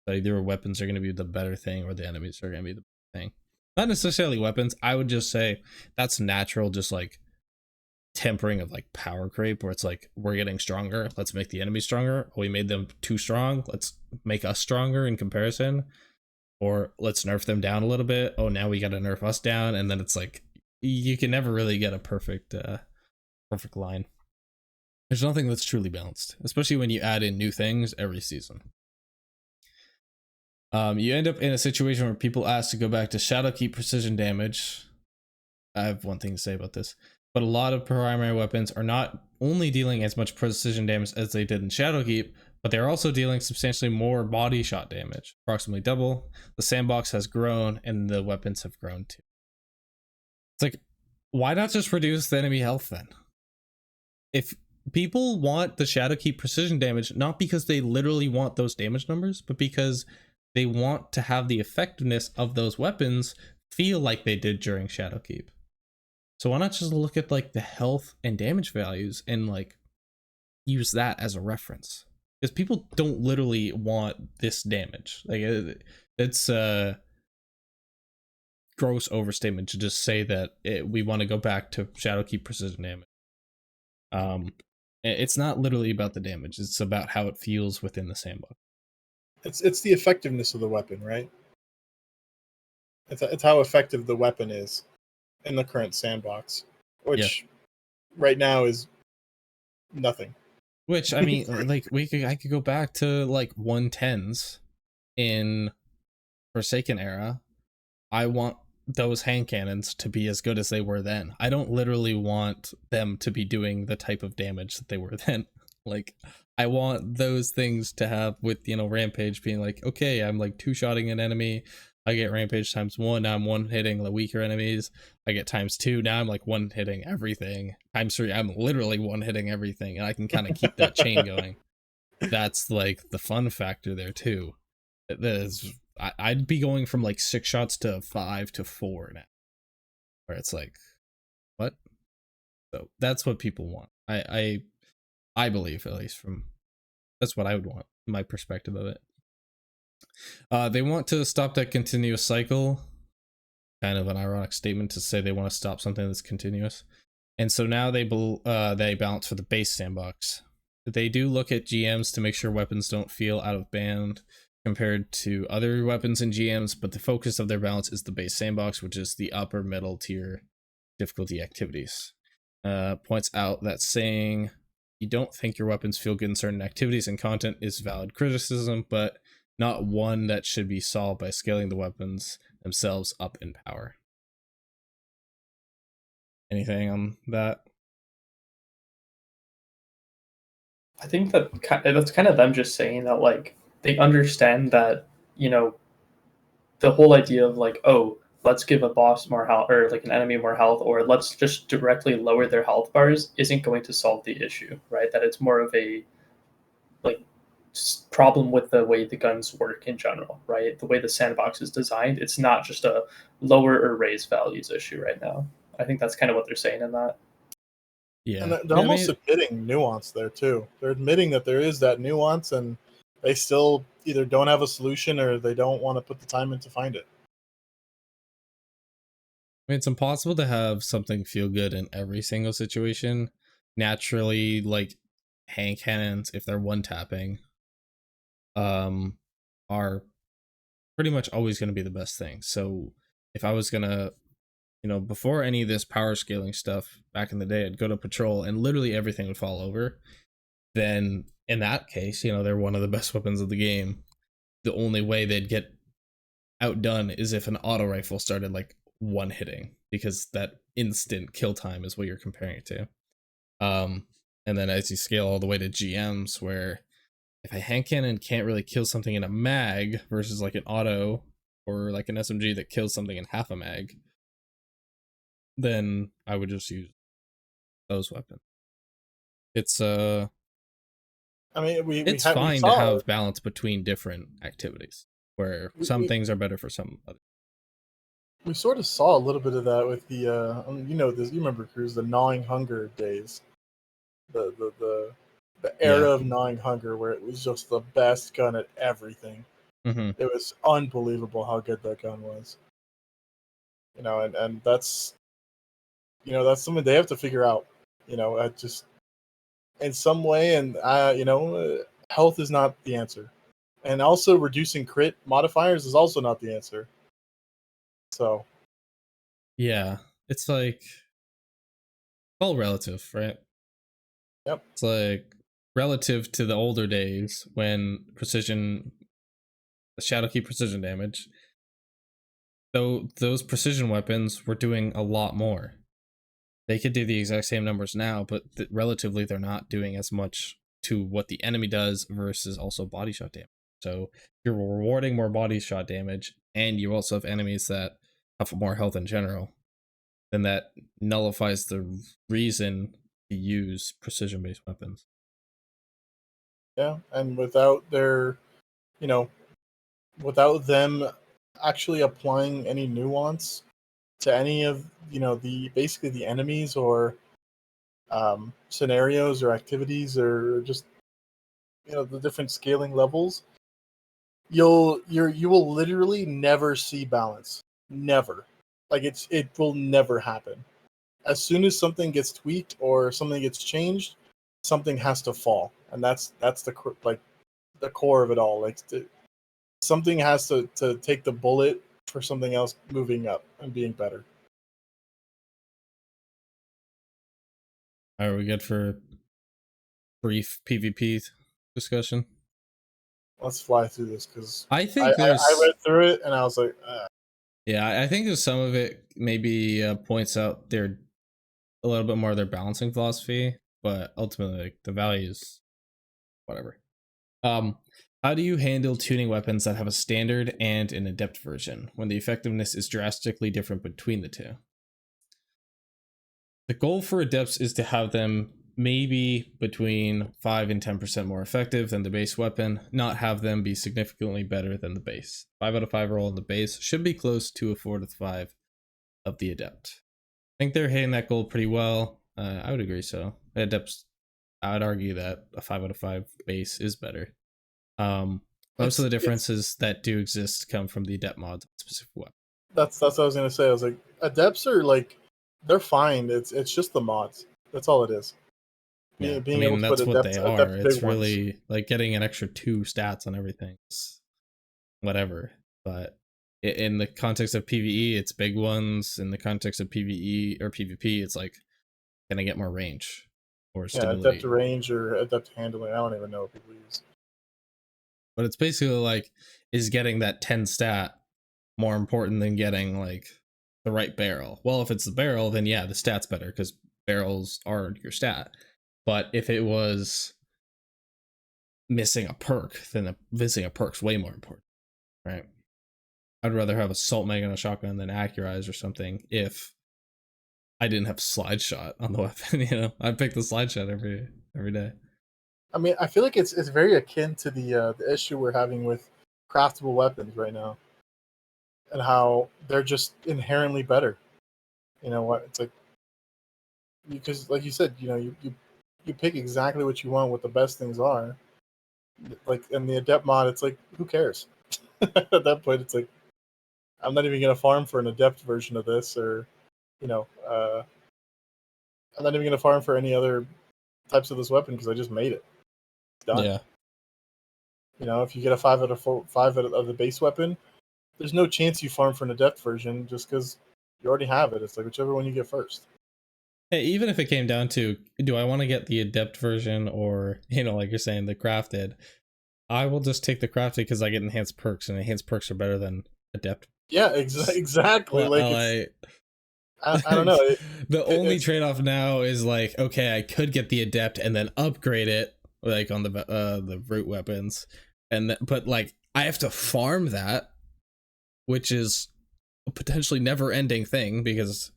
So either weapons are going to be the better thing, or the enemies are going to be the better thing. Not necessarily weapons. I would just say that's natural, just like tempering of like power creep, where it's like, we're getting stronger, let's make the enemy stronger. We made them too strong, let's make us stronger in comparison. Or let's nerf them down a little bit. Oh, now we got to nerf us down. And then it's like, you can never really get a perfect line. There's nothing that's truly balanced, especially when you add in new things every season. You end up in a situation where people ask to go back to Shadowkeep precision damage. I have one thing to say about this, but a lot of primary weapons are not only dealing as much precision damage as they did in Shadowkeep, but they're also dealing substantially more body shot damage, approximately double. The sandbox has grown, and the weapons have grown too. It's like, why not just reduce the enemy health then? If people want the Shadowkeep precision damage, not because they literally want those damage numbers, but because they want to have the effectiveness of those weapons feel like they did during Shadowkeep. So why not just look at like the health and damage values and like use that as a reference? Because people don't literally want this damage. Like, it's a gross overstatement to just say that we want to go back to Shadowkeep precision damage. It's not literally about the damage. It's about how it feels within the sandbox. It's the effectiveness of the weapon, right? It's how effective the weapon is in the current sandbox, which right now is nothing. Which, I mean, like, I could go back to like 110s in Forsaken era. I want those hand cannons to be as good as they were then. I don't literally want them to be doing the type of damage that they were then. Like, I want those things to have with, you know, Rampage being like, okay, I'm like two-shotting an enemy. I get Rampage ×1. Now I'm one-hitting the weaker enemies. I get ×2. Now I'm like one-hitting everything. ×3, I'm literally one-hitting everything. And I can kind of keep that chain going. That's like the fun factor there too. I'd be going from like 6 shots to 5 to 4 now. Where it's like, what? So that's what people want. I believe, at least that's what I would want, my perspective of it. They want to stop that continuous cycle. Kind of an ironic statement to say they want to stop something that's continuous. And so now they balance for the base sandbox. They do look at GMs to make sure weapons don't feel out of band compared to other weapons in GMs, but the focus of their balance is the base sandbox, which is the upper middle tier difficulty activities. points out that saying you don't think your weapons feel good in certain activities and content is valid criticism, but not one that should be solved by scaling the weapons themselves up in power. Anything on that? I think that's kind of them just saying that, like, they understand that, the whole idea of, like, oh, let's give a boss more health, or like an enemy more health, or let's just directly lower their health bars isn't going to solve the issue, right? That it's more of a, like, problem with the way the guns work in general, right? The way the sandbox is designed, it's not just a lower or raise values issue right now. I think that's kind of what they're saying in that. Yeah, and they're almost admitting nuance there too. They're admitting that there is that nuance, and they still either don't have a solution or they don't want to put the time in to find it. I mean, it's impossible to have something feel good in every single situation. Naturally, like hand cannons, if they're one tapping, are pretty much always going to be the best thing. So if I was gonna, before any of this power scaling stuff back in the day, I'd go to patrol and literally everything would fall over. Then in that case, they're one of the best weapons of the game. The only way they'd get outdone is if an auto rifle started like one hitting, because that instant kill time is what you're comparing it to. And then as you scale all the way to GMs, where if a hand cannon can't really kill something in a mag versus like an auto or like an SMG that kills something in half a mag, then I would just use those weapons. It's I mean, it's fine to have balance between different activities, where some things are better for some others. We sort of saw a little bit of that with the you remember, Cruz, the gnawing hunger days, the era of gnawing hunger, where it was just the best gun at everything. Mm-hmm. It was unbelievable how good that gun was. And that's that's something they have to figure out. Just in some way, and health is not the answer, and also reducing crit modifiers is also not the answer. So, yeah, it's like all relative, right? Yep. It's like relative to the older days when Shadowkey precision damage, though those precision weapons were doing a lot more. They could do the exact same numbers now, but relatively they're not doing as much to what the enemy does versus also body shot damage. So you're rewarding more body shot damage, and you also have enemies that have more health in general, then that nullifies the reason to use precision-based weapons. Yeah, and without without them actually applying any nuance to any of basically the enemies or scenarios or activities or just the different scaling levels, you will literally never see balance. Never. Like it will never happen. As soon as something gets tweaked or something gets changed, something has to fall, and that's the core of it all. Like something has to take the bullet for something else moving up and being better. Are we good for brief PvP discussion? Let's fly through this, because I think I read through it and I was like, yeah, I think there's some of it maybe points out their a little bit more of their balancing philosophy, but ultimately like, the values, whatever. How do you handle tuning weapons that have a standard and an adept version when the effectiveness is drastically different between the two? The goal for adepts is to have them maybe between 5 and 10% more effective than the base weapon, not have them be significantly better than the base. 5 out of 5 roll on the base should be close to a 4 out of 5 of the adept. I think they're hitting that goal pretty well. I would agree so. Adepts, I would argue that a 5 out of 5 base is better. Most of the differences that do exist come from the adept mods on specific weapons. That's what I was gonna say. I was like, adepts are like, they're fine. It's just the mods. That's all it is. Yeah, being able to that's put what adept, they are. It's ones. really like getting an extra 2 stats on everything. Whatever. But in the context of PvE, it's big ones. In the context of PvE or PvP, it's like can I get more range or Yeah, stability? adept range or adept handling. I don't even know what people use. But it's basically like, is getting that 10 stat more important than getting like the right barrel? Well, if it's the barrel, then yeah, the stat's better because barrels are your stat. But if it was missing a perk, then missing a perk's way more important, right? I'd rather have assault mag and a shotgun than accurize or something if I didn't have slide shot on the weapon. You know, I pick the slide shot every day. I mean, I feel like it's very akin to the issue we're having with craftable weapons right now, and how they're just inherently better. You know what? It's like, because like you said, you know, you pick exactly what you want, what the best things are. Like in the adept mod, it's like, who cares? At that point, it's like, I'm not even gonna farm for an adept version of this, or you know, I'm not even gonna farm for any other types of this weapon because I just made it. It's done. Yeah. You know, if you get a 5 out of 5 out of the base weapon, there's no chance you farm for an adept version just because you already have it. It's like whichever one you get first. Hey, even if it came down to, do I want to get the adept version or, you know, like you're saying, the crafted, I will just take the crafted because I get enhanced perks, and enhanced perks are better than adept. Yeah, exactly. Like, I don't know. The only trade-off now is like, okay, I could get the adept and then upgrade it, like on the root weapons, but like I have to farm that, which is a potentially never-ending thing because.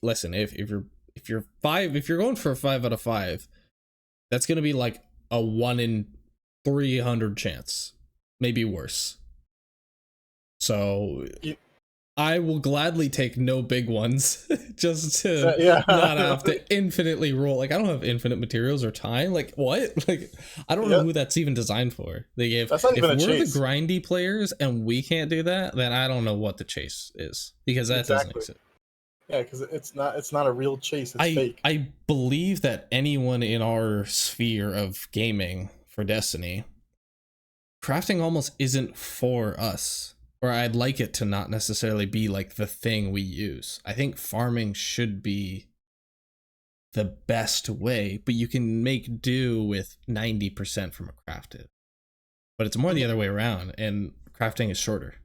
Listen, if you're going for a 5 out of 5, that's gonna be like a 1 in 300 chance, maybe worse. So I will gladly take no big ones just to not have to infinitely roll. Like, I don't have infinite materials or time. Like, what? Like, I don't know who that's even designed for. They gave, if we're the grindy players and we can't do that, then I don't know what the chase is, because that doesn't exist. Yeah, because it's not a real chase. It's fake. I believe that anyone in our sphere of gaming for Destiny, crafting almost isn't for us. Or I'd like it to not necessarily be like the thing we use. I think farming should be the best way, but you can make do with 90% from a crafted. But it's more the other way around, and crafting is shorter.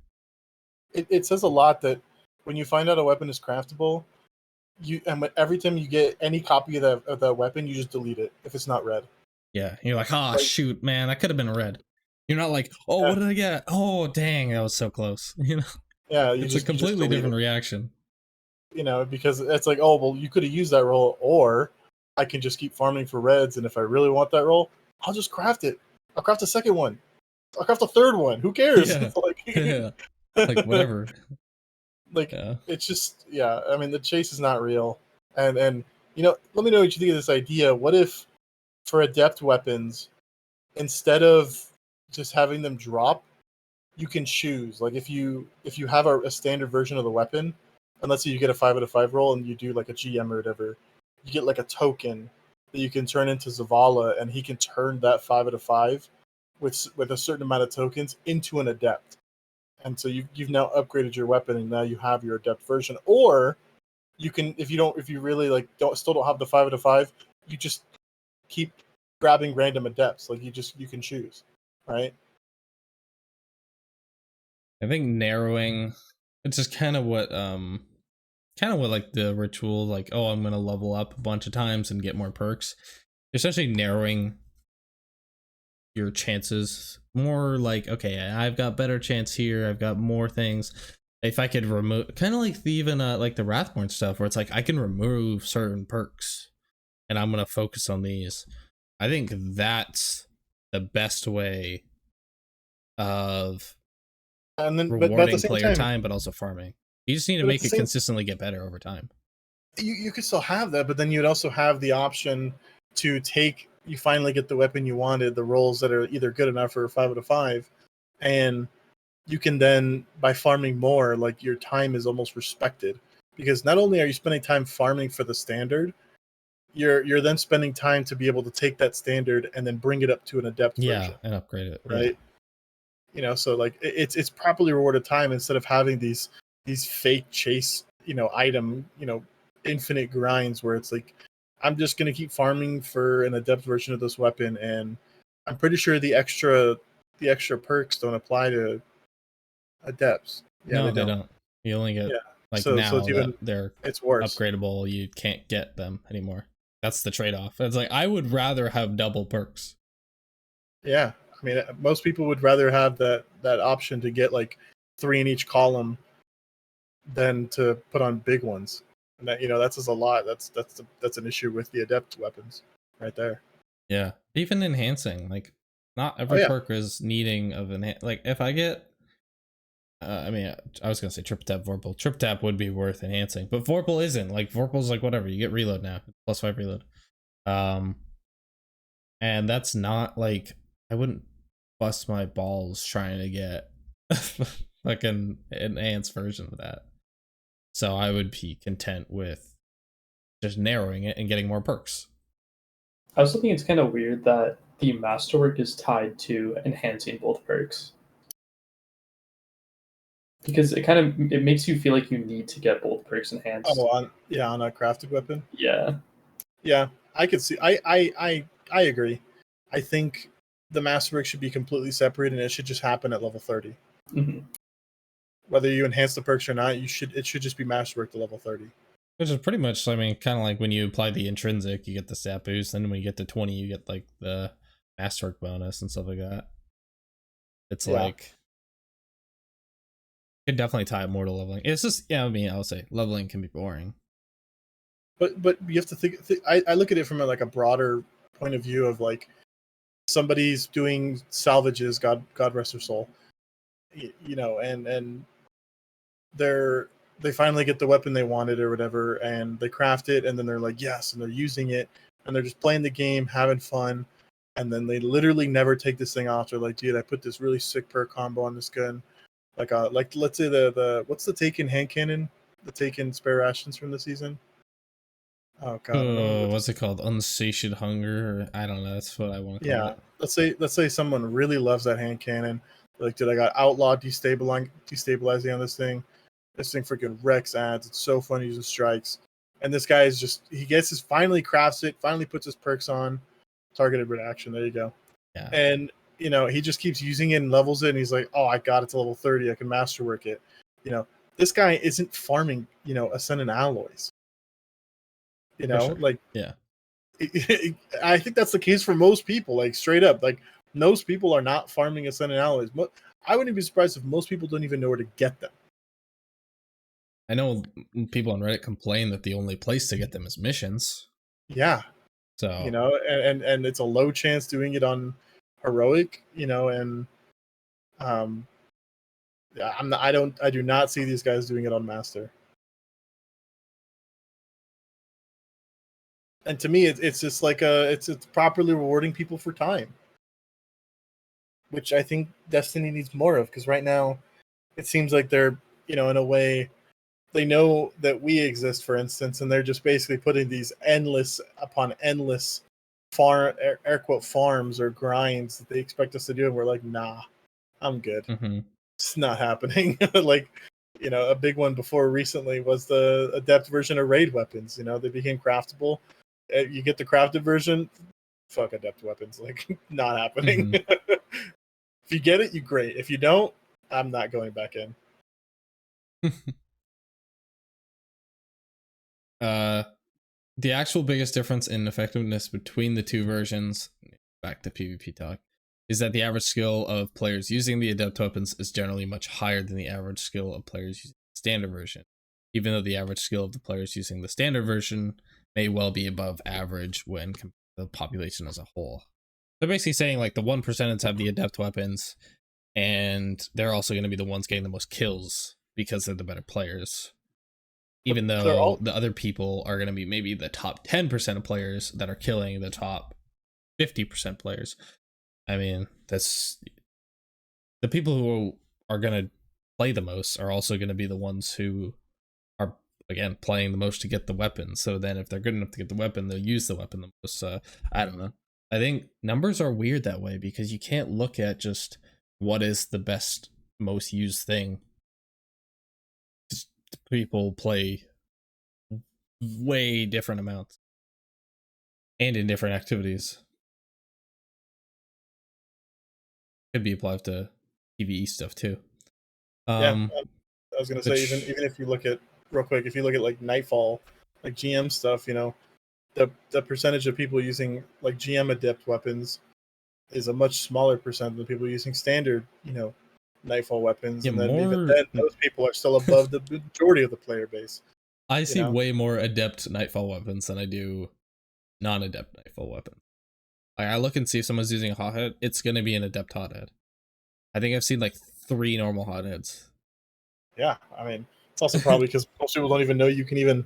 It says a lot that when you find out a weapon is craftable, every time you get any copy of that weapon, you just delete it if it's not red. Yeah, you're like, shoot, man, that could have been red. You're not like, what did I get? Oh, dang, that was so close. You know? Yeah, it's a completely different reaction. You know, because it's like, oh, well, you could have used that roll, or I can just keep farming for reds, and if I really want that roll, I'll just craft it. I'll craft a second one. I'll craft a third one. Who cares? Yeah. Like whatever. Like, it's just, I mean, the chase is not real. And you know, let me know what you think of this idea. What if for adept weapons, instead of just having them drop, you can choose. Like, if you have a standard version of the weapon, and let's say you get a 5 out of 5 roll and you do like a GM or whatever, you get like a token that you can turn into Zavala, and he can turn that 5 out of 5 with a certain amount of tokens into an adept. And so you've now upgraded your weapon, and now you have your adept version. Or you can, if you really like still don't have the 5 out of 5, you just keep grabbing random adepts. Like, you can choose, right? I think narrowing, it's just kind of what like the ritual, like, oh, I'm gonna level up a bunch of times and get more perks. Essentially narrowing your chances more, like, okay, I've got better chance here, I've got more things. If I could remove, kind of like even like the Wrathborn stuff, where it's like I can remove certain perks and I'm gonna focus on these. I think that's the best way of rewarding player time, but also farming. You just need to make it consistently get better over time. You could still have that, but then you'd also have the option to take, you finally get the weapon you wanted, the rolls that are either good enough for 5 out of 5, and you can then, by farming more, like, your time is almost respected, because not only are you spending time farming for the standard, you're then spending time to be able to take that standard and then bring it up to an adept version, and upgrade it, right? You know, so like it's properly rewarded time instead of having these fake chase, you know, item, you know, infinite grinds where it's like, I'm just gonna keep farming for an adept version of this weapon, and I'm pretty sure the extra perks don't apply to adepts. Yeah, no, they don't. You only get like so now it's even, that they're it's worse. upgradable, you can't get them anymore. That's the trade-off. It's like I would rather have double perks. Yeah, I mean, most people would rather have that option to get like 3 in each column than to put on big ones. And that, that's just a lot. That's an issue with the adept weapons right there. Yeah, even enhancing, like not every perk is needing of like if I get I mean, I was gonna say triple tap Vorpal. Triple tap would be worth enhancing, but Vorpal isn't. Like Vorpal's like whatever, you get reload now, +5 reload. And that's not like, I wouldn't bust my balls trying to get like an enhanced version of that. So I would be content with just narrowing it and getting more perks. I also think it's kind of weird that the masterwork is tied to enhancing both perks. Because it makes you feel like you need to get both perks enhanced. Oh, on a crafted weapon. Yeah. Yeah, I could see. I agree. I think the masterwork should be completely separate, and it should just happen at level 30. Mm-hmm. Whether you enhance the perks or not, it should just be masterwork to level 30. Which is pretty much, I mean, kind of like when you apply the intrinsic, you get the stat boost. Then when you get to 20, you get like the masterwork bonus and stuff like that. It's like, it definitely tie it more to leveling. It's just, I mean, I'll say leveling can be boring. But you have to think. I look at it from a broader point of view of like, somebody's doing salvages. God rest their soul. And they finally get the weapon they wanted or whatever, and they craft it, and then they're like, yes, and they're using it, and they're just playing the game, having fun, and then they literally never take this thing off. They're like, dude, I put this really sick perk combo on this gun. Like let's say the what's the Taken hand cannon, the Taken spare rations from the season. Oh god, what's it called? Unsatiate hunger? Or, I don't know. That's what I want to call it. Let's say someone really loves that hand cannon. Like, dude, I got outlaw destabilizing on this thing. This thing freaking wrecks ads. It's so fun using strikes. And this guy is just, he gets his, finally crafts it, finally puts his perks on. Targeted reaction. There you go. Yeah. And, he just keeps using it and levels it. And he's like, oh, I got it to level 30. I can masterwork it. This guy isn't farming, Ascendant alloys. Sure. Like, yeah. I think that's the case for most people. Like, straight up, like, most people are not farming Ascendant alloys. I wouldn't be surprised if most people don't even know where to get them. I know people on Reddit complain that the only place to get them is missions. Yeah. So, and it's a low chance doing it on heroic, and I do not see these guys doing it on master. And to me, it's just like it's properly rewarding people for time, which I think Destiny needs more of, because right now it seems like they're, in a way, they know that we exist, for instance, and they're just basically putting these endless upon endless air quote farms or grinds that they expect us to do, and we're like, nah, I'm good. Mm-hmm. It's not happening. Like, a big one before recently was the adept version of raid weapons. They became craftable. You get the crafted version, fuck adept weapons. Like, not happening. Mm-hmm. If you get it, you great. If you don't, I'm not going back in. The actual biggest difference in effectiveness between the two versions, back to PvP talk, is that the average skill of players using the adept weapons is generally much higher than the average skill of players using the standard version, even though the average skill of the players using the standard version may well be above average when compared to the population as a whole. They're basically saying like the 1% have the adept weapons, and they're also going to be the ones getting the most kills because they're the better players. Even though the other people are going to be maybe the top 10% of players that are killing the top 50% players. I mean, that's the people who are going to play the most are also going to be the ones who are, again, playing the most to get the weapon. So then if they're good enough to get the weapon, they'll use the weapon the most. I don't know. I think numbers are weird that way, because you can't look at just what is the best, most used thing. People play way different amounts and in different activities. Could be applied to PvE stuff too. I was gonna say even if you look at real quick, if you look at like Nightfall, like GM stuff, the percentage of people using like GM adept weapons is a much smaller percent than people using standard, Nightfall weapons, and then even then, those people are still above the majority of the player base. I see way more adept Nightfall weapons than I do non-adept Nightfall weapons. Like, I look and see if someone's using a hothead, it's gonna be an adept hothead. I think I've seen like 3 normal hotheads. Yeah, I mean, it's also probably because most people don't even know you can even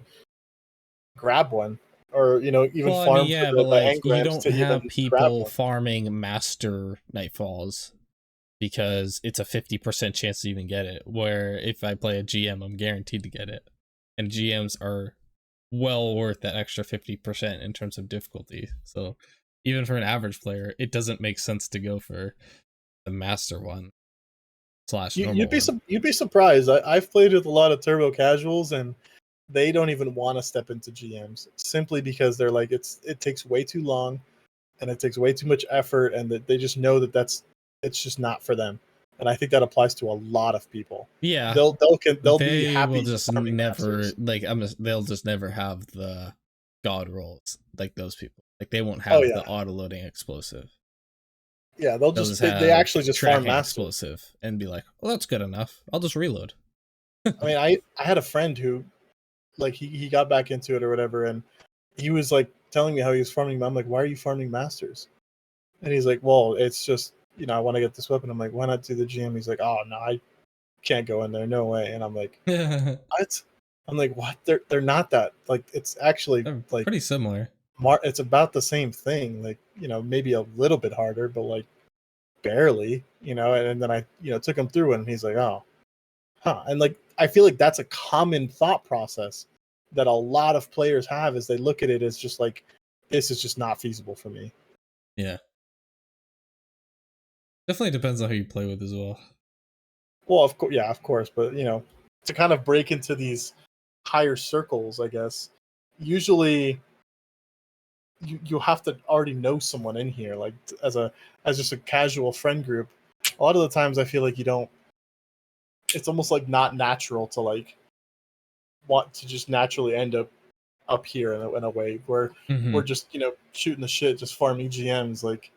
grab one, or farm for the engrams. You don't have people farming master Nightfalls because it's a 50% chance to even get it. Where if I play a GM, I'm guaranteed to get it, and GMs are well worth that extra 50% in terms of difficulty. So even for an average player, it doesn't make sense to go for the master one / normal you'd be surprised. I've played with a lot of turbo casuals, and they don't even want to step into GMs simply because they're like, it takes way too long and it takes way too much effort, and that they just know it's just not for them. And I think that applies to a lot of people. Yeah, they'll be happy. Will just never they'll just never have the god rolls like those people. Like, they won't have the auto loading explosive. Yeah, they actually just farm master explosive and be like, well, that's good enough. I'll just reload. I mean, I had a friend who, like, he got back into it or whatever, and he was like telling me how he was farming. I'm like, why are you farming masters? And he's like, well, it's just, I want to get this weapon. I'm like, why not do the GM? He's like, oh no, I can't go in there, no way. And I'm like, what? I'm like, what? They're not that. Like, it's actually like pretty similar. It's about the same thing. Like, maybe a little bit harder, but like barely. And then I took him through it, and he's like, oh, huh. And like, I feel like that's a common thought process that a lot of players have, is they look at it as just like, this is just not feasible for me. Yeah. Definitely depends on who you play with as well. Well, of course. But, to kind of break into these higher circles, I guess, usually you have to already know someone in here, like as just a casual friend group. A lot of the times I feel like it's almost like not natural to like want to just naturally end up here in a way where we're just shooting the shit, just farming GMs, like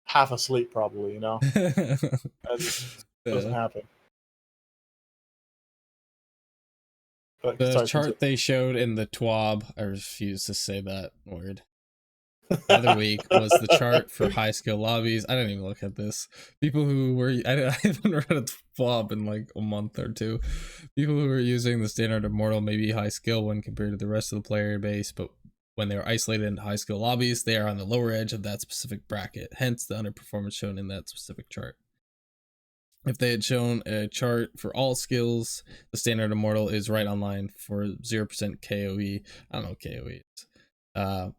half asleep probably. That just doesn't happen. But, the chart they showed in the TWAB, I refuse to say that word, the other week, was the chart for high skill lobbies. I didn't even look at this. People who were, I haven't read a TWAB in like a month or two. People who were using the standard immortal may be high skill when compared to the rest of the player base, but when they are isolated into high skill lobbies, they are on the lower edge of that specific bracket, hence the underperformance shown in that specific chart. If they had shown a chart for all skills, the standard immortal is right on line for 0% KOE. I don't know what KOE is.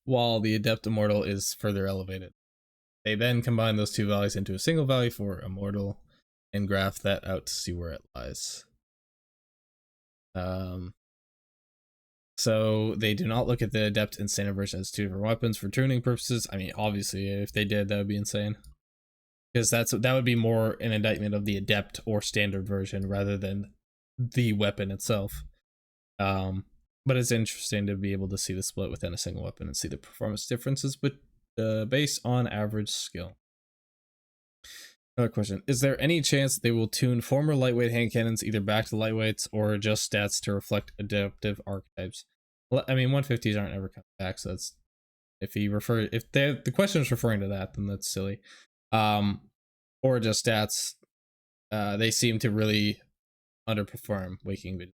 While the adept immortal is further elevated. They then combine those two values into a single value for immortal and graph that out to see where it lies. So they do not look at the adept and standard version as two different weapons for tuning purposes. I mean, obviously, if they did, that would be insane. Because that would be more an indictment of the adept or standard version rather than the weapon itself. But it's interesting to be able to see the split within a single weapon and see the performance differences based on average skill. Another question. Is there any chance they will tune former lightweight hand cannons either back to lightweights or adjust stats to reflect adaptive archetypes? Well, I mean, 150s aren't ever coming back, so that's... If the question is referring to that, then that's silly. Or just stats. They seem to really underperform Waking Video.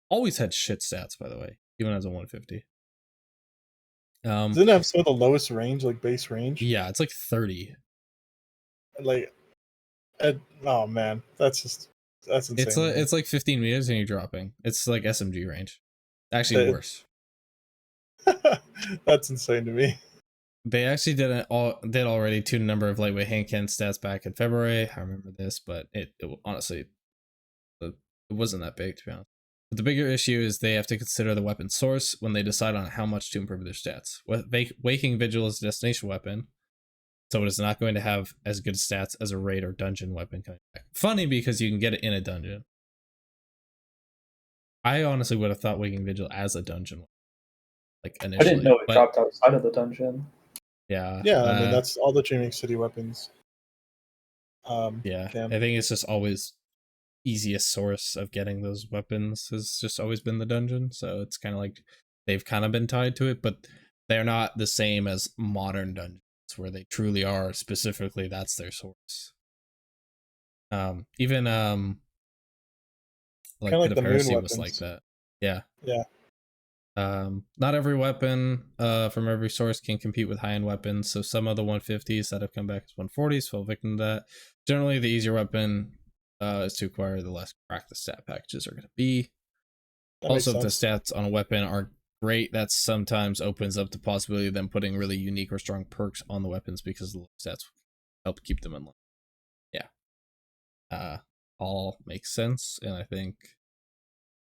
Always had shit stats, by the way, even as a 150. Doesn't it have some of the lowest range, like base range? Yeah, it's like 30. Like, oh man, that's insane. It's like 15 meters and you're dropping. It's like SMG range. Actually, worse. That's insane to me. They actually did already tune a number of lightweight hand cannon stats back in February. I remember this, but it honestly, it wasn't that big, to be honest. But the bigger issue is they have to consider the weapon source when they decide on how much to improve their stats. Waking Vigil is a destination weapon, so it is not going to have as good stats as a raid or dungeon weapon coming back. Funny because you can get it in a dungeon. I honestly would have thought Waking Vigil as a dungeon weapon, like initially. I didn't know it dropped outside of the dungeon. Yeah. Yeah, I mean that's all the Dreaming City weapons. Yeah, I think it's just always easiest source of getting those weapons has just always been the dungeon, so it's kind of like they've kind of been tied to it, but they're not the same as modern dungeons where they truly are specifically that's their source. Even like Pit of Heresy was like that. Yeah. Not every weapon from every source can compete with high-end weapons, so some of the 150s that have come back as 140s fell victim to that. Generally, the easier weapon is to acquire, the less cracked the stat packages are going to be. Also, if the stats on a weapon are great, that sometimes opens up the possibility of them putting really unique or strong perks on the weapons because the stats help keep them in line. Yeah. All makes sense, and I think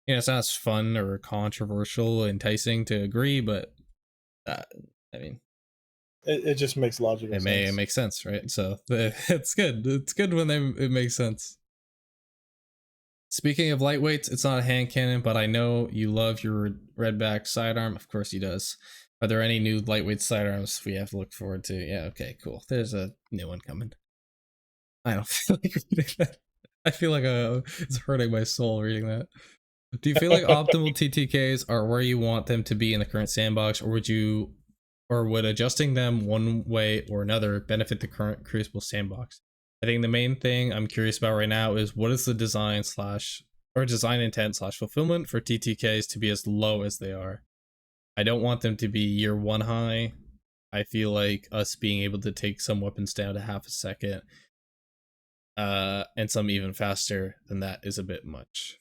it's not as fun or controversial, enticing to agree, but I mean, it just makes logical sense. It makes sense, right? So it's good. It's good when it makes sense. Speaking of lightweights, it's not a hand cannon, but I know you love your redback sidearm. Of course he does. Are there any new lightweight sidearms we have to look forward to? Yeah, okay, cool. There's a new one coming. I don't feel like reading that. I feel like it's hurting my soul reading that. Do you feel like optimal TTKs are where you want them to be in the current sandbox, or would adjusting them one way or another benefit the current Crucible sandbox? I think the main thing I'm curious about right now is what is the design intent / fulfillment for TTKs to be as low as they are. I don't want them to be year one high. I feel like us being able to take some weapons down to half a second, and some even faster than that is a bit much.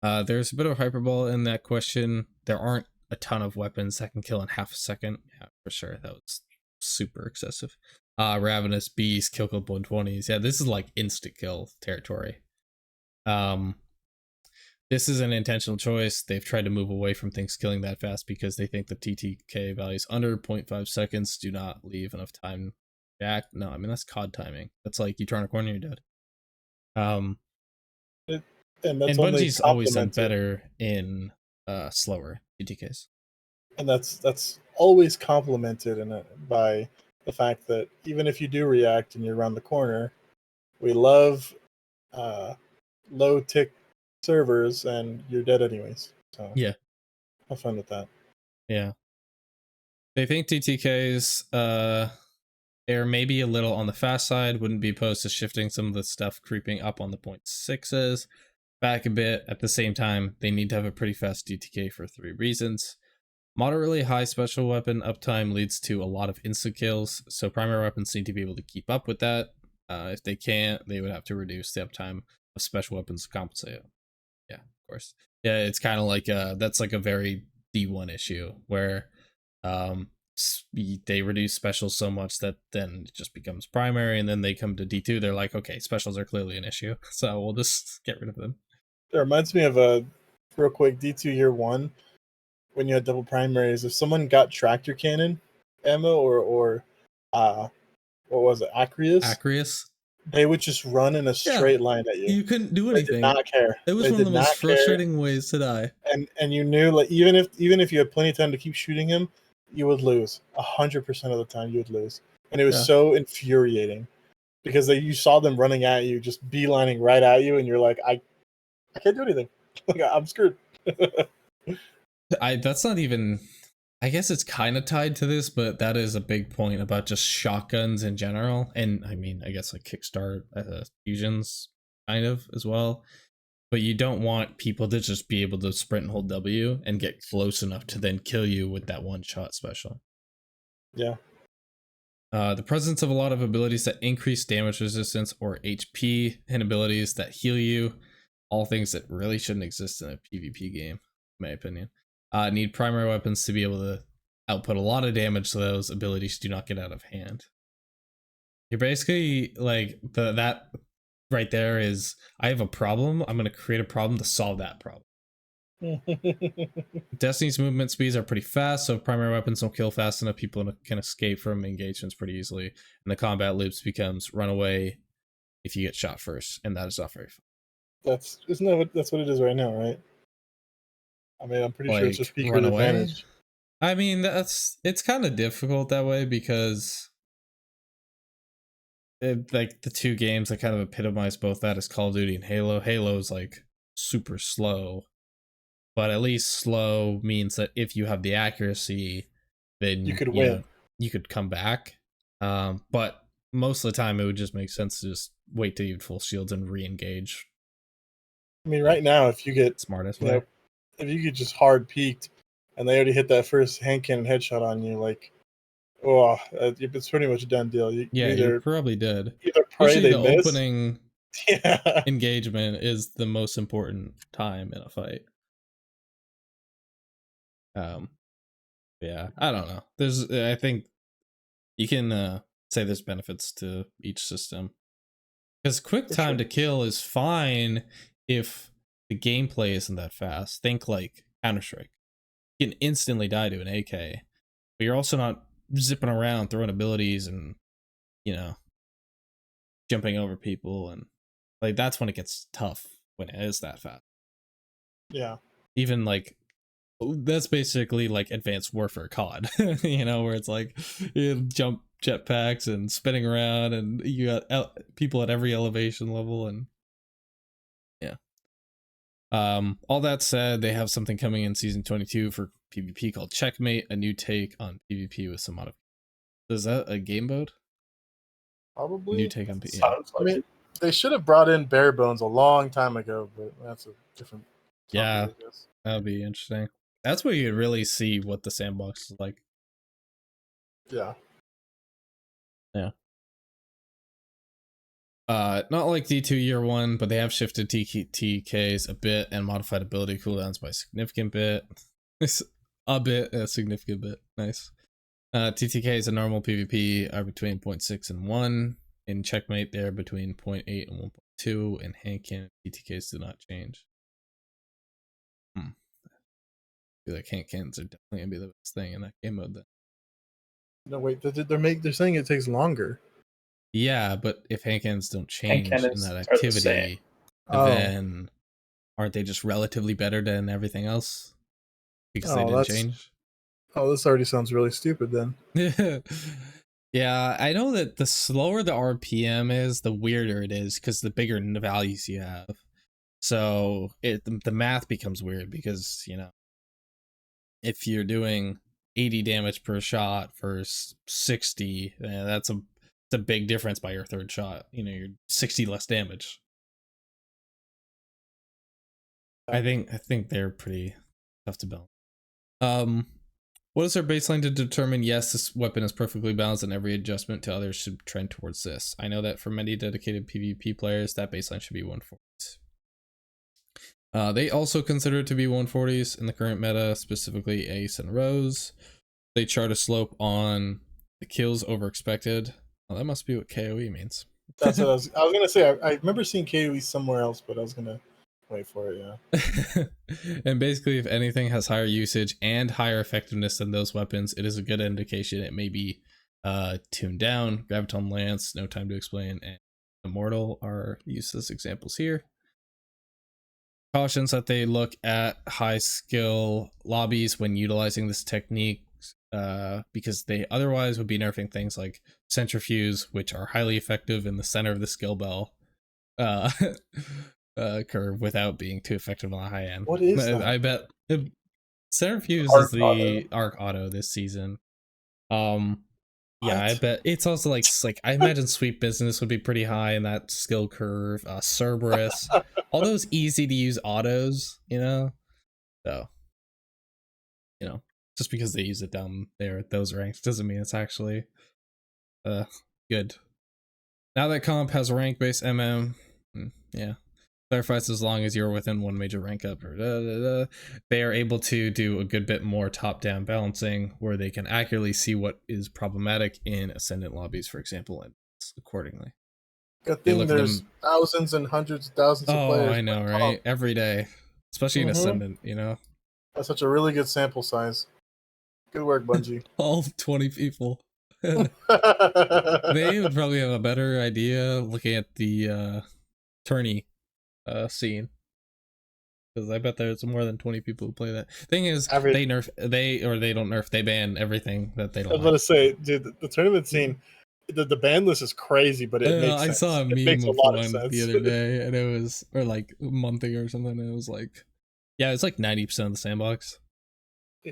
There's a bit of hyperbole in that question. There aren't a ton of weapons that can kill in half a second. Yeah, for sure. That was super excessive. Ravenous Beast, kill code 120s. Yeah, this is like instant kill territory. This is an intentional choice. They've tried to move away from things killing that fast because they think the TTK values under 0.5 seconds do not leave enough time to react. No, I mean that's COD timing. That's like you turn a corner, you're dead. And Bungie's always done better in slower TTKs. And that's always complemented by the fact that even if you do react and you're around the corner, we love low tick servers and you're dead anyways. So yeah, have fun with that. Yeah, they think TTKs are maybe a little on the fast side. Wouldn't be opposed to shifting some of the stuff creeping up on the 0.6s back a bit. At the same time, they need to have a pretty fast DTK for 3 reasons. Moderately high special weapon uptime leads to a lot of insta kills, so primary weapons need to be able to keep up with that. If they can't, they would have to reduce the uptime of special weapons to compensate. Yeah, of course. Yeah, it's kind of like that's like a very D1 issue where they reduce specials so much that then it just becomes primary, and then they come to D2, they're like, okay, specials are clearly an issue, so we'll just get rid of them. It reminds me of a real quick D2 year 1 when you had double primaries. If someone got tractor cannon ammo or what was it, Acreus, they would just run in a straight line at you. You couldn't do anything. They did not care. It was one of the most frustrating ways to die. And you knew, like, even if you had plenty of time to keep shooting him, you would lose. 100% of the time you would lose. And it was so infuriating because you saw them running at you, just beelining right at you, and you're like, I can't do anything. Like, I'm screwed. That's not even, I guess it's kind of tied to this, but that is a big point about just shotguns in general. And I mean, I guess like Kickstart fusions kind of as well. But you don't want people to just be able to sprint and hold W and get close enough to then kill you with that one shot special. Yeah. The presence of a lot of abilities that increase damage resistance or HP and abilities that heal you, all things that really shouldn't exist in a PvP game, in my opinion. Need primary weapons to be able to output a lot of damage so those abilities do not get out of hand. You're basically like that right there is, I have a problem. I'm going to create a problem to solve that problem. Destiny's movement speeds are pretty fast, so if primary weapons don't kill fast enough, people can escape from engagements pretty easily. And the combat loops becomes run away if you get shot first, and that is not very fun. That's what it is right now, right? I mean, I'm pretty sure it's just peak advantage. I mean, it's kind of difficult that way because like the two games that kind of epitomize both that is Call of Duty and Halo. Halo's like super slow, but at least slow means that if you have the accuracy, then you could win. You could come back. But most of the time, it would just make sense to just wait till you have full shields and re-engage. I mean, right now, if you get smartest way, if you get just hard peaked, and they already hit that first hand cannon headshot on you, like, it's pretty much a done deal. You probably did. Either pray usually they miss. Opening engagement is the most important time in a fight. Yeah, I don't know. I think you can say there's benefits to each system. Because quick time to kill is fine if the gameplay isn't that fast. Think like Counter-Strike. You can instantly die to an AK, but you're also not zipping around throwing abilities and, jumping over people, and like that's when it gets tough, when it is that fast. Yeah. Even like that's basically like Advanced Warfare COD, where it's like you jump jetpacks and spinning around, and you got people at every elevation level, and yeah. All that said, they have something coming in season 22 for PvP called Checkmate, a new take on PvP with some modifications. Is that a game mode? Probably. New take on PvP. I mean, they should have brought in Bare Bones a long time ago, but that's a different topic, yeah, I guess. That would be interesting. That's where you really see what the sandbox is like. Yeah. Yeah. Not like D2 year one, but they have shifted TKs a bit and modified ability cooldowns by a significant bit. A significant bit. Nice. TTKs in normal PvP are between 0.6 and 1. In Checkmate, they're between 0.8 and 1.2. In hand cannon, TTKs do not change. I feel like hand cannons are definitely gonna be the best thing in that game mode then. No, wait, they're saying it takes longer. Yeah, but if hand cannons don't change in that activity, then aren't they just relatively better than everything else? Because they didn't change? Oh, this already sounds really stupid then. Yeah, I know that the slower the RPM is, the weirder it is, because the bigger the values you have. So the math becomes weird because, if you're doing 80 damage per shot versus 60, that's a big difference by your third shot. You're 60 less damage. I think they're pretty tough to balance. What is our baseline to determine, yes, this weapon is perfectly balanced and every adjustment to others should trend towards this? I know that for many dedicated PvP players, that baseline should be 140s. They also consider it to be 140s in the current meta, specifically Ace and Rose. They chart a slope on the kills over expected. Well, that must be what KOE means. That's what I was going to say. I remember seeing KOE somewhere else, but I was going to wait for it, yeah. And basically, if anything has higher usage and higher effectiveness than those weapons, it is a good indication it may be tuned down. Graviton Lance, No Time to Explain, and Immortal are used as examples here. Cautions that they look at high skill lobbies when utilizing this technique, because they otherwise would be nerfing things like Centrifuge, which are highly effective in the center of the skill bell curve without being too effective on the high end. What is that? I bet Centrifuge is the arc auto this season. Yeah, I bet it's also like I imagine Sweet Business would be pretty high in that skill curve. Cerberus, all those easy to use autos, So, just because they use it down there at those ranks doesn't mean it's actually good. Now that comp has a rank based yeah, clarifies as long as you're within one major rank up, they are able to do a good bit more top-down balancing where they can accurately see what is problematic in ascendant lobbies, for example, and accordingly. Good thing there's thousands and hundreds of thousands of players. Oh, I know, right? Every day, especially in Ascendant, you know. That's such a really good sample size. Good work, Bungie. All 20 people. They would probably have a better idea looking at the tourney scene, because I bet there's more than 20 people who play that. Thing is, they ban everything that they don't. I was about to say, dude, the tournament scene, the ban list is crazy, but it makes sense. I saw a meme of one the other day, and it was, or like a month ago or something, and it was like, yeah, it's like 90% of the sandbox.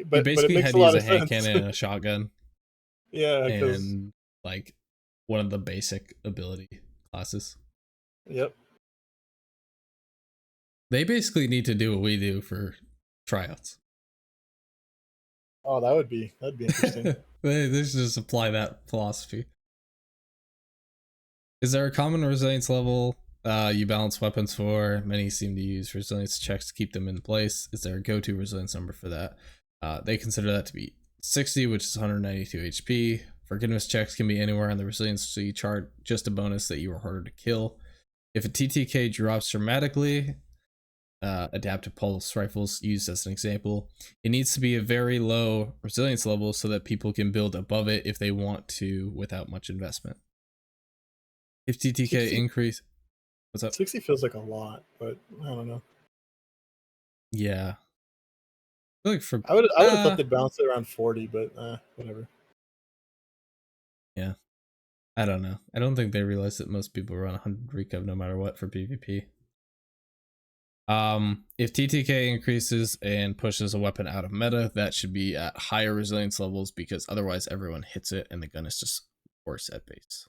But you basically had to use a hand cannon and a shotgun. Yeah, and like one of the basic ability classes. Yep. They basically need to do what we do for tryouts. Oh, that'd be interesting. They should just apply that philosophy. Is there a common resilience level you balance weapons for? Many seem to use resilience checks to keep them in place. Is there a go-to resilience number for that? They consider that to be 60, which is 192 HP. Forgiveness checks can be anywhere on the resiliency chart, just a bonus that you are harder to kill. If a TTK drops dramatically, adaptive pulse rifles used as an example, it needs to be a very low resilience level so that people can build above it if they want to without much investment. If TTK 60? increase, what's up? 60 feels like a lot, but I don't know. Yeah. I feel like I would have thought they'd balance it around 40, but whatever. Yeah. I don't know. I don't think they realize that most people run 100 recov no matter what for PvP. If TTK increases and pushes a weapon out of meta, that should be at higher resilience levels, because otherwise everyone hits it and the gun is just worse at base.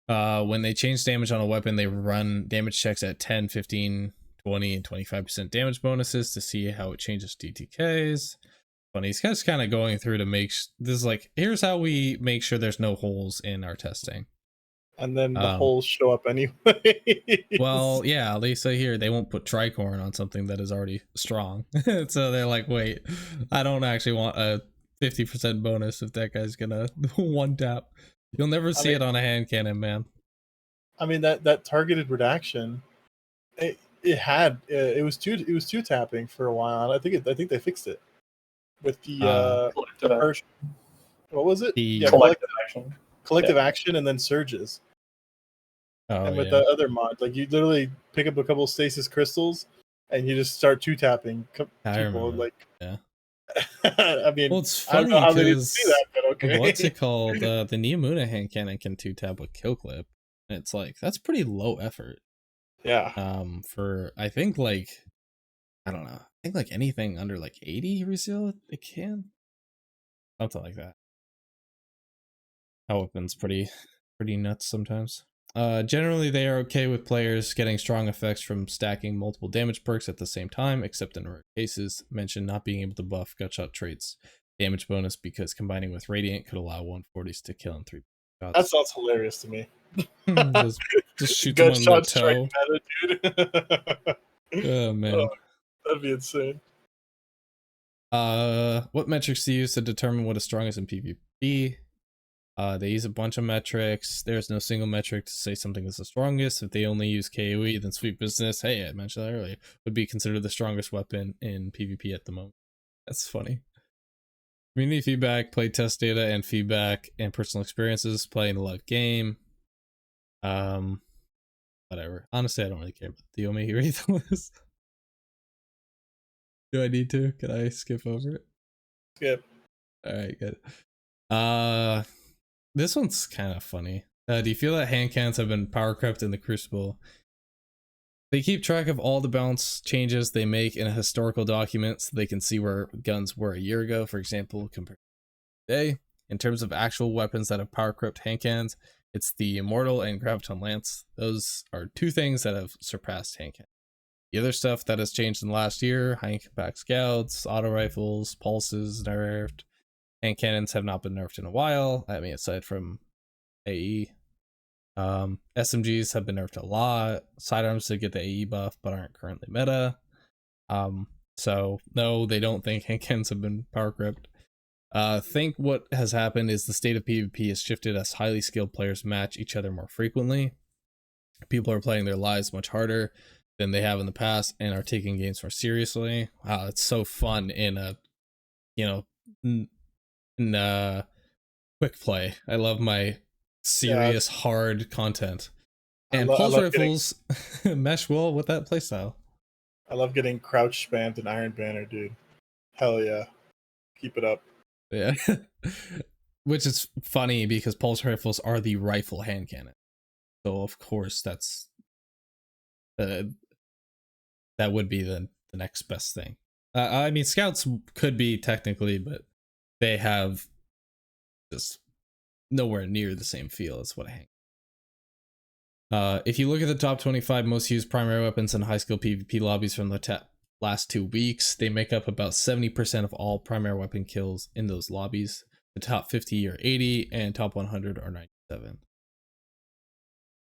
When they change damage on a weapon, they run damage checks at 10, 15, 20, and 25% damage bonuses to see how it changes TTKs. Funny, he's just kind of going through to make this is like, here's how we make sure there's no holes in our testing. And then the holes show up anyway. Well, yeah, they say here they won't put tricorn on something that is already strong. So they're like, wait, I don't actually want a 50% bonus if that guy's gonna one tap. You'll never see it on a hand cannon, man. I mean, that targeted redaction, it was two tapping for a while. I think they fixed it with the what was it? Collective action and then surges. Oh, and with the other mod, like you literally pick up a couple of stasis crystals and you just start two tapping people. Like, yeah. I mean, well, it's funny because okay. What's it called? The Neomuna hand cannon can two tap with kill clip. And it's like, that's pretty low effort. Yeah. For I think like, I don't know. I think like anything under like 80 reseal, it can. Something like that. That weapon's pretty nuts sometimes. Generally, they are okay with players getting strong effects from stacking multiple damage perks at the same time, except in rare cases. Mention not being able to buff gutshot traits damage bonus because combining with Radiant could allow 140s to kill in 3 shots. That sounds hilarious to me. just shoot them in the toe. Meta, dude. Oh, man. That'd be insane. What metrics do you use to determine what is strongest in PvP? They use a bunch of metrics. There's no single metric to say something is the strongest. If they only use KOE, then Sweet Business, hey, I mentioned that earlier, would be considered the strongest weapon in PvP at the moment. That's funny. Community feedback, playtest data, and feedback, and personal experiences, playing a live game. Whatever. Honestly, I don't really care. Do you want me to read the list? Do I need to? Can I skip over it? Skip. Alright, good. This one's kind of funny. Do you feel that hand cannons have been power crept in the Crucible? They keep track of all the balance changes they make in a historical document so they can see where guns were a year ago, for example, compared to today. In terms of actual weapons that have power crept hand cannons, it's the Immortal and Graviton Lance. Those are two things that have surpassed hand cannons. The other stuff that has changed in the last year, high impact scouts, auto rifles, pulses nerfed. Hand cannons have not been nerfed in a while. I mean, aside from AE. SMGs have been nerfed a lot. Sidearms did get the AE buff, but aren't currently meta. So no, they don't think hand cannons have been power crept. Think what has happened is the state of PvP has shifted as highly skilled players match each other more frequently. People are playing their lives much harder than they have in the past and are taking games more seriously. Wow, it's so fun in a, you know, in quick play. I love my serious, hard content. And pulse rifles mesh well with that playstyle. I love getting crouch spammed in Iron Banner, dude. Hell yeah. Keep it up. Yeah. Which is funny because pulse rifles are the rifle hand cannon. So of course that's that would be the next best thing. I mean, scouts could be technically, but they have just nowhere near the same feel as what a hand. If you look at the top 25 most used primary weapons in high skill PvP lobbies from the last 2 weeks, they make up about 70% of all primary weapon kills in those lobbies. The top 50 are 80 and top 100 are 97.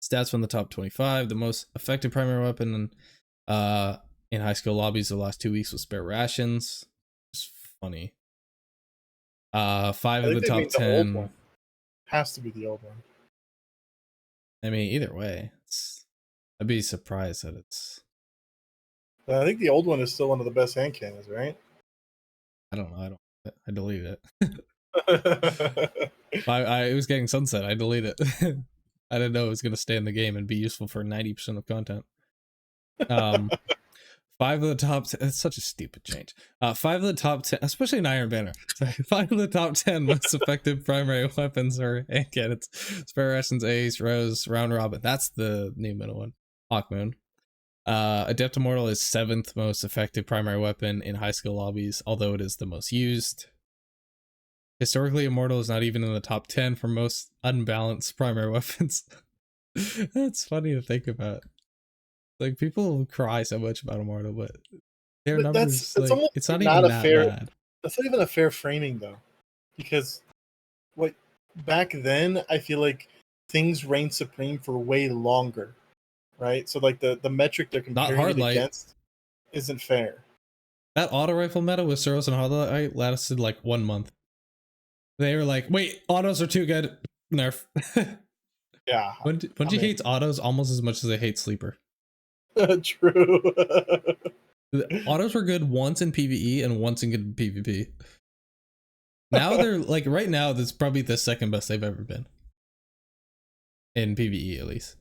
Stats from the top 25, the most effective primary weapon in high skill lobbies the last 2 weeks was spare rations. It's funny. 5 of the top 10 has to be the old one. I mean, either way, I'd be surprised that it's. I think the old one is still one of the best hand cannons, right? I don't know. I deleted it. It was getting sunset. I deleted it. I didn't know it was going to stay in the game and be useful for 90% of content. 5 of the top 10, it's such a stupid change. 5 of the top 10, especially in Iron Banner. 5 of the top 10 most effective primary weapons are hand cannons. Spare rations, Ace, Rose, Round Robin. That's the new middle one. Hawkmoon. Adept Immortal is 7th most effective primary weapon in high skill lobbies, although it is the most used. Historically, Immortal is not even in the top 10 for most unbalanced primary weapons. That's funny to think about. Like, people cry so much about Immortal, but their numbers, it's not even that bad. That's not even a fair framing, though. Because back then, I feel like things reigned supreme for way longer, right? So, like, the metric they're comparing it against isn't fair. That auto rifle meta with Suros and Hardlight lasted, like, 1 month. They were like, wait, autos are too good. Nerf. Yeah. Bungie hates autos almost as much as they hate Sleeper. True. The autos were good once in PvE and once in good PvP. Now they're like, right now, that's probably the second best they've ever been. In PvE, at least.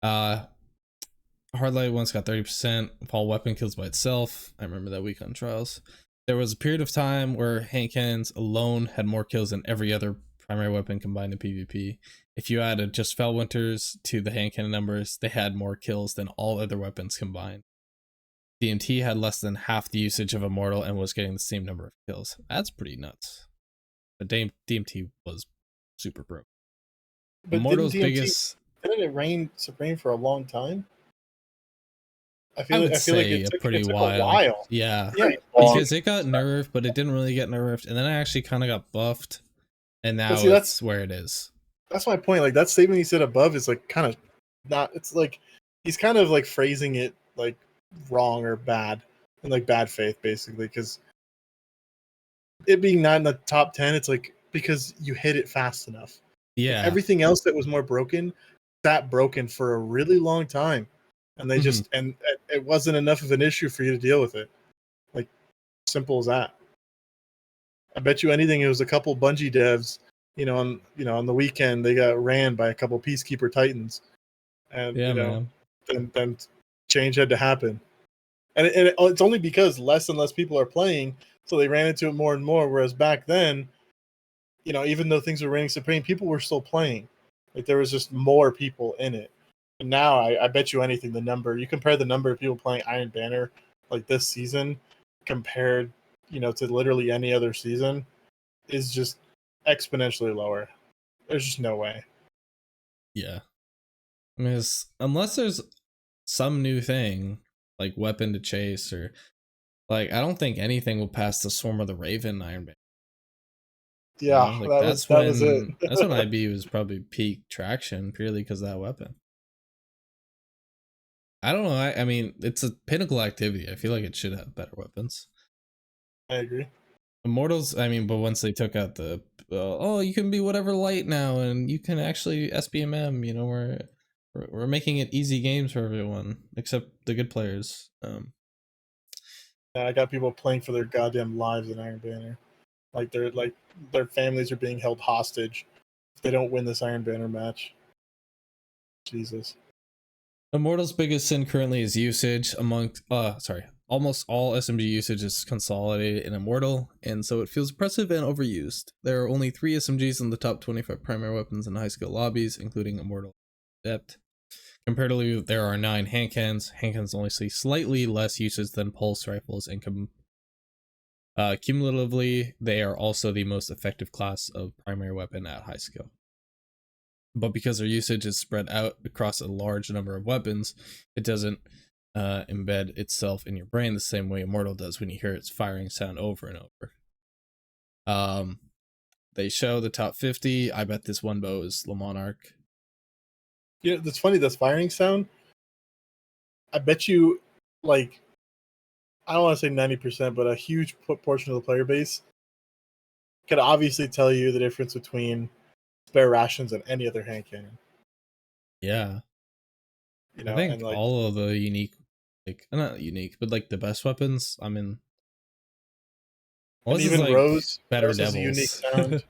Hardlight once got 30%. All weapon kills by itself. I remember that week on Trials. There was a period of time where hand cannons alone had more kills than every other primary weapon combined in PvP. If you added just Fellwinters to the hand cannon numbers, they had more kills than all other weapons combined. DMT had less than half the usage of Immortal and was getting the same number of kills. That's pretty nuts. But DMT was super broke. But Immortal's biggest. Didn't it reign supreme for a long time? I feel like it took a while. Yeah, because it got nerfed, but it didn't really get nerfed, and then it actually kind of got buffed, and now that's where it is. That's my point. Like, that statement he said above is like kind of not. It's like he's kind of like phrasing it like wrong or bad, in like bad faith, basically. Because it being not in the top 10, it's like because you hit it fast enough. Yeah. Like, everything else that was more broken, sat broken for a really long time. And they just and it wasn't enough of an issue for you to deal with it. Like, simple as that. I bet you anything it was a couple Bungie devs, on the weekend they got ran by a couple Peacekeeper Titans. And then change had to happen. And it's only because less and less people are playing, so they ran into it more and more. Whereas back then, even though things were reigning supreme, people were still playing. Like, there was just more people in it. And now I bet you anything, you compare the number of people playing Iron Banner like this season compared, to literally any other season is just exponentially lower. There's just no way. Yeah. I mean, unless there's some new thing like weapon to chase or like, I don't think anything will pass the Swarm of the Raven Iron Banner. Yeah, like that was it. That's when IB was probably peak traction purely because of that weapon. I don't know. I mean, it's a pinnacle activity. I feel like it should have better weapons. I agree. Immortals, I mean, but once they took out the, you can be whatever light now, and you can actually SBMM, where We're making it easy games for everyone except the good players. I got people playing for their goddamn lives in Iron Banner. Like their families are being held hostage if they don't win this Iron Banner match. Jesus. Immortal's biggest sin currently is usage. Almost all SMG usage is consolidated in Immortal, and so it feels oppressive and overused. There are only 3 SMGs in the top 25 primary weapons in high skill lobbies, including Immortal Adept. Comparatively, there are 9 hand cannons. Hand cannons only see slightly less usage than pulse rifles, and cumulatively, they are also the most effective class of primary weapon at high skill. But because their usage is spread out across a large number of weapons, it doesn't embed itself in your brain the same way Immortal does when you hear its firing sound over and over. They show the top 50. I bet this one bow is Le Monarch. Yeah, that's funny. This firing sound. I bet you, like, I don't want to say 90%, but a huge portion of the player base could obviously tell you the difference between spare rations and any other hand cannon. Yeah. You know, I think and like all of the unique, like, not unique, but like the best weapons, I mean, and even like Rose, better Rose devils. has a unique sound.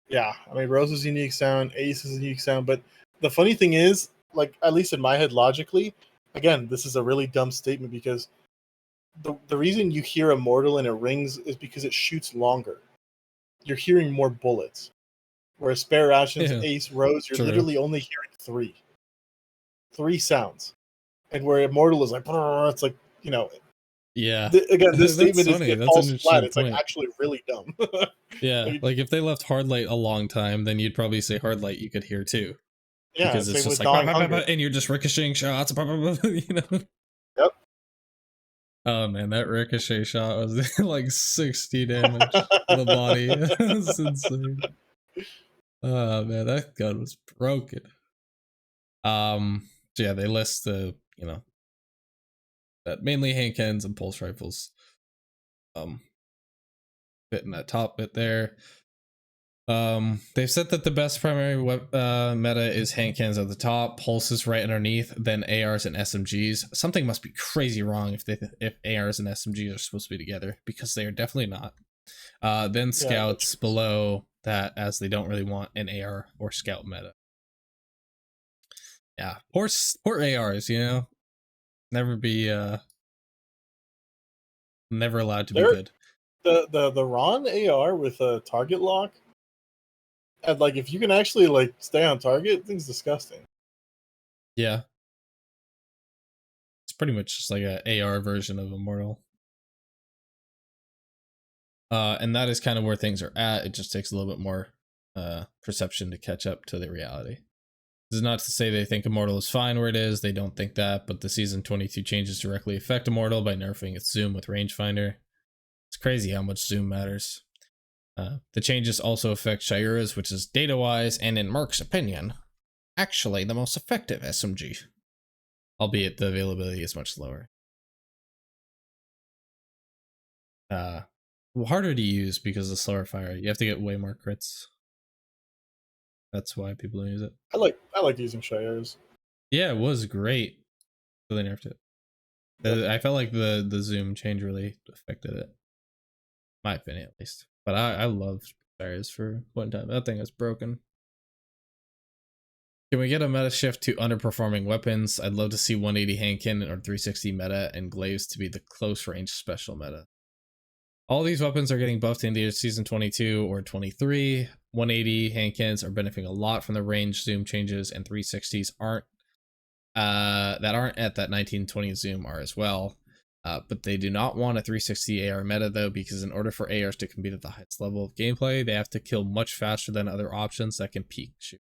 Yeah, I mean, Rose is a unique sound, Ace is a unique sound, but the funny thing is, like, at least in my head logically, again, this is a really dumb statement because the reason you hear Immortal and it rings is because it shoots longer. You're hearing more bullets. Whereas Spare Rations, Yeah, Ace, Rose, you're true. literally only hearing three sounds. And where Immortal is like, it's like, you know. Yeah. Again, this statement funny. it That's falls an flat. interesting It's point. like actually really dumb. Yeah, like if they left Hard Light a long time, then you'd probably say Hard Light you could hear too. Yeah, because it's just like and you're just ricocheting shots, you know. Yep. Oh man, that ricochet shot was like 60 damage to the body. That's insane. Oh man, that gun was broken. So yeah, they list the, you know, that mainly hand cannons and pulse rifles. Bit in that top bit there. They've said that the best primary meta is hand cannons at the top, pulses right underneath, then ARs and SMGs. Something must be crazy wrong if ARs and SMGs are supposed to be together, because they are definitely not. Then scouts below that, as they don't really want an AR or scout meta. Yeah, poor ARs, you know, never allowed to be good. The Ron AR with a target lock. And like, if you can actually like stay on target, thing's disgusting. Yeah, it's pretty much just like a AR version of Immortal. And that is kind of where things are at. It just takes a little bit more perception to catch up to the reality. This is not to say they think Immortal is fine where it is. They don't think that, but the Season 22 changes directly affect Immortal by nerfing its zoom with rangefinder. It's crazy how much zoom matters. The changes also affect Shayura's, which is data-wise, and in Mark's opinion, actually the most effective SMG. Albeit the availability is much lower. Harder to use because of slower fire. You have to get way more crits. That's why people don't use it. I like using Shayura's. Yeah, it was great. So they nerfed it. Yep. I felt like the zoom change really affected it. My opinion, at least. But I loved Shayura's for one time. That thing was broken. Can we get a meta shift to underperforming weapons? I'd love to see 180 hand cannon or 360 meta and glaives to be the close range special meta. All these weapons are getting buffed in either Season 22 or 23. 180 hand cannons are benefiting a lot from the range zoom changes, and 360s aren't at that 1920 zoom are as well. But they do not want a 360 AR meta though, because in order for ARs to compete at the highest level of gameplay, they have to kill much faster than other options that can peak shoot.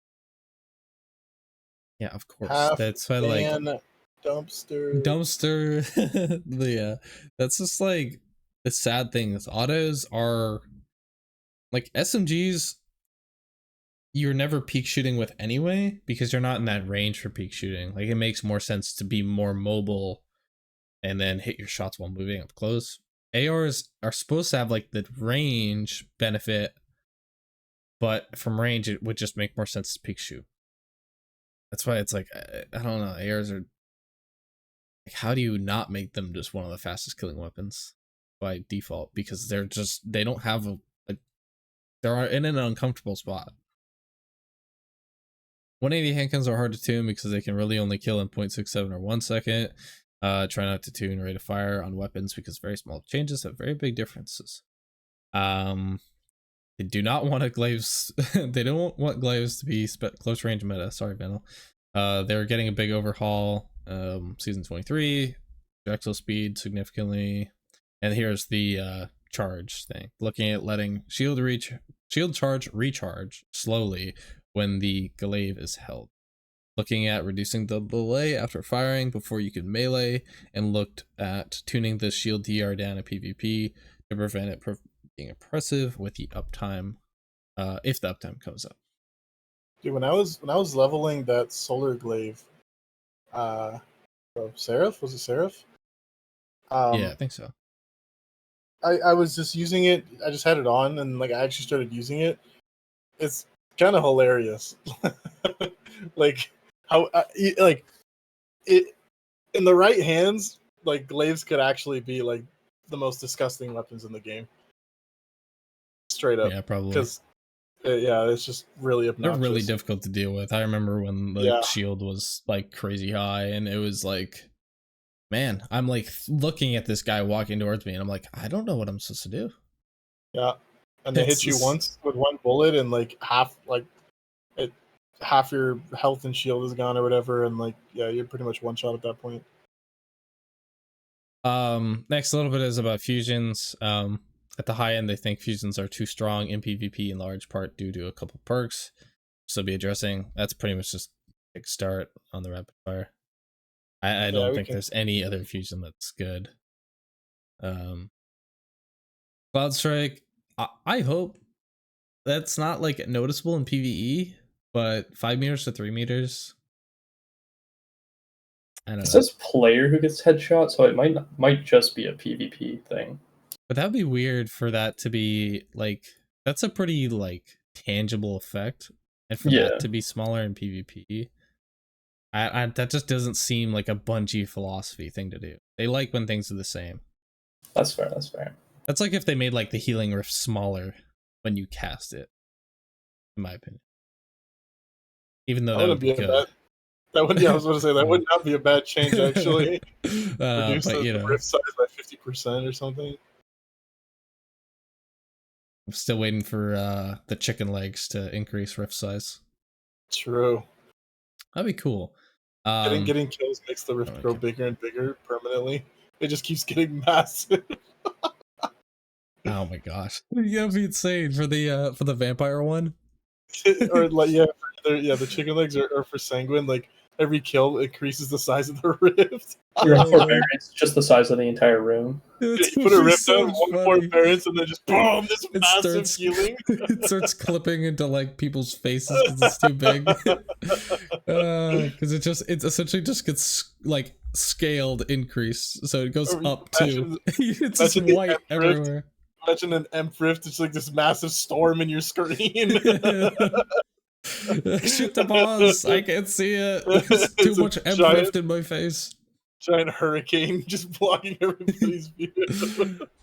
Yeah, of course. That's why, like, dumpster. Yeah, that's just like the sad thing is autos are like SMGs. You're never peak shooting with anyway because you're not in that range for peak shooting. Like, it makes more sense to be more mobile and then hit your shots while moving up close. ARs are supposed to have like the range benefit, but from range it would just make more sense to peak shoot. That's why it's like I don't know. ARs are like, how do you not make them just one of the fastest killing weapons by default? Because they don't have they're in an uncomfortable spot. 180 handguns are hard to tune because they can really only kill in 0.67 or 1 second. Try not to tune rate of fire on weapons because very small changes have very big differences. They do not want glaives. They don't want glaives to be close range meta. Sorry, Vandal. They're getting a big overhaul. Season 23, projectile speed significantly, and here's the charge thing. Looking at letting shield charge recharge slowly when the glaive is held. Looking at reducing the delay after firing before you can melee, and looked at tuning the shield DR down in PvP to prevent it being oppressive with the uptime, if the uptime comes up. Dude, when I was leveling that solar glaive, Seraph, was it Seraph? Yeah, I think so. I was just using it. I just had it on, and like I actually started using it. It's kind of hilarious, like how like it in the right hands. Like glaives could actually be like the most disgusting weapons in the game. Straight up, Yeah, probably. Because yeah, it's just really obnoxious. They're really difficult to deal with. I remember when the shield was like crazy high, and it was like, man, I'm like looking at this guy walking towards me, and I'm like, I don't know what I'm supposed to do. Yeah, and they hit you once with one bullet, and like half your health and shield is gone or whatever, and like yeah, you're pretty much one shot at that point. Next a little bit is about fusions. At the high end, they think fusions are too strong in PvP in large part due to a couple perks. So be addressing. That's pretty much just a start on the rapid fire. I don't think there's any other fusion that's good. Cloud Strike, I hope that's not like noticeable in PvE, but 5 meters to 3 meters. I don't know. It says player who gets headshot, so it might just be a PvP thing. But that'd be weird for that to be like, that's a pretty like tangible effect, and for that to be smaller in PvP, I that just doesn't seem like a Bungie philosophy thing to do. They like when things are the same. That's fair. That's like if they made like the healing rift smaller when you cast it, in my opinion. Even though that would be good. That would, I was going to say that would not be a bad change actually. Reduce the rift size by 50% or something. I'm still waiting for the chicken legs to increase rift size. True. That'd be cool. Getting kills makes the rift grow bigger and bigger permanently. It just keeps getting massive. Oh my gosh, that'd be insane for the vampire one. Or like the chicken legs are for sanguine. Like every kill increases the size of the rift. It's just the size of the entire room. You put a rift on one forbearance, and then just boom, this massive healing. It starts clipping into like people's faces because it's too big. Because it essentially just gets like scaled increase, so it goes up too. It's just white everywhere. Imagine an Emp Rift, it's like this massive storm in your screen. Shoot the boss, I can't see it. There's too much Emp Rift in my face. Giant hurricane just blocking everybody's view.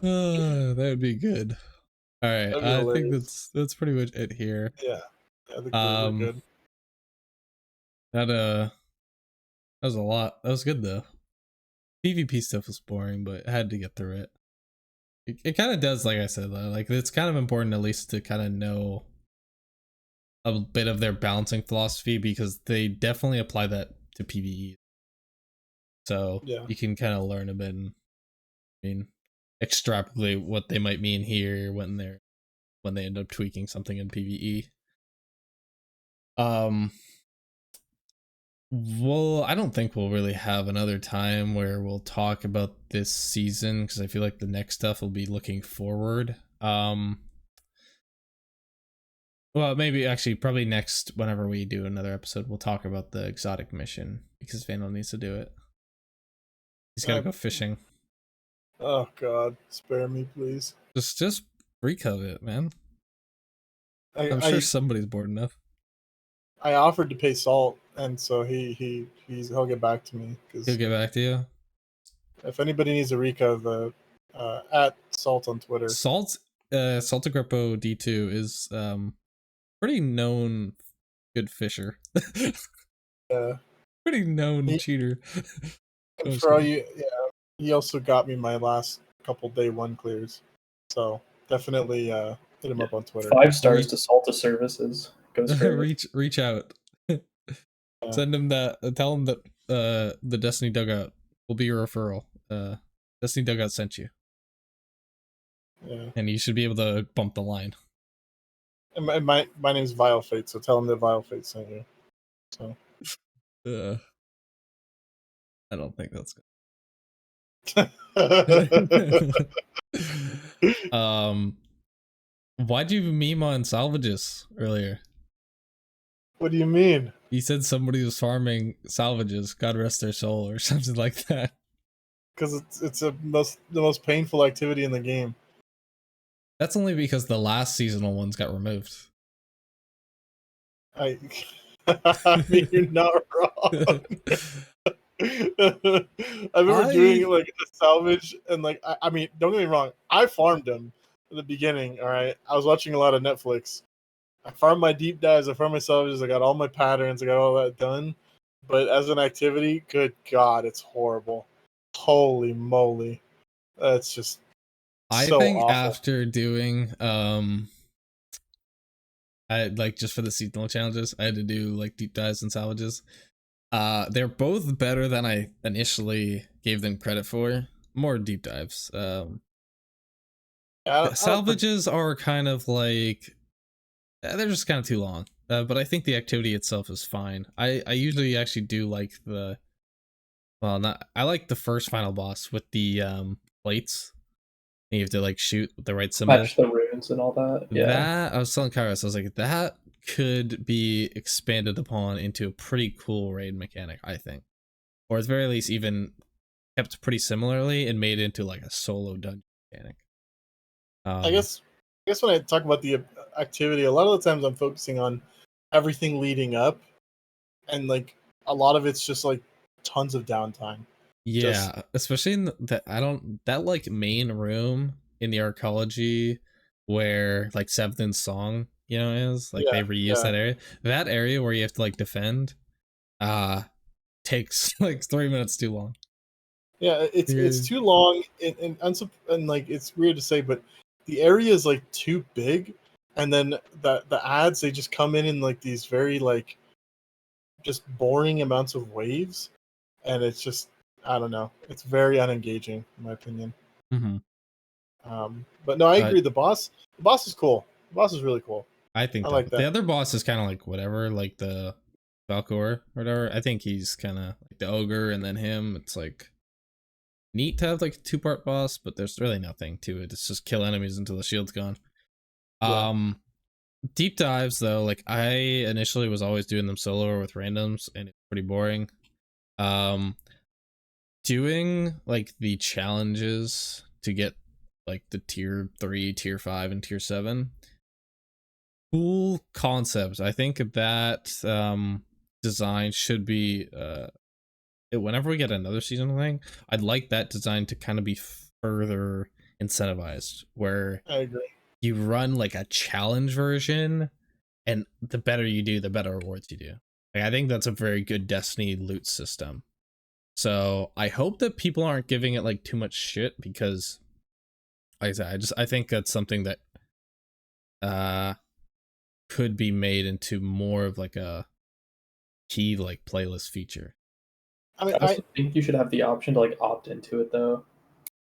That would be good. All right, I think that's pretty much it here. Yeah, I think we're good. That was a lot. That was good though. PvP stuff was boring, but I had to get through it. It kind of does, like I said, like it's kind of important at least to kind of know a bit of their balancing philosophy, because they definitely apply that to PvE. So you can kind of learn a bit and extrapolate what they might mean here when they end up tweaking something in PvE. Well, I don't think we'll really have another time where we'll talk about this season, because I feel like the next stuff will be looking forward. Well, maybe actually probably next, whenever we do another episode, we'll talk about the exotic mission, because Vandal needs to do it. He's gotta go fishing. Oh God, spare me, please. Just recove it, man. I'm sure somebody's bored enough. I offered to pay Salt and so he'll get back to me. He'll get back to you. If anybody needs a Rika, at Salt on Twitter. Salt Agrippo D2 is pretty known good fisher. Pretty known cheater. And for all you, he also got me my last couple day one clears. So definitely hit him up on Twitter. 5 stars to Salta Services. Goes reach out. Send him that. Tell him that the Destiny Dugout will be your referral. Destiny Dugout sent you. Yeah. And you should be able to bump the line. And my name's Vile Fate, so tell him that Vile Fate sent you. So. I don't think that's good. Why'd you meme on salvages earlier? What do you mean? You said somebody was farming salvages, God rest their soul, or something like that. Because it's the most painful activity in the game. That's only because the last seasonal ones got removed. I mean, you're not wrong. I remember doing like a salvage, and like I mean, don't get me wrong, I farmed them in the beginning. All right, I was watching a lot of Netflix. I farmed my deep dives, I farmed my salvages, I got all my patterns, I got all that done. But as an activity, good God, it's horrible. Holy moly, that's just. I so think awful. After doing I like just for the seasonal challenges, I had to do like deep dives and salvages. They're both better than I initially gave them credit for. More deep dives. Salvages are kind of like they're just kind of too long. But I think the activity itself is fine. I usually actually do like I like the first final boss with the plates. And you have to like shoot with the right symbol. Match the runes and all that. Yeah. That I was telling Kairos, I was like, that could be expanded upon into a pretty cool raid mechanic, I think. Or at the very least, even kept pretty similarly and made into like a solo dungeon mechanic. I guess when I talk about the activity, a lot of the times I'm focusing on everything leading up, and like a lot of it's just like tons of downtime. Yeah, especially in that like main room in the archaeology where like Seventh Song, is like they reuse that area. That area where you have to like defend takes like 3 minutes too long. Yeah, it's too long and like it's weird to say, but the area is like too big, and then the ads, they just come in like these very like just boring amounts of waves, and it's just, I don't know. It's very unengaging, in my opinion. Mm-hmm. But no, I agree. The boss is cool. The boss is really cool. I like that. The other boss is kind of like whatever, like the Valkor or whatever. I think he's kind of like the ogre, and then him. It's like neat to have like a 2-part boss, but there's really nothing to it. It's just kill enemies until the shield's gone. Yeah. Deep dives though, like I initially was always doing them solo or with randoms, and it's pretty boring. Doing like the challenges to get like the tier 3, tier 5, and tier 7, cool concepts. I think that design should be whenever we get another seasonal thing, I'd like that design to kind of be further incentivized, where I agree. You run like a challenge version, and the better you do, the better rewards you do. Like I think that's a very good Destiny loot system. So I hope that people aren't giving it like too much shit, because like I said, I think that's something that could be made into more of like a key like playlist feature. I mean, I think you should have the option to like opt into it though,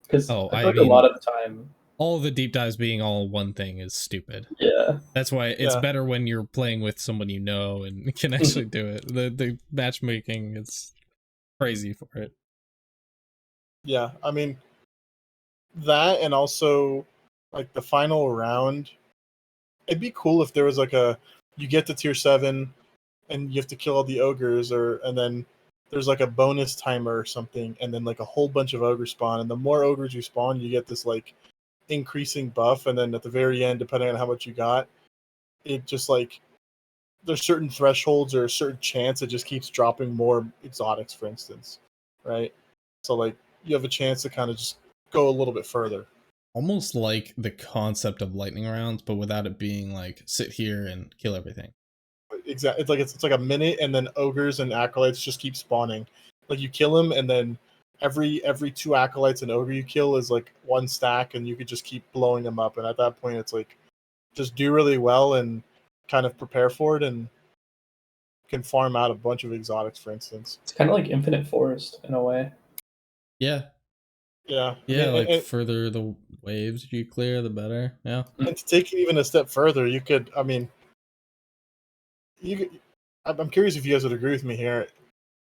because I mean, a lot of the time, all the deep dives being all one thing is stupid. Yeah, that's why it's better when you're playing with someone you know and can actually do it. The matchmaking is crazy for it. Yeah, I mean that, and also like the final round. It'd be cool if there was like you get to tier 7 and you have to kill all the ogres, and then there's like a bonus timer or something, and then like a whole bunch of ogres spawn, and the more ogres you spawn, you get this like increasing buff, and then at the very end, depending on how much you got, it just like there's certain thresholds or a certain chance it just keeps dropping more exotics, for instance, right? So like you have a chance to kind of just go a little bit further. Almost like the concept of lightning rounds, but without it being like sit here and kill everything. Exactly. It's like a minute, and then ogres and acolytes just keep spawning. Like you kill them, and then every 2 acolytes and ogre you kill is like 1 stack, and you could just keep blowing them up. And at that point, it's like just do really well and kind of prepare for it, and can farm out a bunch of exotics, for instance. It's kind of like Infinite Forest in a way. Yeah. Yeah. Yeah, I mean, further the waves you clear, the better. Yeah. And to take it even a step further, you could, I mean, I'm curious if you guys would agree with me here.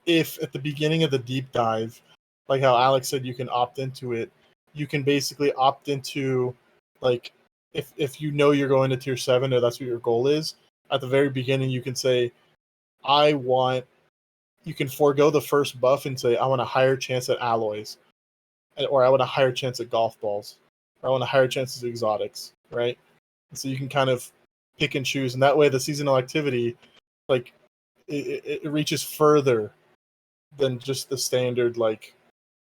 If at the beginning of the deep dive, like how Alex said, you can opt into it, you can basically opt into, like, if you know you're going to tier 7 or that's what your goal is, at the very beginning you can say, you can forego the first buff and say, I want a higher chance at alloys, or I want a higher chance at golf balls, or I want a higher chance at exotics, right? And so you can kind of pick and choose, and that way the seasonal activity, like, it reaches further than just the standard, like,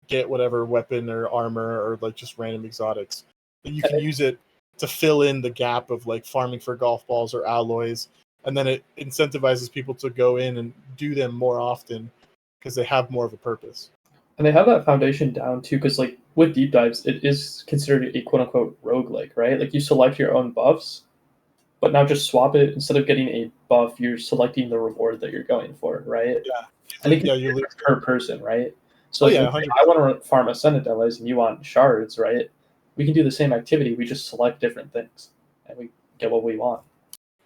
get whatever weapon or armor or like just random exotics. But you can use it to fill in the gap of like farming for golf balls or alloys, and then it incentivizes people to go in and do them more often because they have more of a purpose. And they have that foundation down too, because like with deep dives, it is considered a quote unquote roguelike, right? Like you select your own buffs, but now just swap it. Instead of getting a buff, you're selecting the reward that you're going for, right? Yeah. I think you lose per person, right? So yeah, if I want to farm Ascendant Allies and you want shards, right? We can do the same activity. We just select different things and we get what we want.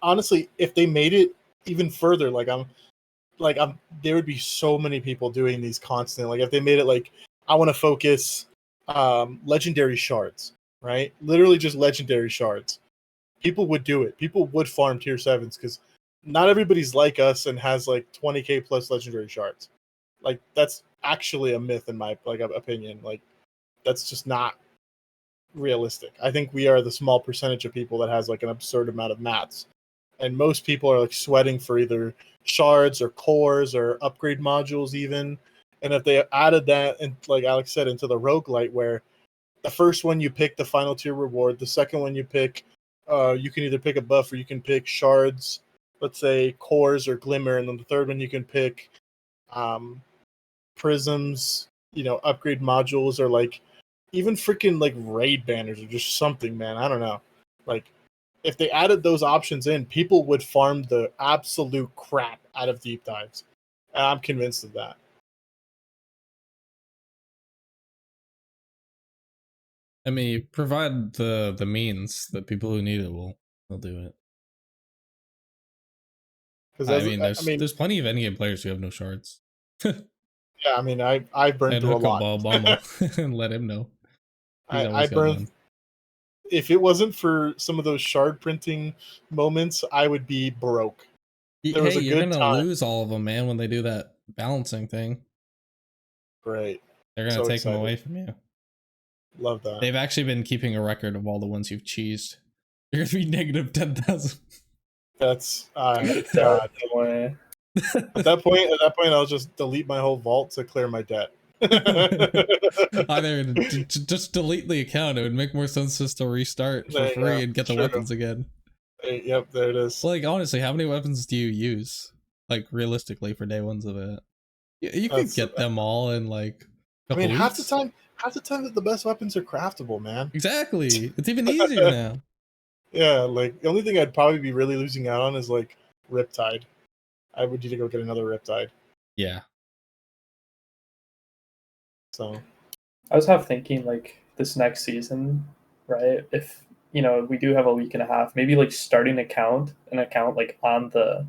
Honestly, if they made it even further, there would be so many people doing these constantly. Like if they made it like, I want to focus legendary shards, right? Literally just legendary shards. People would do it. People would farm tier 7s because not everybody's like us and has like 20k plus legendary shards. Like that's actually a myth in my opinion. Like that's just not realistic. I think we are the small percentage of people that has like an absurd amount of mats. And most people are like sweating for either shards or cores or upgrade modules even. And if they added that, and like Alex said, into the roguelite, where the first one you pick the final tier reward, the second one you pick, you can either pick a buff or you can pick shards, let's say cores or glimmer, and then the third one you can pick prisms, upgrade modules, or like even freaking like raid banners or just something, man. I don't know. Like if they added those options in, people would farm the absolute crap out of deep dives. And I'm convinced of that. I mean, provide the means that people who need it will do it. I mean, there's plenty of endgame players who have no shards. Yeah, I mean, I burned through a lot. Obama and let him know. I burned. If it wasn't for some of those shard printing moments, I would be broke. Hey, you're gonna lose all of them, man, when they do that balancing thing. Great. They're gonna take them away from you. Love that. They've actually been keeping a record of all the ones you've cheesed. You're gonna be negative 10,000. That's God. At that point, I'll just delete my whole vault to clear my debt. Either just delete the account. It would make more sense just to restart for free and get the weapons again. Yep, there it is. Like honestly, how many weapons do you use? Like realistically for day ones of it, you could get them all in like. I mean, half the time that the best weapons are craftable, man. Exactly, it's even easier now. Yeah, like the only thing I'd probably be really losing out on is like Riptide. I would need to go get another Riptide. Yeah. So, I was half thinking like this next season, right? If we do have a week and a half, maybe like starting an account like on the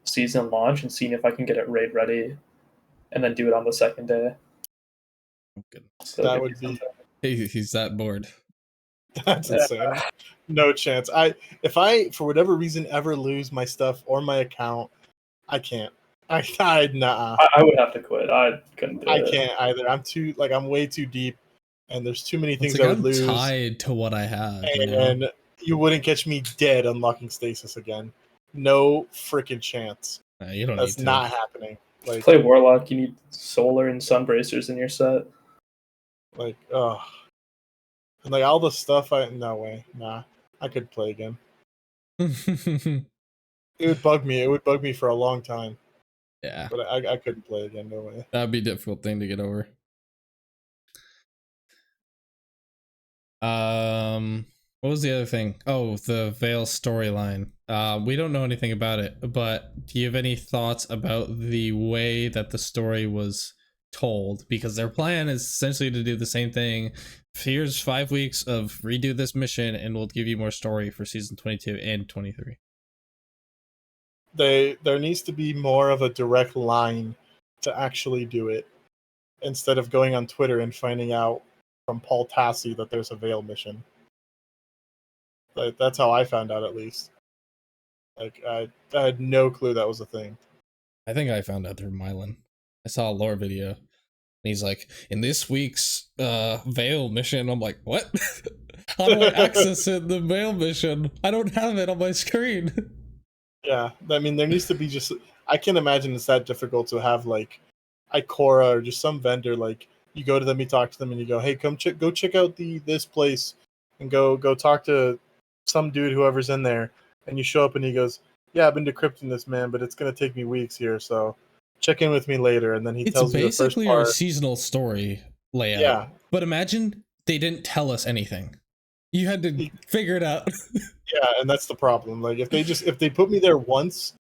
season launch and seeing if I can get it raid ready, and then do it on the second day. Oh, goodness. That would be. He's that bored. That's insane. No chance. If I for whatever reason ever lose my stuff or my account, I can't. Nah. I would have to quit. I couldn't do it. I can't either. I'm way too deep, and there's too many things I would lose. Tied to what I have, and you wouldn't catch me dead unlocking stasis again. No freaking chance. You don't That's need to. not happening. Like, play Warlock, you need solar and sun bracers in your set. Like, ugh. And like all the stuff, no way. Nah. I could play again. It would bug me. It would bug me for a long time. Yeah. But I couldn't play again, no way. That'd be a difficult thing to get over. What was the other thing? Oh, the Veil storyline. We don't know anything about it, but do you have any thoughts about the way that the story was told? Because their plan is essentially to do the same thing. Here's 5 weeks of redo this mission, and we'll give you more story for season 22 and 23. There needs to be more of a direct line to actually do it, instead of going on Twitter and finding out from Paul Tassi that there's a Veil mission. Like, that's how I found out, at least. Like, I had no clue that was a thing. I think I found out through Mylan. I saw a lore video, and he's like, in this week's Veil mission, I'm like, what? How do I access it, the Veil mission? I don't have it on my screen. Yeah, I mean, there needs to be just... I can't imagine it's that difficult to have, like, Ikora or just some vendor, like, you go to them, you talk to them, and you go, hey, go check out this place, and go talk to some dude, whoever's in there, and you show up, and he goes, yeah, I've been decrypting this, man, but it's going to take me weeks here, so check in with me later, and then he tells you the first part. It's basically our seasonal story layout. Yeah. But imagine they didn't tell us anything. You had to figure it out. Yeah, and that's the problem. Like, if they put me there once,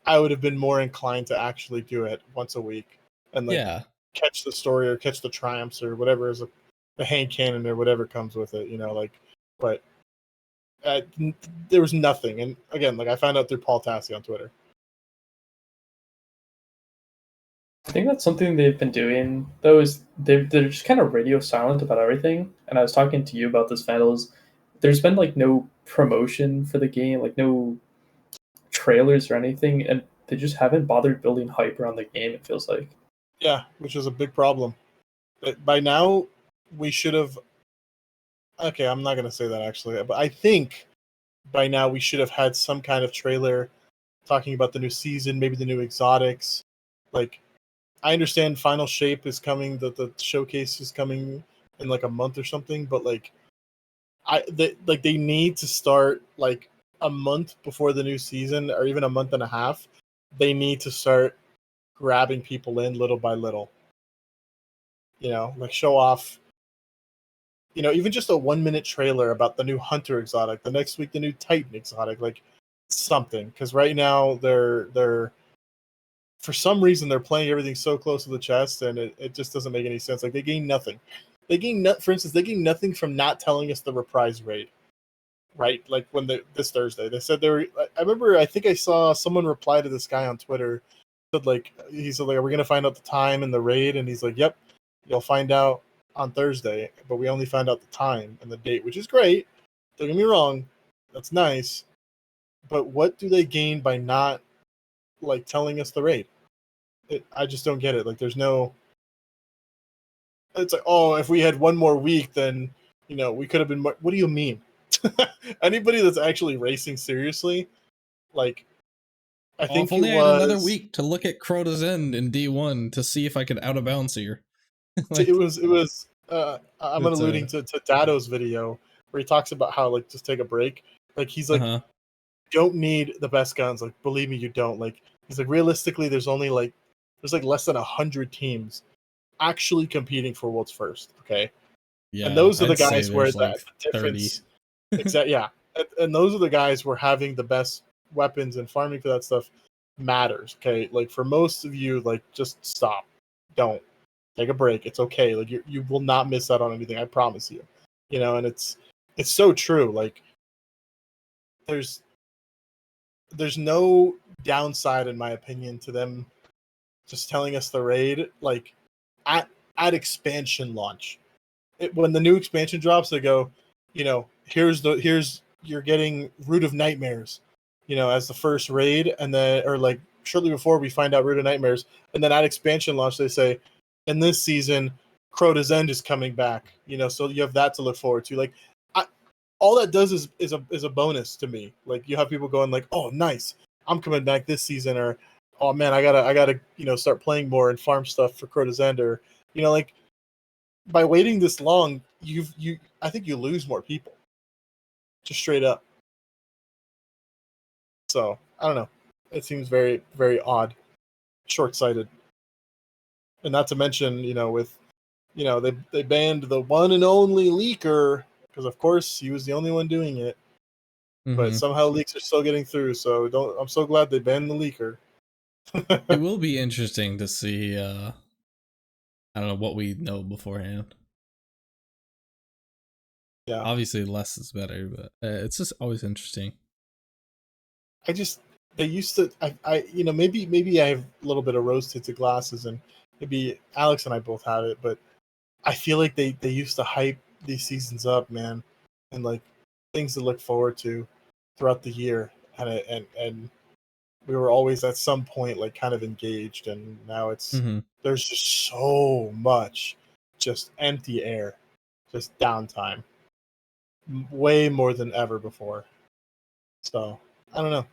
I would have been more inclined to actually do it once a week, and like catch the story or catch the triumphs or whatever is the hand cannon or whatever comes with it, like. But there was nothing, and again, like I found out through Paul Tassi on Twitter. I think that's something they've been doing, though, is they're just kind of radio silent about everything. And I was talking to you about this, Vandals. There's been like no promotion for the game, like no trailers or anything, and they just haven't bothered building hype around the game, it feels like. Yeah, which is a big problem. But by now, we should have... Okay, I'm not going to say that, actually. But I think by now we should have had some kind of trailer talking about the new season, maybe the new exotics. Like, I understand Final Shape is coming, the showcase is coming in like a month or something, but like, they need to start like a month before the new season, or even a month and a half. They need to start grabbing people in little by little. Like show off. Even just a 1-minute trailer about the new Hunter exotic, the next week the new Titan exotic, like something. Because right now they're for some reason they're playing everything so close to the chest, and it just doesn't make any sense. Like they gain nothing. For instance, they gain nothing from not telling us the reprise raid. Right? Like when this Thursday, they said they were. I remember. I think I saw someone reply to this guy on Twitter. He said, are we gonna find out the time and the raid? And he's like, yep, you'll find out on Thursday, but we only found out the time and the date, which is great. Don't get me wrong, that's nice. But what do they gain by not like telling us the raid? I just don't get it. Like, there's no. It's like, oh, if we had one more week, then we could have been more... What do you mean? Anybody that's actually racing seriously, like, I think if only I had another week to look at Crota's End in D1 to see if I could out of balance here. Like, it was. I'm alluding to Dado's video where he talks about how like just take a break. Like he's like, you don't need the best guns. Like believe me, you don't. Like he's like, realistically, there's less than 100 teams actually competing for world's first. Okay, yeah, and those are the guys where the difference. Exactly. Yeah, and those are the guys where having the best weapons and farming for that stuff matters. Okay, like for most of you, like just stop. Don't. Take a break. It's okay. Like you will not miss out on anything. I promise you. And it's so true. Like there's no downside, in my opinion, to them just telling us the raid. Like at expansion launch, when the new expansion drops, they go, here's you're getting Root of Nightmares, as the first raid, and then or like shortly before we find out Root of Nightmares, and then at expansion launch they say, in this season, Crota's End is coming back, so you have that to look forward to. Like, all that does is a bonus to me. Like, you have people going like, "Oh, nice! I'm coming back this season, or oh man, I gotta start playing more and farm stuff for Crota's End, or like by waiting this long, I think you lose more people, just straight up. So I don't know. It seems very, very odd, short-sighted, and not to mention, with they banned the one and only leaker because of course he was the only one doing it, but somehow leaks are still getting through. So I'm so glad they banned the leaker. It will be interesting to see. I don't know what we know beforehand. Yeah, obviously less is better, but it's just always interesting. They used to. Maybe I have a little bit of rose-tinted glasses, and maybe Alex and I both have it, but I feel like they used to hype these seasons up, man, and like things to look forward to throughout the year, and we were always at some point like kind of engaged, and now there's just so much just empty air, just downtime, way more than ever before. So I don't know.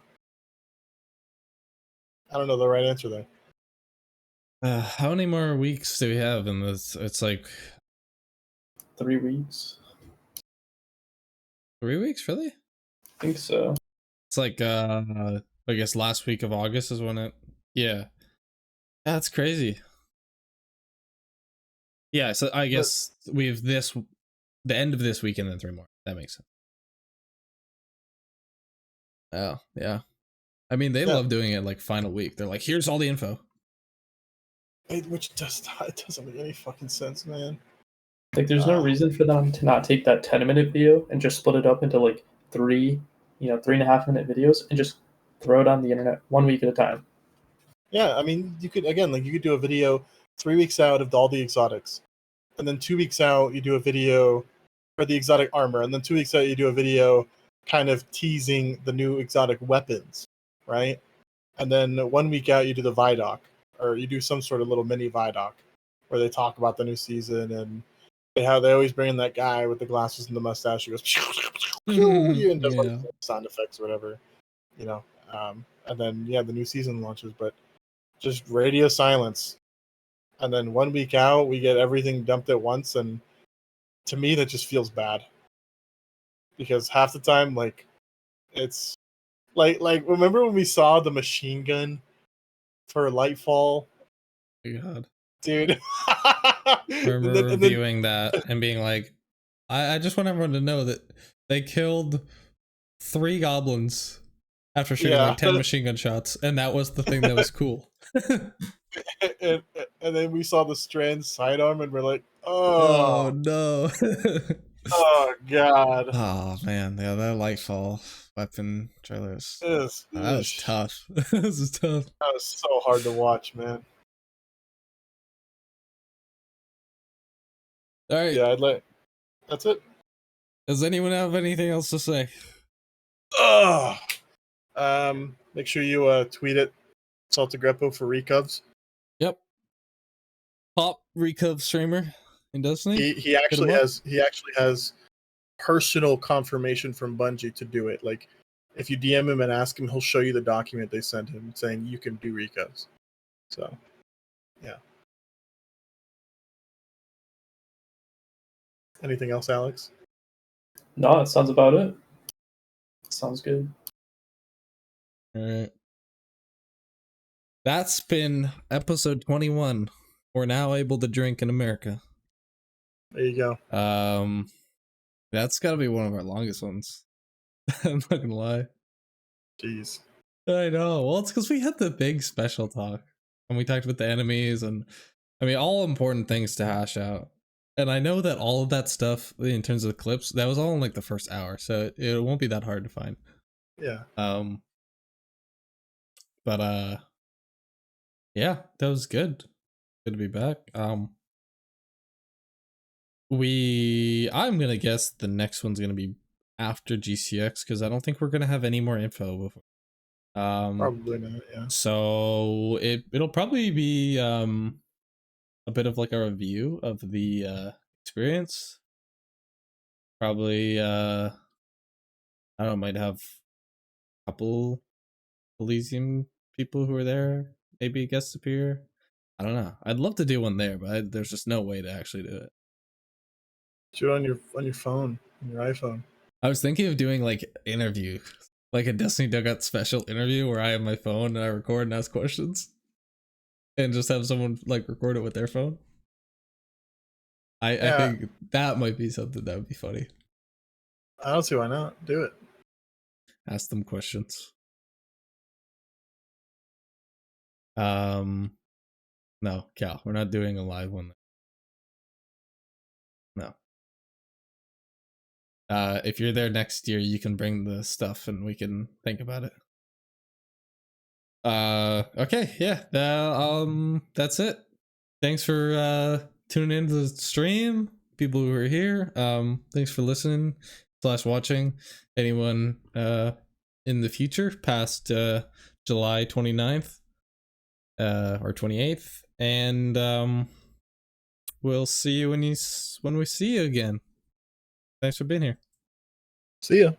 I don't know the right answer there. How many more weeks do we have in this? It's like 3 weeks. 3 weeks, really? I think so. It's like I guess last week of August is when it. Yeah, that's crazy. Yeah, so I guess we have the end of this week and then 3 more. That makes sense. Oh yeah, I mean they love doing it like final week. They're like, here's all the info. Which it doesn't make any fucking sense, man. Like, there's no reason for them to not take that 10-minute video and just split it up into like 3.5-minute videos and just throw it on the internet 1 week at a time. Yeah, I mean, you could do a video 3 weeks out of all the exotics, and then 2 weeks out you do a video for the exotic armor, and then 2 weeks out you do a video kind of teasing the new exotic weapons, right? And then 1 week out you do the Vidoc, or you do some sort of little mini Vidoc where they talk about the new season, and they always bring in that guy with the glasses and the mustache who goes and does like sound effects or whatever, and then the new season launches, but just radio silence. And then 1 week out we get everything dumped at once, and to me that just feels bad, because half the time, like, it's like remember when we saw the machine gun for Lightfall? Oh god, dude. I remember reviewing that and being like, I just want everyone to know that they killed 3 goblins after shooting like 10 machine gun shots, and that was the thing that was cool. and then we saw the Strand sidearm, and we're like, oh no. Oh god. Oh man, yeah, that Lightfall weapon trailer that was tough. This is tough. That was so hard to watch, man. All right. Yeah, that's it. Does anyone have anything else to say? Make sure you tweet it, Saltagrepo for Recovs. Yep. Top Recov streamer in Destiny. He actually has personal confirmation from Bungie to do it. Like, if you DM him and ask him, he'll show you the document they sent him saying you can do Recovs. So, yeah. Anything else, Alex? No, that sounds about it. Sounds good. All right. That's been episode 21. We're now able to drink in America. There you go. That's got to be one of our longest ones. I'm not gonna lie. Jeez. I know. Well, it's because we had the big special talk, and we talked about the enemies, and I mean, all important things to hash out. And I know that all of that stuff, in terms of the clips, that was all in like the first hour, so it won't be that hard to find. Yeah. But yeah, that was good. Good to be back. I'm gonna guess the next one's gonna be after GCX, because I don't think we're gonna have any more info before. Probably not. Yeah. So it'll probably be a bit of like a review of the experience. Probably I don't know, might have a couple Elysium people who are there maybe guest appear. I don't know. I'd love to do one there, but there's just no way to actually do it. Do it on your phone, on your iPhone. I was thinking of doing like interview, like a Destiny Dugout special interview where I have my phone and I record and ask questions, and just have someone like record it with their phone. I think that might be something that would be funny. I don't see why not. Do it. Ask them questions. No, Cal, we're not doing a live one. No. If you're there next year, you can bring the stuff and we can think about it. Okay, yeah. That's it. Thanks for tuning into the stream, people who are here. Thanks for listening / watching. Anyone in the future past July 29th or 28th, and we'll see you when we see you again. Thanks for being here. See ya.